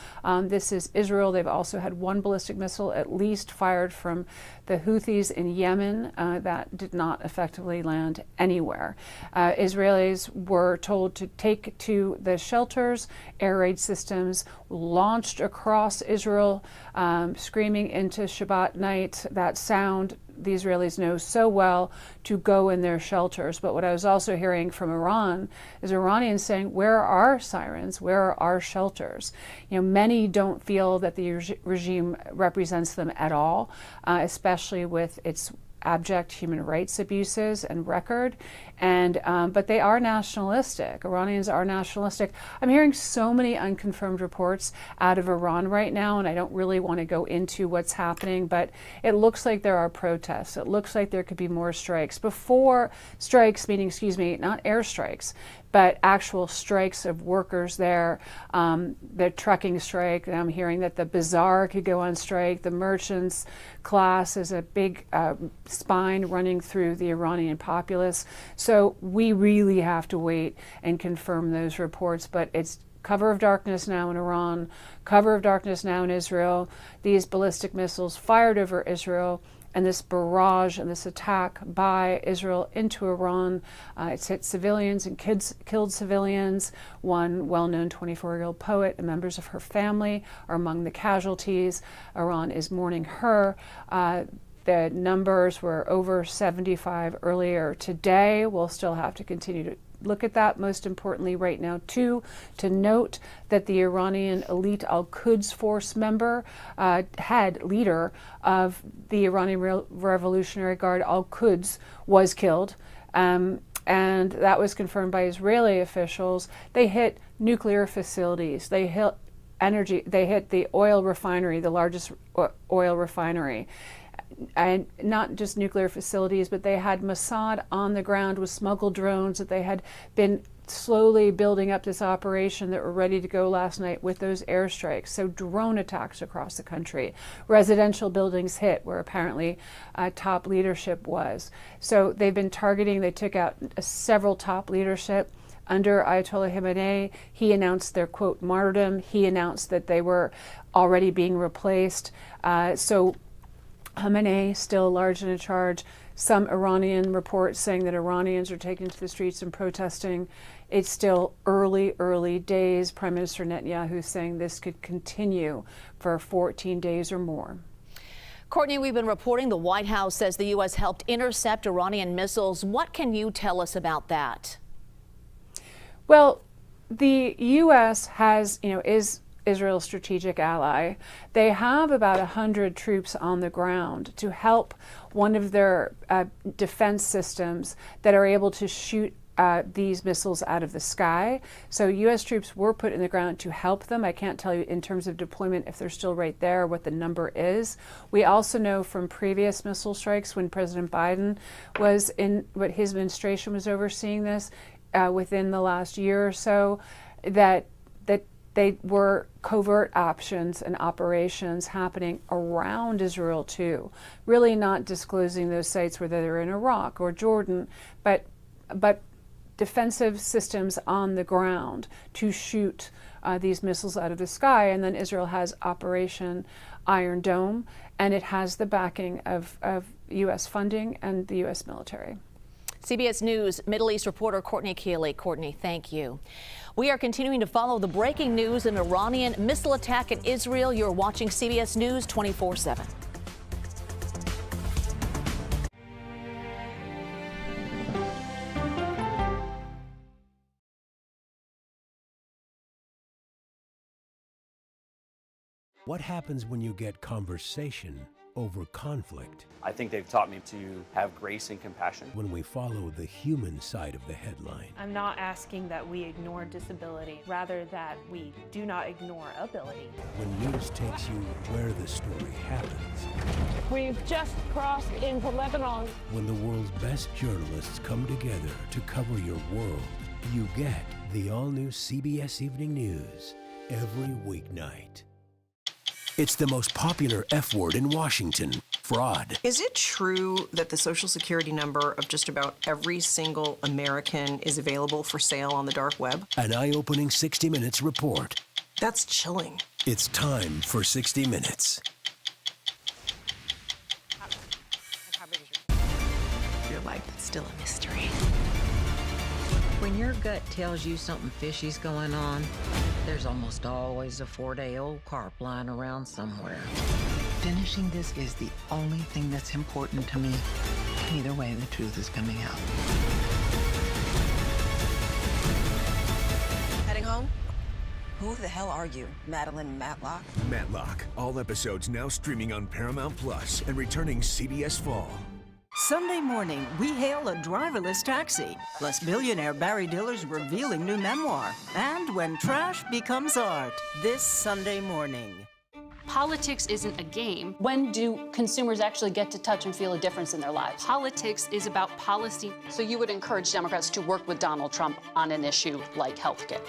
This is Israel. They've also had 1 ballistic missile at least fired from the Houthis in Yemen that did not effectively land anywhere. Israelis were told to take to the shelters. Air raid systems launched across Israel, screaming into Shabbat night. That sound the Israelis know so well to go in their shelters. But what I was also hearing from Iran is Iranians saying, where are our sirens? Where are our shelters? You know, many don't feel that the regime represents them at all, especially with its abject human rights abuses and record, and but they are nationalistic. Iranians are nationalistic. I'm hearing so many unconfirmed reports out of Iran right now, and I don't really want to go into what's happening, but it looks like there are protests. It looks like there could be more strikes. Before strikes, meaning, excuse me, not airstrikes, but actual strikes of workers there, the trucking strike. And I'm hearing that the bazaar could go on strike. The merchants class is a big spine running through the Iranian populace. So we really have to wait and confirm those reports. But it's cover of darkness now in Iran, cover of darkness now in Israel. These ballistic missiles fired over Israel, and this barrage and this attack by Israel into Iran, it's hit civilians and killed civilians. One well-known 24-year-old poet and members of her family are among the casualties. Iran is mourning her. The numbers were over 75 earlier today. We'll still have to continue to look at that. Most importantly right now, too, to note that the Iranian elite Al-Quds force member, head leader of the Iranian Revolutionary Guard, Al-Quds, was killed. And that was confirmed by Israeli officials. They hit nuclear facilities. They hit energy. They hit the oil refinery, the largest oil refinery. And not just nuclear facilities, but they had Mossad on the ground with smuggled drones that they had been slowly building up this operation that were ready to go last night with those airstrikes. So drone attacks across the country. Residential buildings hit where apparently top leadership was. So they've been targeting, they took out several top leadership. Under Ayatollah Khamenei, he announced their, quote, martyrdom. He announced that they were already being replaced. So Khamenei still large and in charge. Some Iranian reports saying that Iranians are taking to the streets and protesting. It's still early days. Prime Minister Netanyahu saying this could continue for 14 days or more. Courtney, we've been reporting the White House says the U.S. helped intercept Iranian missiles. What can you tell us about that? Well, the U.S. has, is Israel's strategic ally. They have about 100 troops on the ground to help one of their defense systems that are able to shoot these missiles out of the sky. So U.S. troops were put in the ground to help them. I can't tell you in terms of deployment if they're still right there, what the number is. We also know from previous missile strikes when President Biden was in, what his administration was overseeing this within the last year or so, that they were covert options and operations happening around Israel too, really not disclosing those sites whether they're in Iraq or Jordan, but defensive systems on the ground to shoot these missiles out of the sky. And then Israel has Operation Iron Dome, and it has the backing of U.S. funding and the U.S. military. CBS News Middle East reporter Courtney Keeley. Courtney, thank you. We are continuing to follow the breaking news: an Iranian missile attack in Israel. You're watching CBS News 24/7. What happens when you get conversation over conflict? I think they've taught me to have grace and compassion. When we follow the human side of the headline. I'm not asking that we ignore disability, rather that we do not ignore ability. When news takes you where the story happens. We've just crossed into Lebanon. When the world's best journalists come together to cover your world, you get the all-new CBS Evening News every weeknight. It's the most popular F word in Washington, fraud. Is it true that the Social Security number of just about every single American is available for sale on the dark web? An eye-opening 60 Minutes report. That's chilling. It's time for 60 Minutes. Your life is still a mystery. When your gut tells you something fishy's going on, there's almost always a 4-day-old carp lying around somewhere. Finishing this is the only thing that's important to me. Either way, the truth is coming out. Heading home? Who the hell are you, Madeline Matlock? Matlock. All episodes now streaming on Paramount Plus and returning CBS Fall. Sunday morning, we hail a driverless taxi, plus billionaire Barry Diller's revealing new memoir, and when trash becomes art, this Sunday morning. Politics isn't a game. When do consumers actually get to touch and feel a difference in their lives? Politics is about policy. So you would encourage Democrats to work with Donald Trump on an issue like healthcare?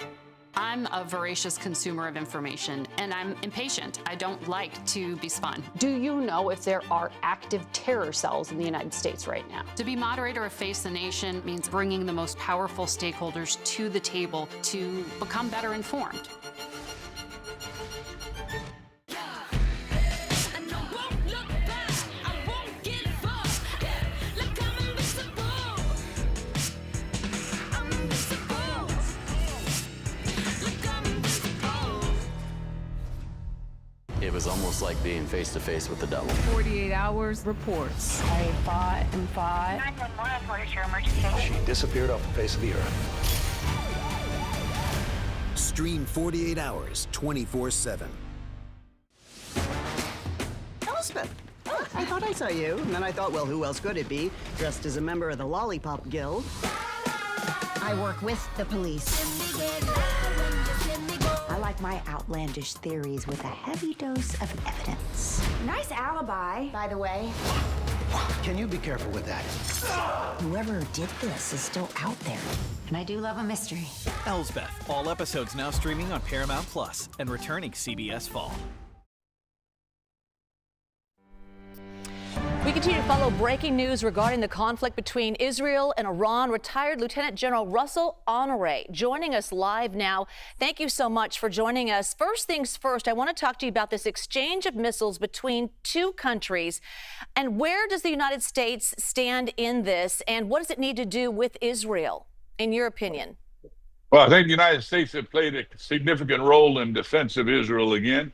I'm a voracious consumer of information, and I'm impatient. I don't like to be spun. Do you know if there are active terror cells in the United States right now? To be moderator of Face the Nation means bringing the most powerful stakeholders to the table to become better informed. It was almost like being face-to-face with the devil. 48 Hours reports. I fought and fought. 911, what is your emergency? She disappeared off the face of the earth. Stream 48 Hours, 24/7. Elspeth! Oh, I thought I saw you. And then I thought, well, who else could it be? Dressed as a member of the Lollipop Guild. I work with the police. I like my outlandish theories with a heavy dose of evidence. Nice alibi, by the way. Can you be careful with that? Whoever did this is still out there. And I do love a mystery. Elsbeth, all episodes now streaming on Paramount Plus and returning CBS Fall. We continue to follow breaking news regarding the conflict between Israel and Iran. Retired Lieutenant General Russell Honore joining us live now. Thank you so much for joining us. First things first, I want to talk to you about this exchange of missiles between two countries. And where does the United States stand in this? And what does it need to do with Israel, in your opinion? Well, I think the United States have played a significant role in defense of Israel again.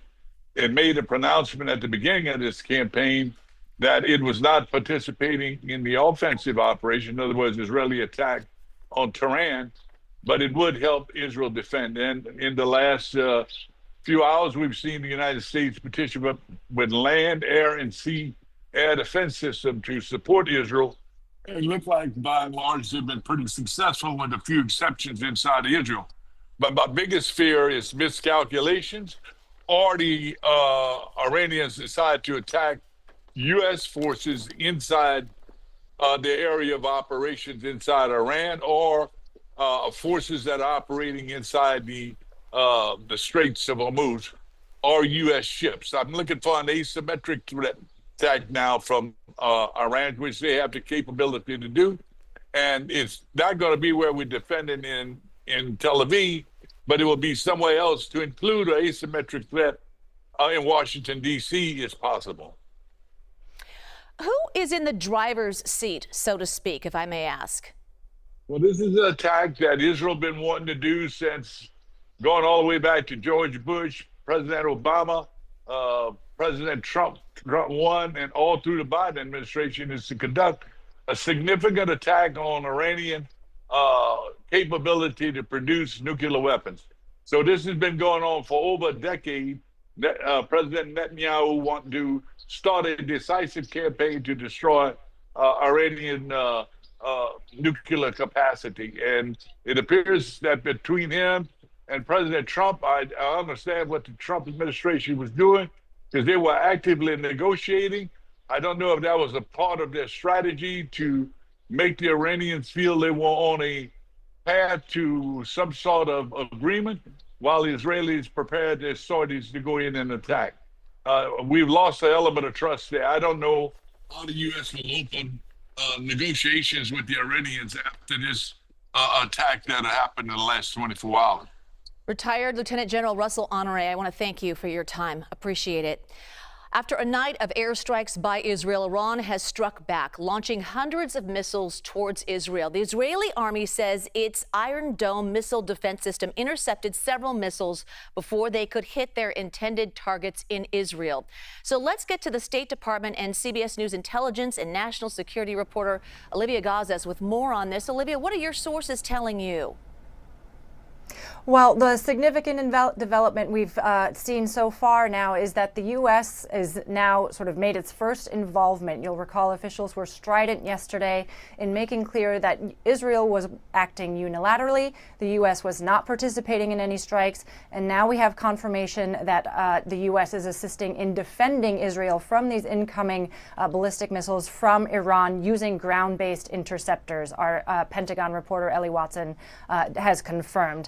It made a pronouncement at the beginning of this campaign that it was not participating in the offensive operation, in other words, Israeli attack on Tehran, but it would help Israel defend. And in the last few hours, we've seen the United States participate with land, air, and sea air defense system to support Israel. It looked like, by and large, they've been pretty successful with a few exceptions inside of Israel. But my biggest fear is miscalculations, or the Iranians decide to attack U.S. forces inside the area of operations inside Iran, or forces that are operating inside the Straits of Hormuz, or U.S. ships. I'm looking for an asymmetric threat attack now from Iran, which they have the capability to do. And it's not going to be where we're defending in Tel Aviv, but it will be somewhere else. To include an asymmetric threat in Washington, D.C. is possible. Who is in the driver's seat, so to speak, if I may ask? Well, this is an attack that Israel been wanting to do since going all the way back to George Bush, President Obama, President Trump won, and all through the Biden administration, is to conduct a significant attack on Iranian capability to produce nuclear weapons. So this has been going on for over a decade. President Netanyahu wants to start a decisive campaign to destroy Iranian nuclear capacity. And it appears that between him and President Trump, I understand what the Trump administration was doing, because they were actively negotiating. I don't know if that was a part of their strategy to make the Iranians feel they were on a path to some sort of agreement, while the Israelis prepared their sorties to go in and attack. We've lost the element of trust there. I don't know how the U.S. will open negotiations with the Iranians after this attack that happened in the last 24 hours. Retired Lieutenant General Russell Honore, I want to thank you for your time. Appreciate it. After a night of airstrikes by Israel, Iran has struck back, launching hundreds of missiles towards Israel. The Israeli army says its Iron Dome missile defense system intercepted several missiles before they could hit their intended targets in Israel. So let's get to the State Department and CBS News intelligence and national security reporter Olivia Gazes with more on this. Olivia, what are your sources telling you? Well, the significant development we've seen so far now is that the U.S. is now sort of made its first involvement. You'll recall officials were strident yesterday in making clear that Israel was acting unilaterally, the U.S. was not participating in any strikes, and now we have confirmation that the U.S. is assisting in defending Israel from these incoming ballistic missiles from Iran using ground-based interceptors. Our Pentagon reporter Ellie Watson has confirmed.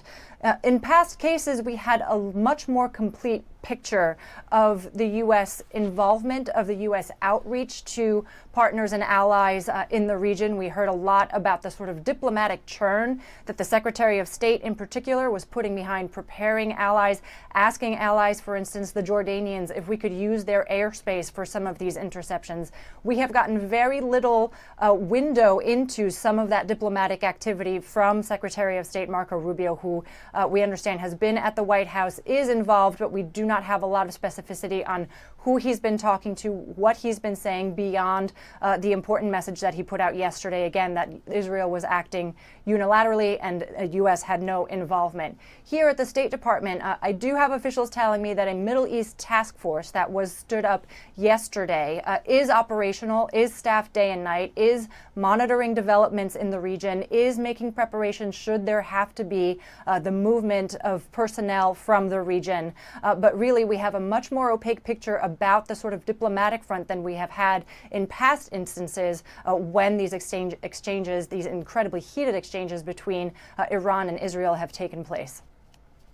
In past cases, we had a much more complete picture of the U.S. involvement, of the U.S. outreach to partners and allies in the region. We heard a lot about the sort of diplomatic churn that the Secretary of State in particular was putting behind preparing allies, asking allies, for instance, the Jordanians, if we could use their airspace for some of these interceptions. We have gotten very little window into some of that diplomatic activity from Secretary of State Marco Rubio, who we understand has been at the White House, is involved, but we do not have a lot of specificity on who he's been talking to, what he's been saying beyond the important message that he put out yesterday, again, that Israel was acting unilaterally and the U.S. had no involvement. Here at the State Department, I do have officials telling me that a Middle East task force that was stood up yesterday is operational, is staffed day and night, is monitoring developments in the region, is making preparations should there have to be the movement of personnel from the region. But really, we have a much more opaque picture about the sort of diplomatic front than we have had in past instances when these exchanges, these incredibly heated exchanges between Iran and Israel have taken place.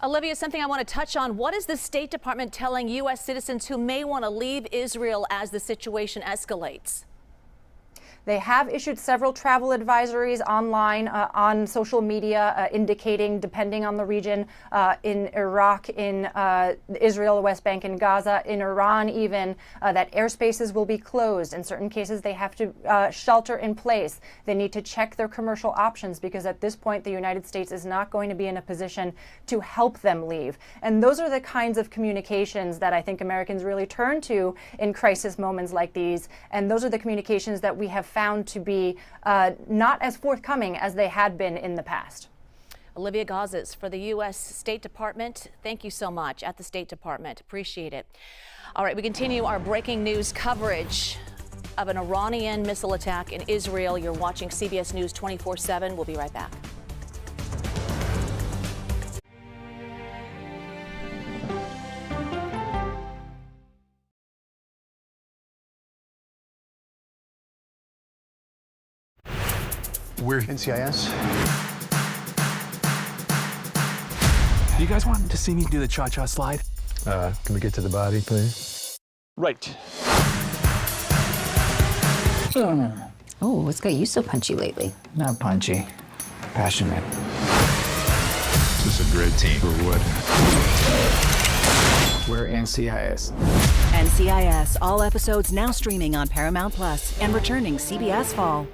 Olivia, something I want to touch on. What is the State Department telling U.S. citizens who may want to leave Israel as the situation escalates? They have issued several travel advisories online, on social media, indicating, depending on the region, in Iraq, in Israel, the West Bank, and Gaza, in Iran even, that airspaces will be closed. In certain cases, they have to shelter in place. They need to check their commercial options because at this point, the United States is not going to be in a position to help them leave. And those are the kinds of communications that I think Americans really turn to in crisis moments like these. And those are the communications that we have found to be not as forthcoming as they had been in the past. Olivia Gazes for the U.S. State Department. Thank you so much at the State Department. Appreciate it. All right, we continue our breaking news coverage of an Iranian missile attack in Israel. You're watching CBS News 24/7. We'll be right back. We're NCIS. Do you guys want to see me do the cha-cha slide? Can we get to the body, please? Right. Oh, what's got you so punchy lately? Not punchy. Passionate. This is a great team for what? We're NCIS. NCIS, all episodes now streaming on Paramount Plus and returning CBS Fall.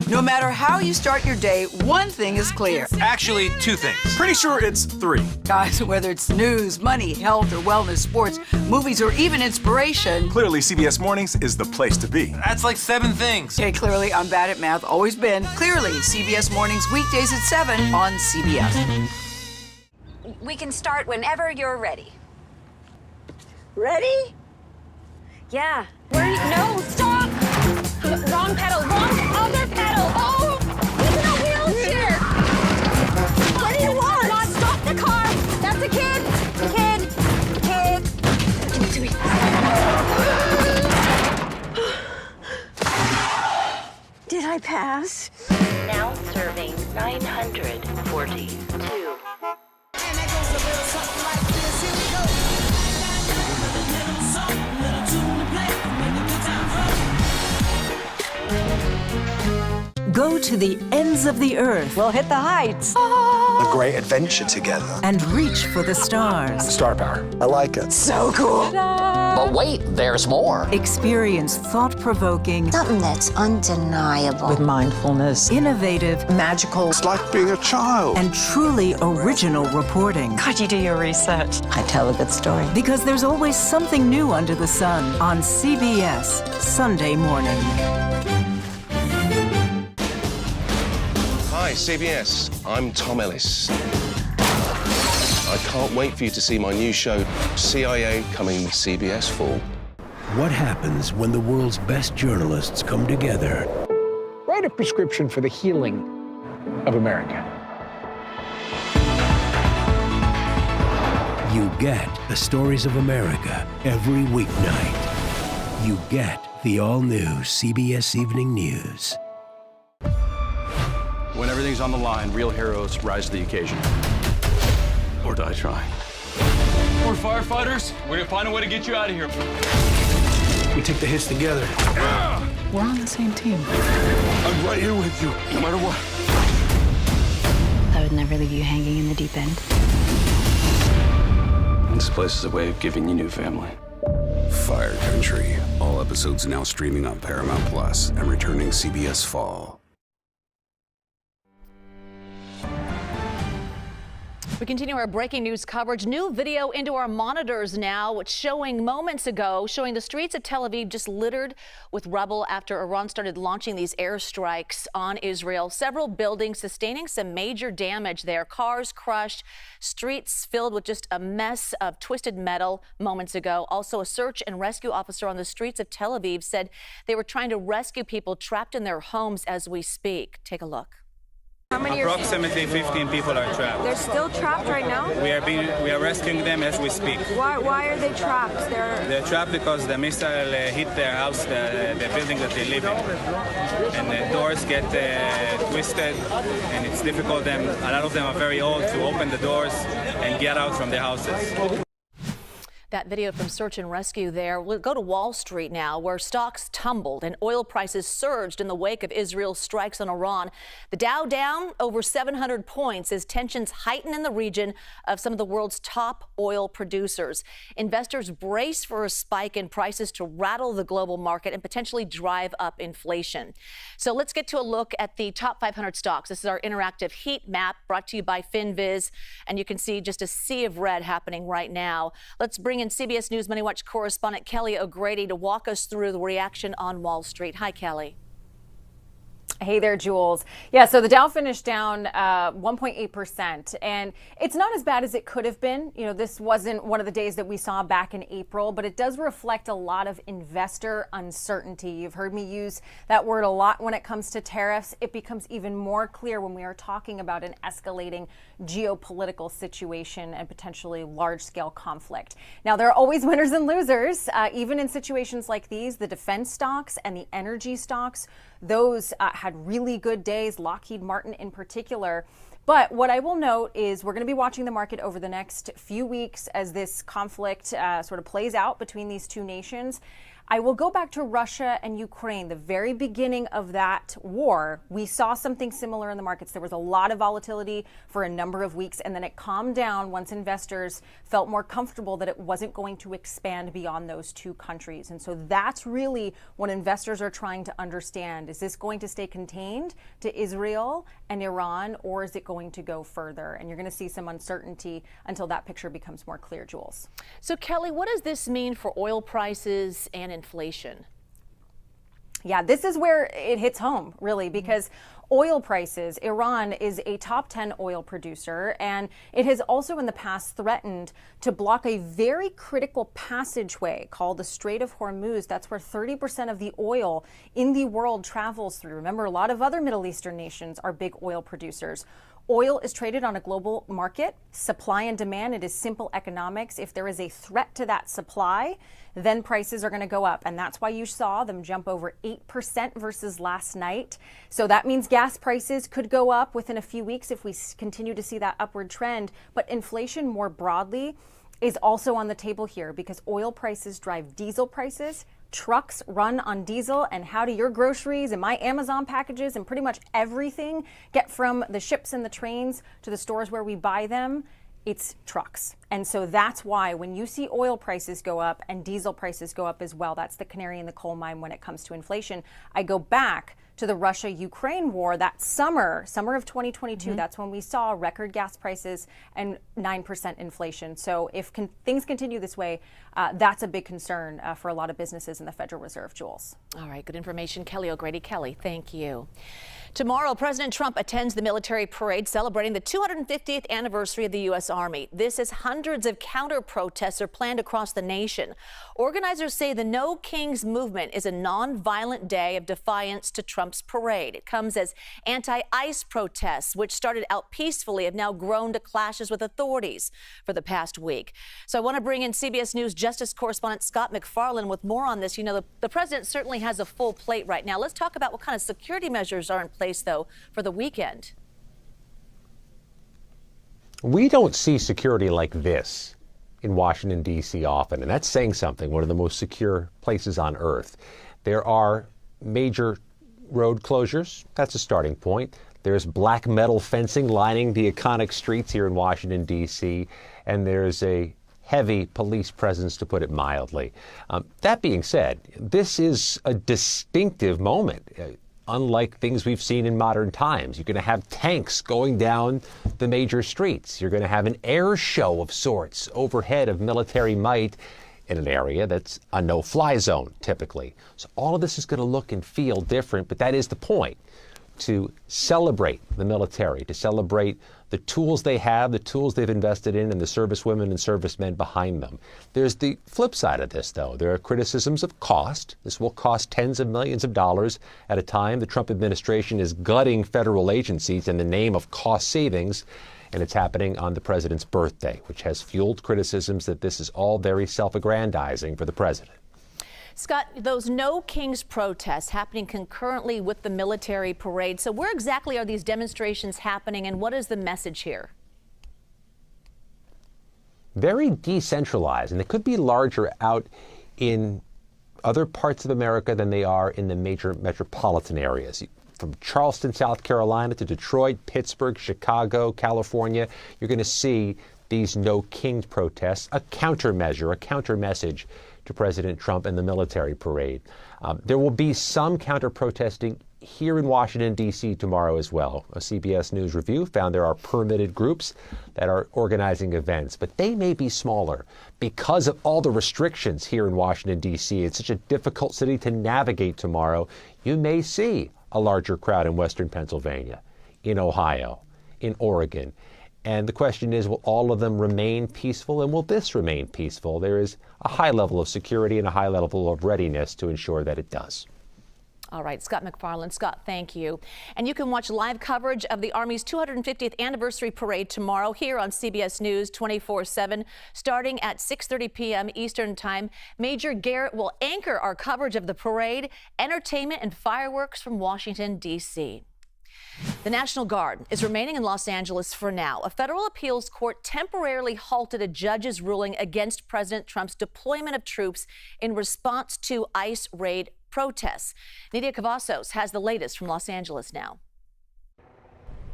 No matter how you start your day, one thing is clear. Actually, two things. Pretty sure it's three. Guys, whether it's news, money, health, or wellness, sports, movies, or even inspiration. Clearly, CBS Mornings is the place to be. That's like 7 things. Okay, clearly, I'm bad at math, always been. Clearly, CBS Mornings, weekdays at 7 on CBS. We can start whenever you're ready. Ready? Yeah. No, stop! Wrong pedal, wrong other pedal! Oh! He's in a wheelchair! What do you want? Not stop the car! That's a kid! Kid! Did I pass? Now serving 942. Go to the ends of the earth. We'll hit the heights. A great adventure together. And reach for the stars. Star power. I like it. So cool. But wait, there's more. Experience thought-provoking. Something that's undeniable. With mindfulness. Innovative. Magical. It's like being a child. And truly original reporting. God, you do your research. I tell a good story. Because there's always something new under the sun on CBS Sunday morning. Hi, CBS. I'm Tom Ellis. I can't wait for you to see my new show, CIA, coming CBS Fall. What happens when the world's best journalists come together? Write a prescription for the healing of America. You get the stories of America every weeknight. You get the all-new CBS Evening News. When everything's on the line, real heroes rise to the occasion. Or die trying. We're firefighters. We're gonna find a way to get you out of here. We take the hits together. We're on the same team. I'm right here with you, no matter what. I would never leave you hanging in the deep end. This place is a way of giving you new family. Fire Country. All episodes now streaming on Paramount Plus and returning CBS Fall. We continue our breaking news coverage. New video into our monitors now, which showing moments ago, showing the streets of Tel Aviv just littered with rubble after Iran started launching these airstrikes on Israel. Several buildings sustaining some major damage there. Cars crushed, streets filled with just a mess of twisted metal moments ago. Also, a search and rescue officer on the streets of Tel Aviv said they were trying to rescue people trapped in their homes as we speak. Take a look. Approximately 15 people are trapped. They're still trapped right now? We are rescuing them as we speak. Why are they trapped? They're trapped because the missile hit their house, the building that they live in. And the doors get twisted, and it's difficult. A lot of them are very old to open the doors and get out from their houses. That video from Search and Rescue there. We'll go to Wall Street now, where stocks tumbled and oil prices surged in the wake of Israel's strikes on Iran. The Dow down over 700 points as tensions heighten in the region of some of the world's top oil producers. Investors brace for a spike in prices to rattle the global market and potentially drive up inflation. So let's get to a look at the top 500 stocks. This is our interactive heat map brought to you by FinViz, and you can see just a sea of red happening right now. Let's bring in CBS News Money Watch correspondent Kelly O'Grady to walk us through the reaction on Wall Street. Hi, Kelly. Hey there, Jules. Yeah, so the Dow finished down 1.8%, and it's not as bad as it could have been. You know, this wasn't one of the days that we saw back in April, but it does reflect a lot of investor uncertainty. You've heard me use that word a lot when it comes to tariffs. It becomes even more clear when we are talking about an escalating geopolitical situation and potentially large-scale conflict. Now, there are always winners and losers. Even in situations like these, the defense stocks and the energy stocks, those had really good days, Lockheed Martin in particular. But what I will note is we're going to be watching the market over the next few weeks as this conflict sort of plays out between these two nations. I will go back to Russia and Ukraine, the very beginning of that war. We saw something similar in the markets. There was a lot of volatility for a number of weeks, and then it calmed down once investors felt more comfortable that it wasn't going to expand beyond those two countries. And so that's really what investors are trying to understand. Is this going to stay contained to Israel and Iran, or is it going to go further? And you're going to see some uncertainty until that picture becomes more clear, Jules. So, Kelly, what does this mean for oil prices and inflation? Yeah, this is where it hits home, really, because oil prices, Iran is a top 10 oil producer, and it has also in the past threatened to block a very critical passageway called the Strait of Hormuz. That's where 30% of the oil in the world travels through. Remember, a lot of other Middle Eastern nations are big oil producers. Oil is traded on a global market, supply and demand. It is simple economics. If there is a threat to that supply, then prices are going to go up. And that's why you saw them jump over 8% versus last night. So that means gas prices could go up within a few weeks if we continue to see that upward trend. But inflation more broadly is also on the table here because oil prices drive diesel prices. Trucks run on diesel, and how do your groceries and my Amazon packages and pretty much everything get from the ships and the trains to the stores where we buy them? It's trucks. And so that's why when you see oil prices go up and diesel prices go up as well, that's the canary in the coal mine when it comes to inflation. I go back to the Russia-Ukraine war, that summer of 2022, that's when we saw record gas prices and 9% inflation. So if things continue this way, that's a big concern for a lot of businesses in the Federal Reserve, Jules. All right, good information. Kelly O'Grady. Kelly, thank you. Tomorrow, President Trump attends the military parade celebrating the 250th anniversary of the U.S. Army. This as hundreds of counter-protests are planned across the nation. Organizers say the No Kings movement is a non-violent day of defiance to Trump's parade. It comes as anti-ICE protests, which started out peacefully, have now grown to clashes with authorities for the past week. So I want to bring in CBS News Justice correspondent Scott McFarland with more on this. You know, the president certainly has a full plate right now. Let's talk about what kind of security measures are in place, though, for the weekend. We don't see security like this in Washington, D.C. often, and that's saying something. One of the most secure places on earth. There are major road closures. That's a starting point. There's black metal fencing lining the iconic streets here in Washington, D.C., and there's a heavy police presence, to put it mildly. That being said, this is a distinctive moment. Unlike things we've seen in modern times. You're going to have tanks going down the major streets. You're going to have an air show of sorts overhead of military might in an area that's a no-fly zone, typically. So all of this is going to look and feel different, but that is the point, to celebrate the military, to celebrate the tools they have, the tools they've invested in, and the servicewomen and servicemen behind them. There's the flip side of this, though. There are criticisms of cost. This will cost tens of millions of dollars at a time the Trump administration is gutting federal agencies in the name of cost savings, and it's happening on the president's birthday, which has fueled criticisms that this is all very self-aggrandizing for the president. Scott, those No Kings protests happening concurrently with the military parade. So where exactly are these demonstrations happening, and what is the message here? Very decentralized, and they could be larger out in other parts of America than they are in the major metropolitan areas. From Charleston, South Carolina to Detroit, Pittsburgh, Chicago, California, you're going to see these No Kings protests, a countermeasure, a counter-message to President Trump and the military parade. There will be some counter-protesting here in Washington, D.C. tomorrow as well. A CBS News review found there are permitted groups that are organizing events, but they may be smaller because of all the restrictions here in Washington, D.C. It's such a difficult city to navigate tomorrow. You may see a larger crowd in Western Pennsylvania, in Ohio, in Oregon. And the question is, will all of them remain peaceful, and will this remain peaceful? There is a high level of security and a high level of readiness to ensure that it does. All right, Scott McFarland. Scott, thank you. And you can watch live coverage of the Army's 250th anniversary parade tomorrow here on CBS News 24/7, starting at 6:30 p.m. Eastern Time. Major Garrett will anchor our coverage of the parade, entertainment, and fireworks from Washington, D.C. The National Guard is remaining in Los Angeles for now. A federal appeals court temporarily halted a judge's ruling against President Trump's deployment of troops in response to ICE raid protests. Nidia Cavazos has the latest from Los Angeles now.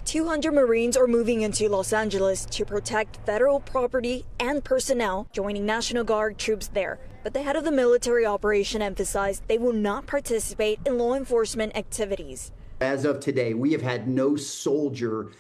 200 Marines are moving into Los Angeles to protect federal property and personnel, joining National Guard troops there. But the head of the military operation emphasized they will not participate in law enforcement activities. As of today, we have had no soldier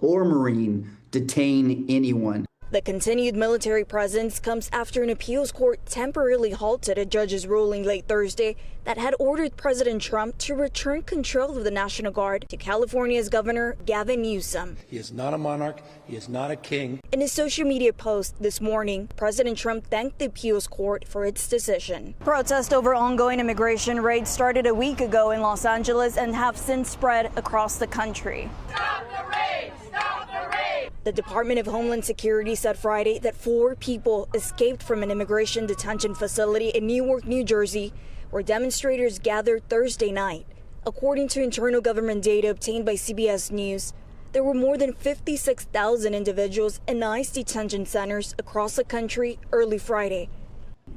or Marine detain anyone. The continued military presence comes after an appeals court temporarily halted a judge's ruling late Thursday that had ordered President Trump to return control of the National Guard to California's Governor Gavin Newsom. He is not a monarch. He is not a king. In his social media post this morning, President Trump thanked the appeals court for its decision. Protests over ongoing immigration raids started a week ago in Los Angeles and have since spread across the country. Stop the raid! Stop the raid! The Department of Homeland Security said Friday that 4 people escaped from an immigration detention facility in Newark, New Jersey, where demonstrators gathered Thursday night. According to internal government data obtained by CBS News, there were more than 56,000 individuals in ICE detention centers across the country early Friday.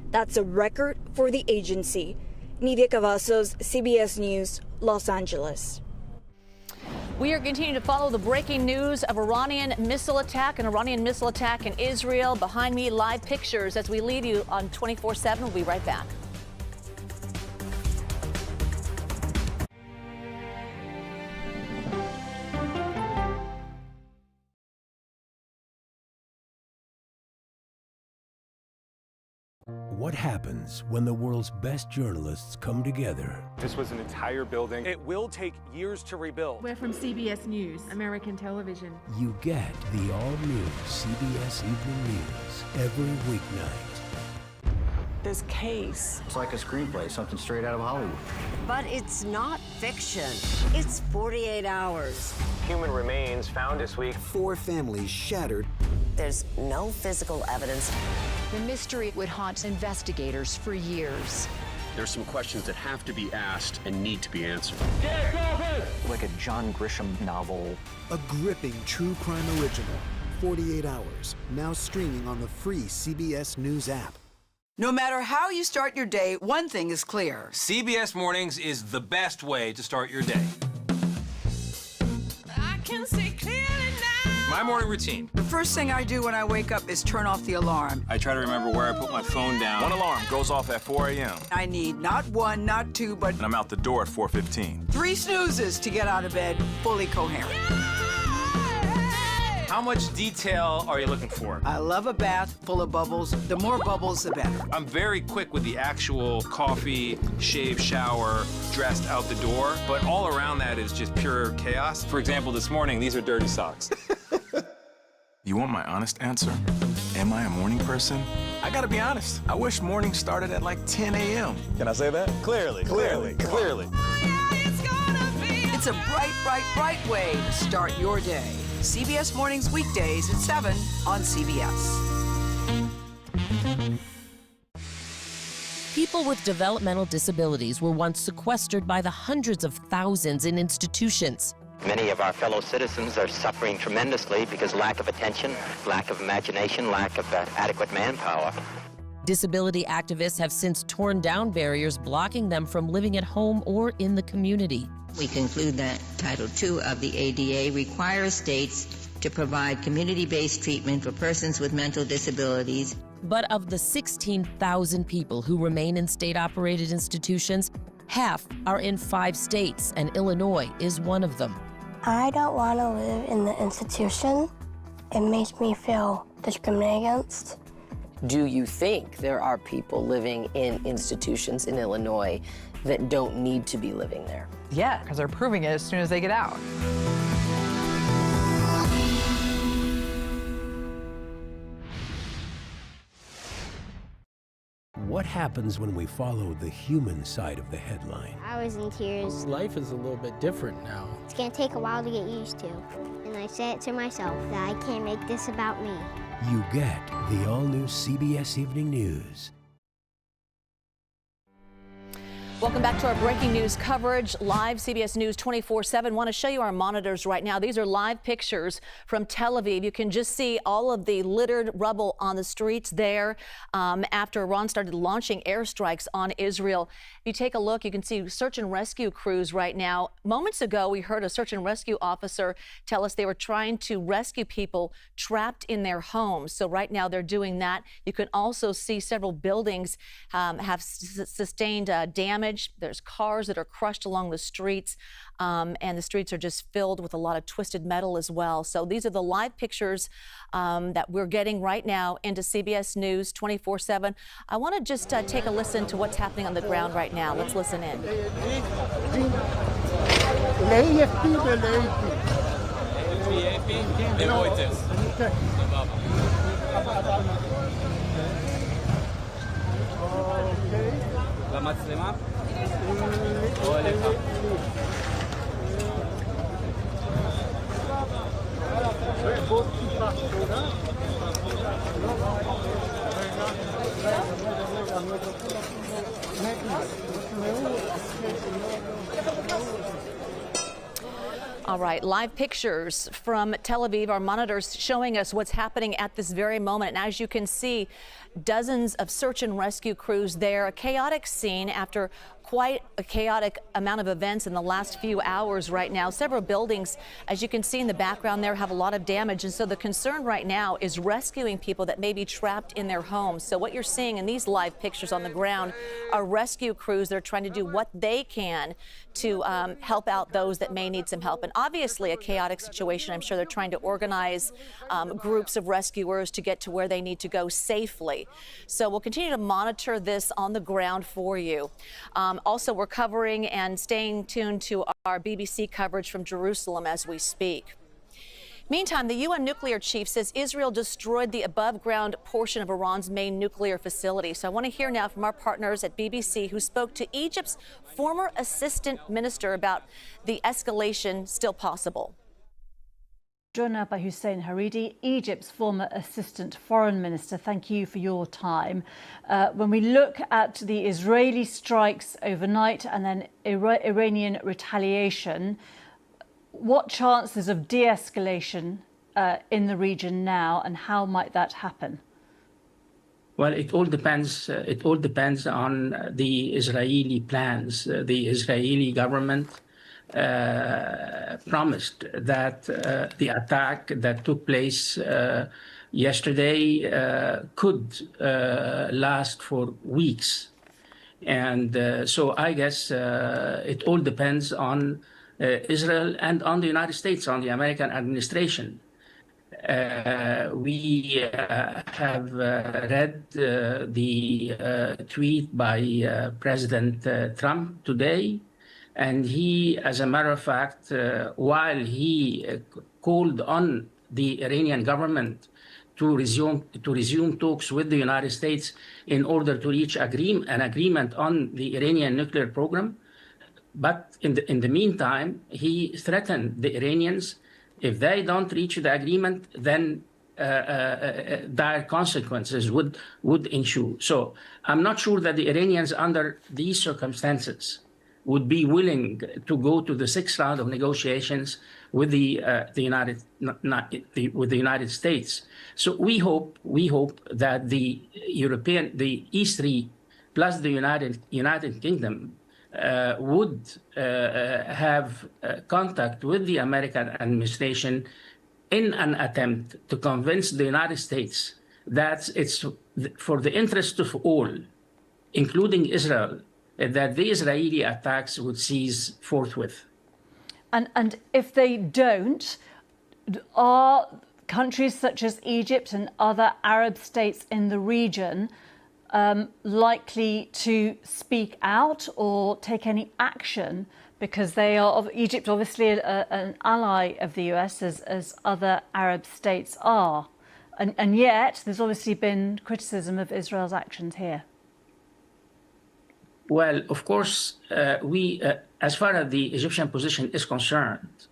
That's a record for the agency. Nidia Cavazos, CBS News, Los Angeles. We are continuing to follow the breaking news of an Iranian missile attack in Israel. Behind me, live pictures as we lead you on 24/7. We'll be right back. What happens when the world's best journalists come together? This was an entire building. It will take years to rebuild. We're from CBS News, American television. You get the all-new CBS Evening News every weeknight. This case, it's like a screenplay, something straight out of Hollywood. But it's not fiction. It's 48 hours. Human remains found this week. 4 families shattered. There's no physical evidence. The mystery would haunt investigators for years. There's some questions that have to be asked and need to be answered. Like a John Grisham novel. A gripping true crime original. 48 hours. Now streaming on the free CBS News app. No matter how you start your day, one thing is clear. CBS Mornings is the best way to start your day. I can see clearly now. My morning routine. The first thing I do when I wake up is turn off the alarm. I try to remember where I put my phone down. One alarm goes off at 4 a.m. I need not 1, not 2, but... And I'm out the door at 4:15. 3 snoozes to get out of bed fully coherent. How much detail are you looking for? I love a bath full of bubbles. The more bubbles, the better. I'm very quick with the actual coffee, shave, shower, dressed out the door, but all around that is just pure chaos. For example, this morning, these are dirty socks. You want my honest answer? Am I a morning person? I gotta be honest. I wish morning started at like 10 a.m. Can I say that? Clearly. It's a bright, bright, bright way to start your day. CBS Mornings weekdays at 7 on CBS. People with developmental disabilities were once sequestered by the hundreds of thousands in institutions. Many of our fellow citizens are suffering tremendously because lack of attention, lack of imagination, lack of adequate manpower. Disability activists have since torn down barriers blocking them from living at home or in the community. We conclude that Title II of the ADA requires states to provide community-based treatment for persons with mental disabilities. But of the 16,000 people who remain in state-operated institutions, half are in 5 states, and Illinois is one of them. I don't want to live in the institution. It makes me feel discriminated against. Do you think there are people living in institutions in Illinois that don't need to be living there? Yeah, because they're proving it as soon as they get out. What happens when we follow the human side of the headline? I was in tears. Life is a little bit different now. It's gonna take a while to get used to. And I said it to myself that I can't make this about me. You get the all-new CBS Evening News. Welcome back to our breaking news coverage, live CBS News 24/7. Want to show you our monitors right now. These are live pictures from Tel Aviv. You can just see all of the littered rubble on the streets there after Iran started launching airstrikes on Israel. If you take a look, you can see search and rescue crews right now. Moments ago, we heard a search and rescue officer tell us they were trying to rescue people trapped in their homes. So right now they're doing that. You can also see several buildings have sustained damage. There's cars that are crushed along the streets, and the streets are just filled with a lot of twisted metal as well. So these are the live pictures that we're getting right now into CBS News 24/7. I want to just take a listen to what's happening on the ground right now. Let's listen in. במצלמה? או אליך? All right, live pictures from Tel Aviv, our monitors showing us what's happening at this very moment. And as you can see, dozens of search and rescue crews there. A chaotic scene after quite a chaotic amount of events in the last few hours right now. Several buildings, as you can see in the background there, have a lot of damage. And so the concern right now is rescuing people that may be trapped in their homes. So what you're seeing in these live pictures on the ground are rescue crews that are trying to do what they can to help out those that may need some help. And obviously a chaotic situation. I'm sure they're trying to organize groups of rescuers to get to where they need to go safely. So we'll continue to monitor this on the ground for you. Also, we're covering and staying tuned to our BBC coverage from Jerusalem as we speak. Meantime, the UN nuclear chief says Israel destroyed the above-ground portion of Iran's main nuclear facility. So I want to hear now from our partners at BBC who spoke to Egypt's former assistant minister about the escalation still possible. Joined now by Hussein Haridi, Egypt's former assistant foreign minister. Thank you for your time. When we look at the Israeli strikes overnight and then Iranian retaliation, what chances of de-escalation in the region now, and how might that happen? Well, it all depends. It all depends on the Israeli plans. The Israeli government promised that the attack that took place yesterday could last for weeks. And so I guess it all depends on Israel and on the United States, on the American administration. We have read the tweet by President Trump today. And he, as a matter of fact, while he called on the Iranian government to resume talks with the United States in order to reach an agreement on the Iranian nuclear program, but in the meantime, he threatened the Iranians, if they don't reach the agreement, then dire consequences would ensue. So I'm not sure that the Iranians, under these circumstances, would be willing to go to the sixth round of negotiations with the United States. So we hope that the E3 plus the United Kingdom would have contact with the American administration in an attempt to convince the United States that it's for the interest of all, including Israel, that the Israeli attacks would cease forthwith. And if they don't, are countries such as Egypt and other Arab states in the region likely to speak out or take any action, because they are, Egypt obviously an ally of the US as other Arab states are, and yet there's obviously been criticism of Israel's actions here. Well, of course, we, as far as the Egyptian position is concerned,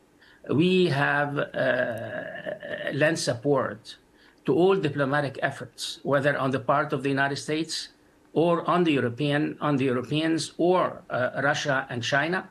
we have lent support to all diplomatic efforts, whether on the part of the United States or on the Europeans or Russia and China,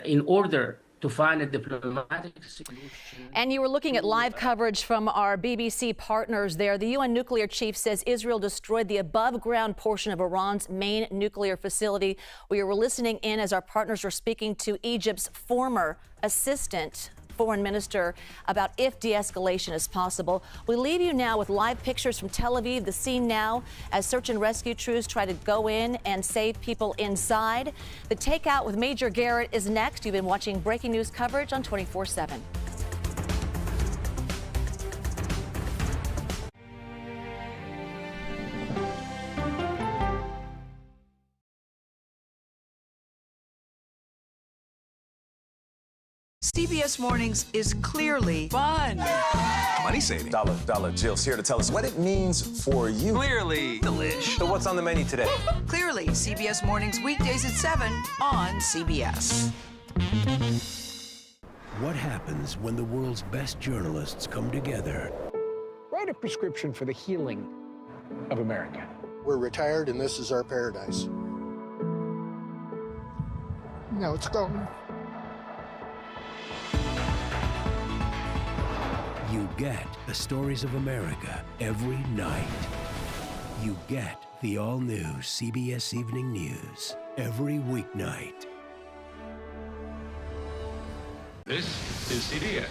in order to find a diplomatic solution. And you were looking at live coverage from our BBC partners there. The UN nuclear chief says Israel destroyed the above-ground portion of Iran's main nuclear facility. We were listening in as our partners were speaking to Egypt's former assistant foreign minister about if de-escalation is possible. We leave you now with live pictures from Tel Aviv, the scene now as search and rescue crews try to go in and save people inside. The Takeout with Major Garrett is next. You've been watching breaking news coverage on 24/7. CBS Mornings is clearly fun. Money saving. Dollar Jill's here to tell us what it means for you. Clearly delish. So what's on the menu today? Clearly, CBS Mornings weekdays at 7 on CBS. What happens when the world's best journalists come together? Write a prescription for the healing of America. We're retired and this is our paradise. Now it's gone. You get the stories of America every night. You get the all-new CBS Evening News. every weeknight. This is CBS.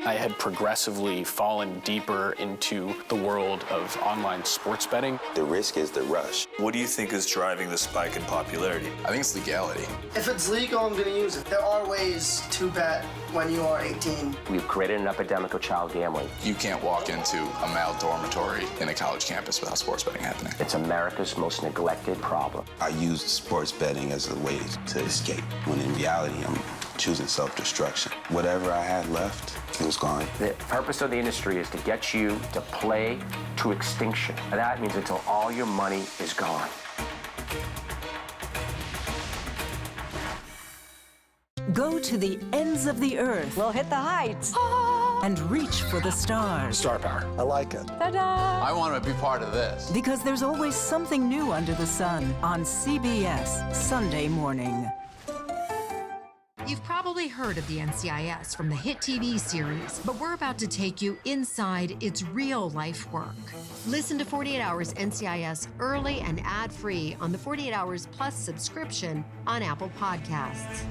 I had progressively fallen deeper into the world of online sports betting. The risk is the rush. What do you think is driving the spike in popularity? I think it's legality. If it's legal, I'm going to use it. There are ways to bet when you are 18. We've created an epidemic of child gambling. You can't walk into a male dormitory in a college campus without sports betting happening. It's America's most neglected problem. I used sports betting as a way to escape, when in reality, I'm choosing self-destruction. Whatever I had left, it was gone. The purpose of the industry is to get you to play to extinction. And that means until all your money is gone. Go to the ends of the earth. We'll hit the heights. And reach for the stars. Star power. I like it. Ta-da! I want to be part of this. Because there's always something new under the sun on CBS Sunday morning. You've probably heard of the NCIS from the hit TV series, but we're about to take you inside its real-life work. Listen to 48 Hours NCIS early and ad-free on the 48 Hours Plus subscription on Apple Podcasts.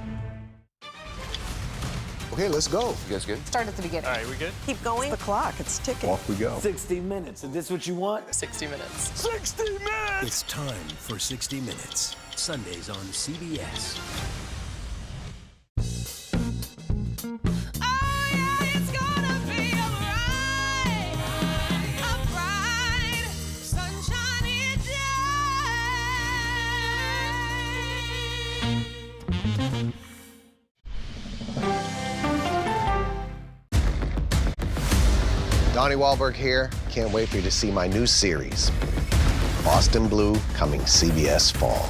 Okay, let's go. You guys good? Start at the beginning. All right, we good? Keep going. The clock, it's ticking. Off we go. 60 minutes. Is this what you want? 60 minutes. 60 minutes! It's time for 60 Minutes, Sundays on CBS. Donnie Wahlberg here. Can't wait for you to see my new series, Boston Blue, coming CBS Fall.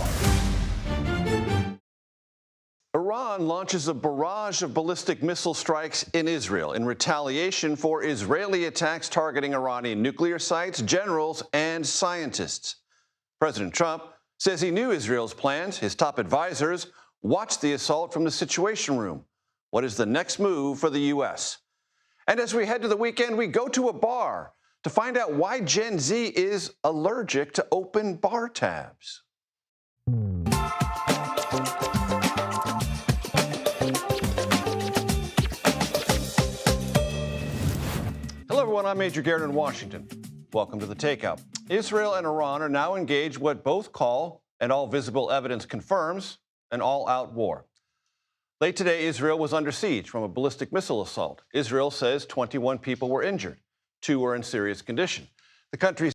Iran launches a barrage of ballistic missile strikes in Israel in retaliation for Israeli attacks targeting Iranian nuclear sites, generals, and scientists. President Trump says he knew Israel's plans. His top advisors watched the assault from the Situation Room. What is the next move for the U.S.? And as we head to the weekend, we go to a bar to find out why Gen Z is allergic to open bar tabs. Hello, everyone. I'm Major Garrett in Washington. Welcome to The Takeout. Israel and Iran are now engaged what both call, and all visible evidence confirms, an all-out war. Late today, Israel was under siege from a ballistic missile assault. Israel says 21 people were injured. 2 were in serious condition. The country's